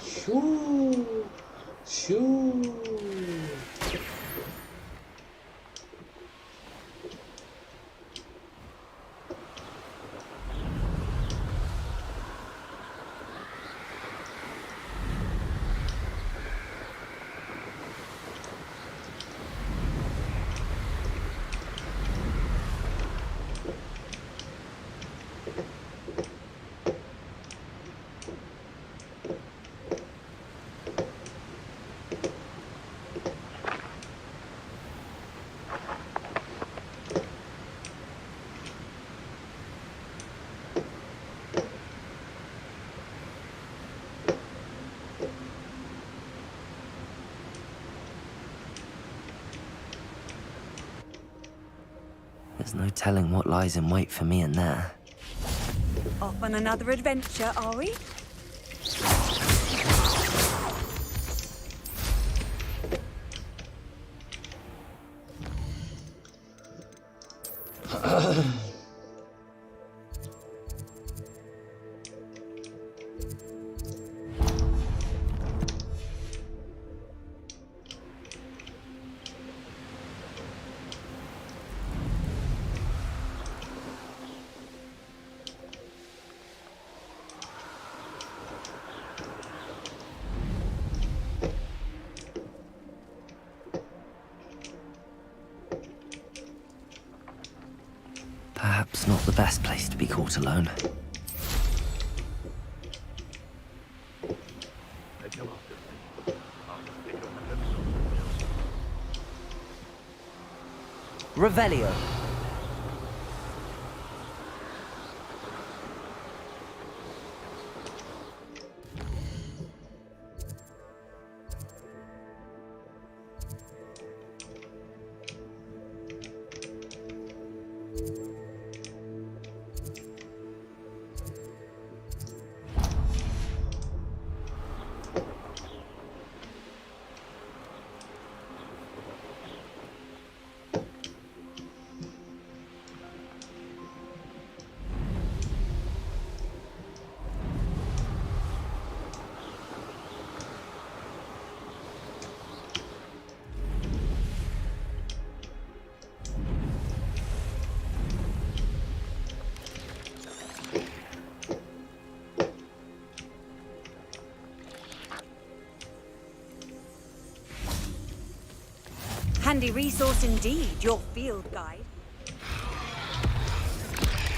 A: Shoo! Shoo!
B: There's no telling what lies in wait for me in there.
F: Off on another adventure, are we?
B: Perhaps not the best place to be caught alone. Revelio.
F: Handy resource indeed, your field guide.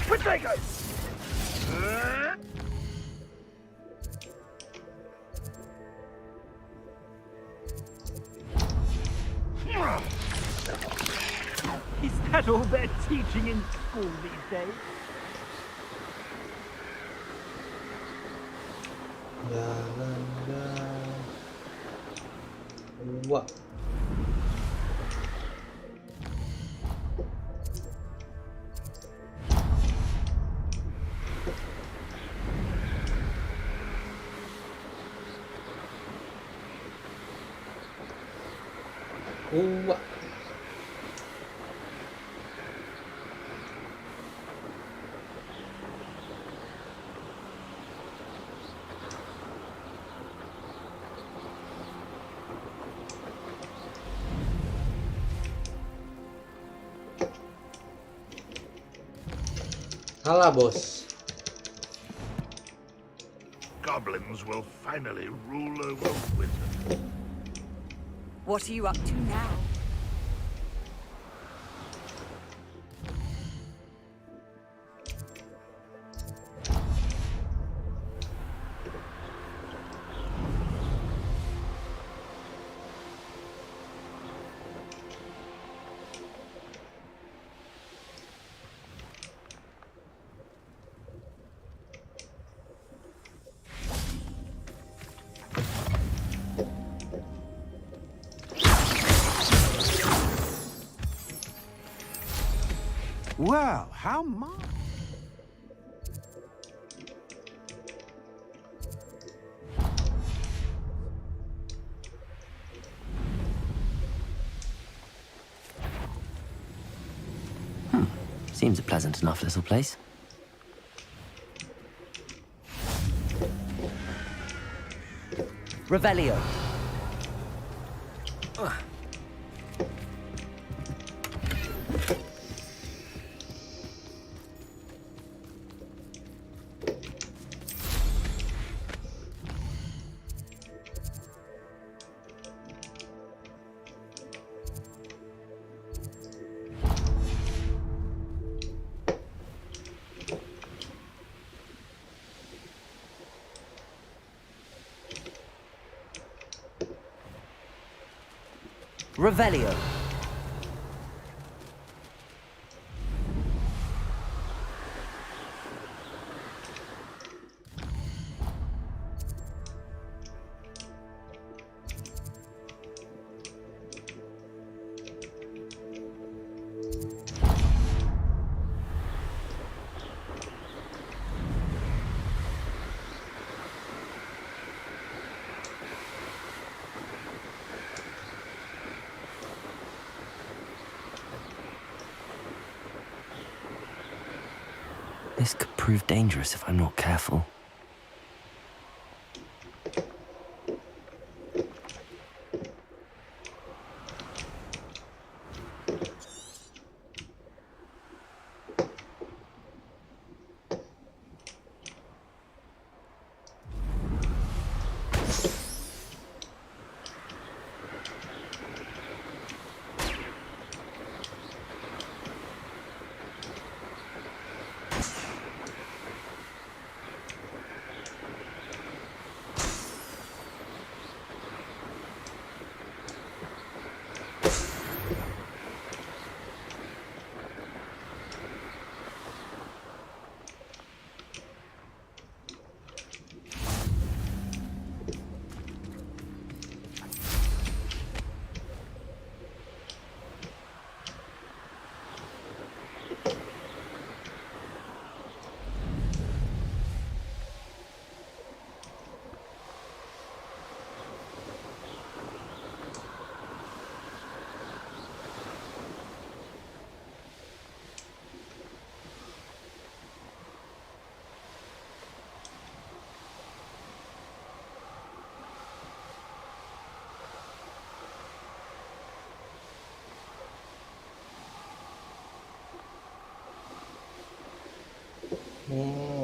O: Potato! Is that all they're teaching in school these days?
A: What? What? Alah, bos.
Q: Goblins will finally rule over wizards.
F: What are you up to now?
T: Well, how much?
B: Seems a pleasant enough little place. Revelio. Revelio. This could prove dangerous if I'm not careful.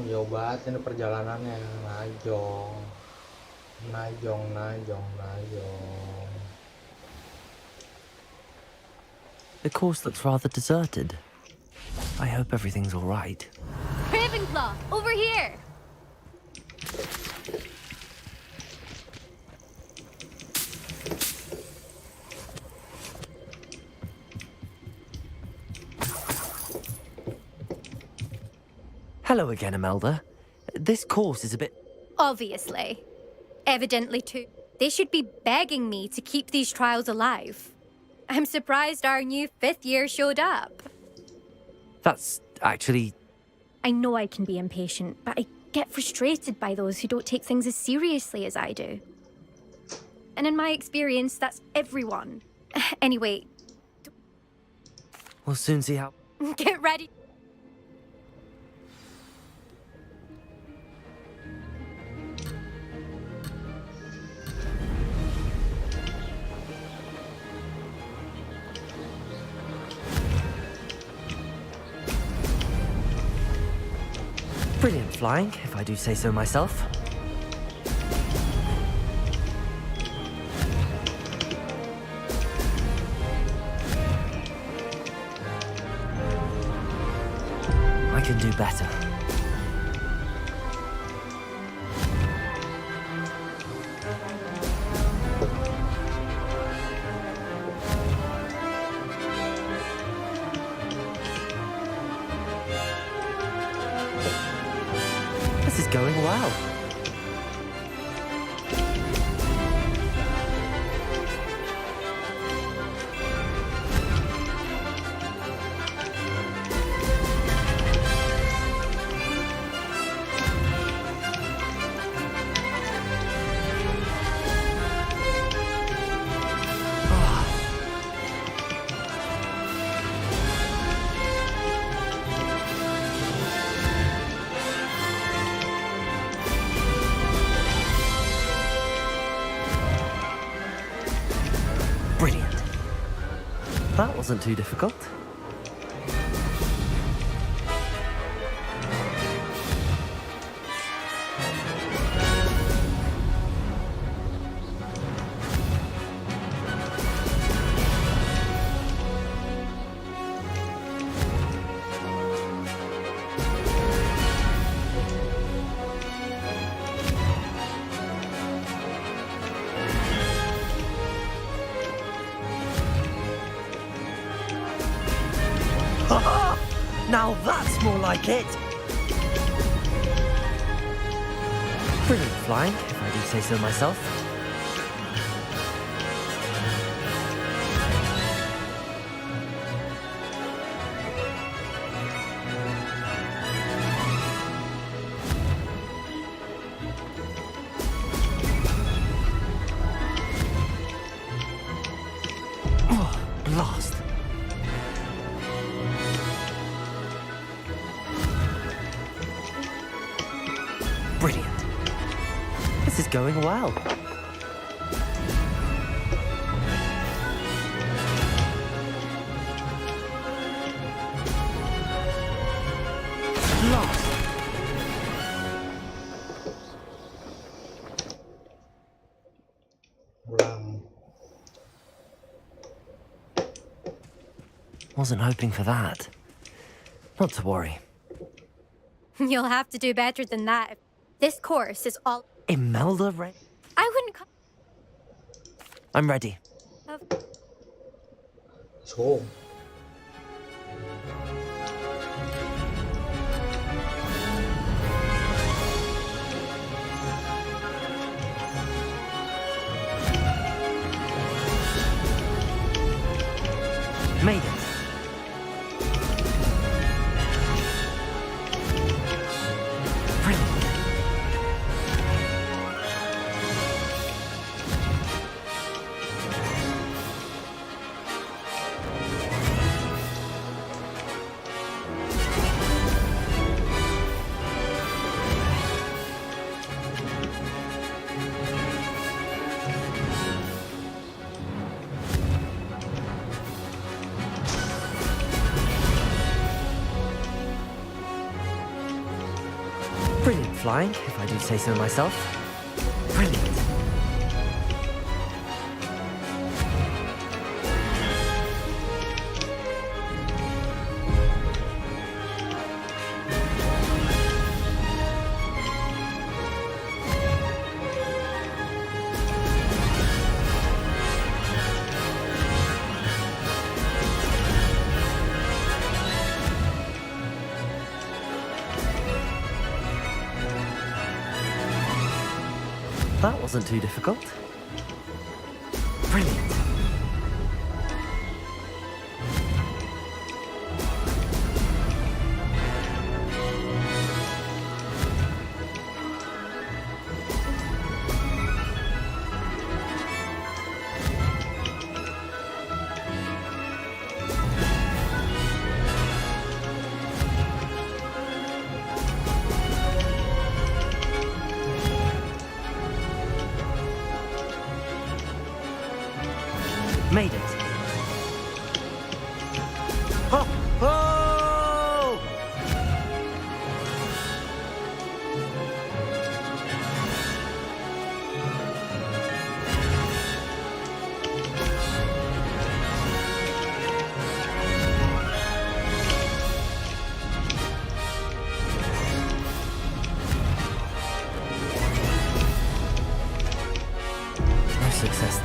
A: Jauh banget ini perjalanannya. Najong.
B: The course looks rather deserted. I hope everything's all right.
C: Ravenclaw, over here!
B: Hello again, Imelda. This course is a bit...
C: Obviously. Evidently too. They should be begging me to keep these trials alive. I'm surprised our new 5th year showed up.
B: That's actually...
C: I know I can be impatient, but I get frustrated by those who don't take things as seriously as I do. And in my experience, that's everyone. Anyway...
B: We'll soon see how...
C: Get ready.
B: Brilliant flying, if I do say so myself. I can do better. This is going well. Brilliant. That wasn't too difficult. Now that's more like it! Brilliant flying, if I do say so myself. Oh, blast. Brilliant. This is going well. Lost.
A: Pulang.
B: Wasn't hoping for that. Not to worry.
C: You'll have to do better than that. This course is all...
B: Imelda Ray?
C: I wouldn't call...
B: I'm ready.
A: So.
B: Made it. Brilliant. Brilliant flying, if I do say so myself. Brilliant. That wasn't too difficult. Brilliant. Made it. Oh! Oh!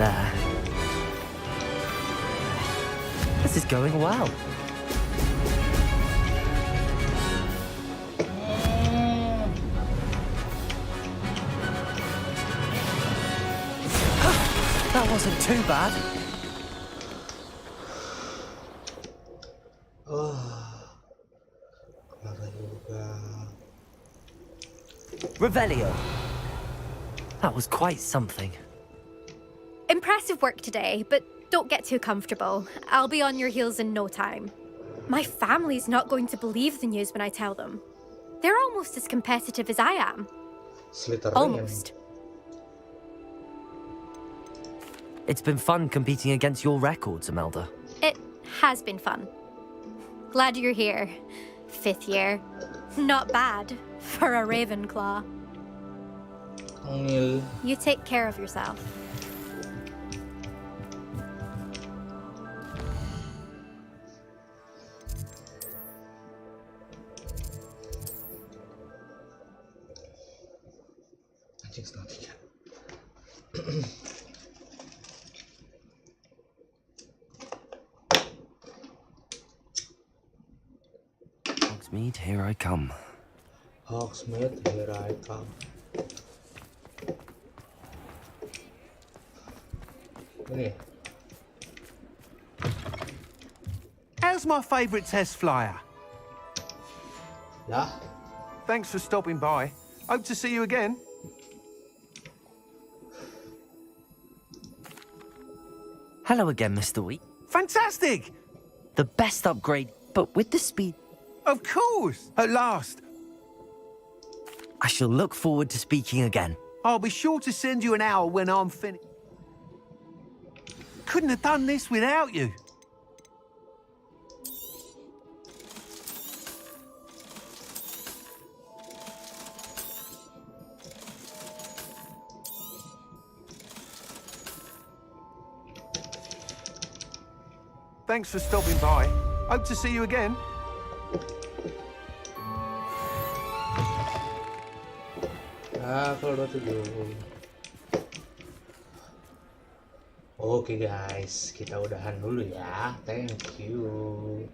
B: there. This is going well. That wasn't too bad. Revelio. That was quite something.
C: Impressive work today, but don't get too comfortable. I'll be on your heels in no time. My family's not going to believe the news when I tell them. They're almost as competitive as I am. Almost.
B: It's been fun competing against your records, Imelda.
C: It has been fun. Glad you're here. 5th year. Not bad for a Ravenclaw. You take care of yourself.
B: Hogsmeade, here I come.
A: Hogsmeade, here I come. Ini.
T: How's my favourite test flyer?
A: Yeah.
T: Thanks for stopping by. Hope to see you again.
B: Hello again, Mr. Wheat.
T: Fantastic!
B: The best upgrade, but with the speed.
T: Of course! At last.
B: I shall look forward to speaking again.
T: I'll be sure to send you an hour when I'm finished. Couldn't have done this without you. Thanks for stopping by. Hope to see you again.
A: Level 27. Oke guys, kita udahan dulu ya. Thank you.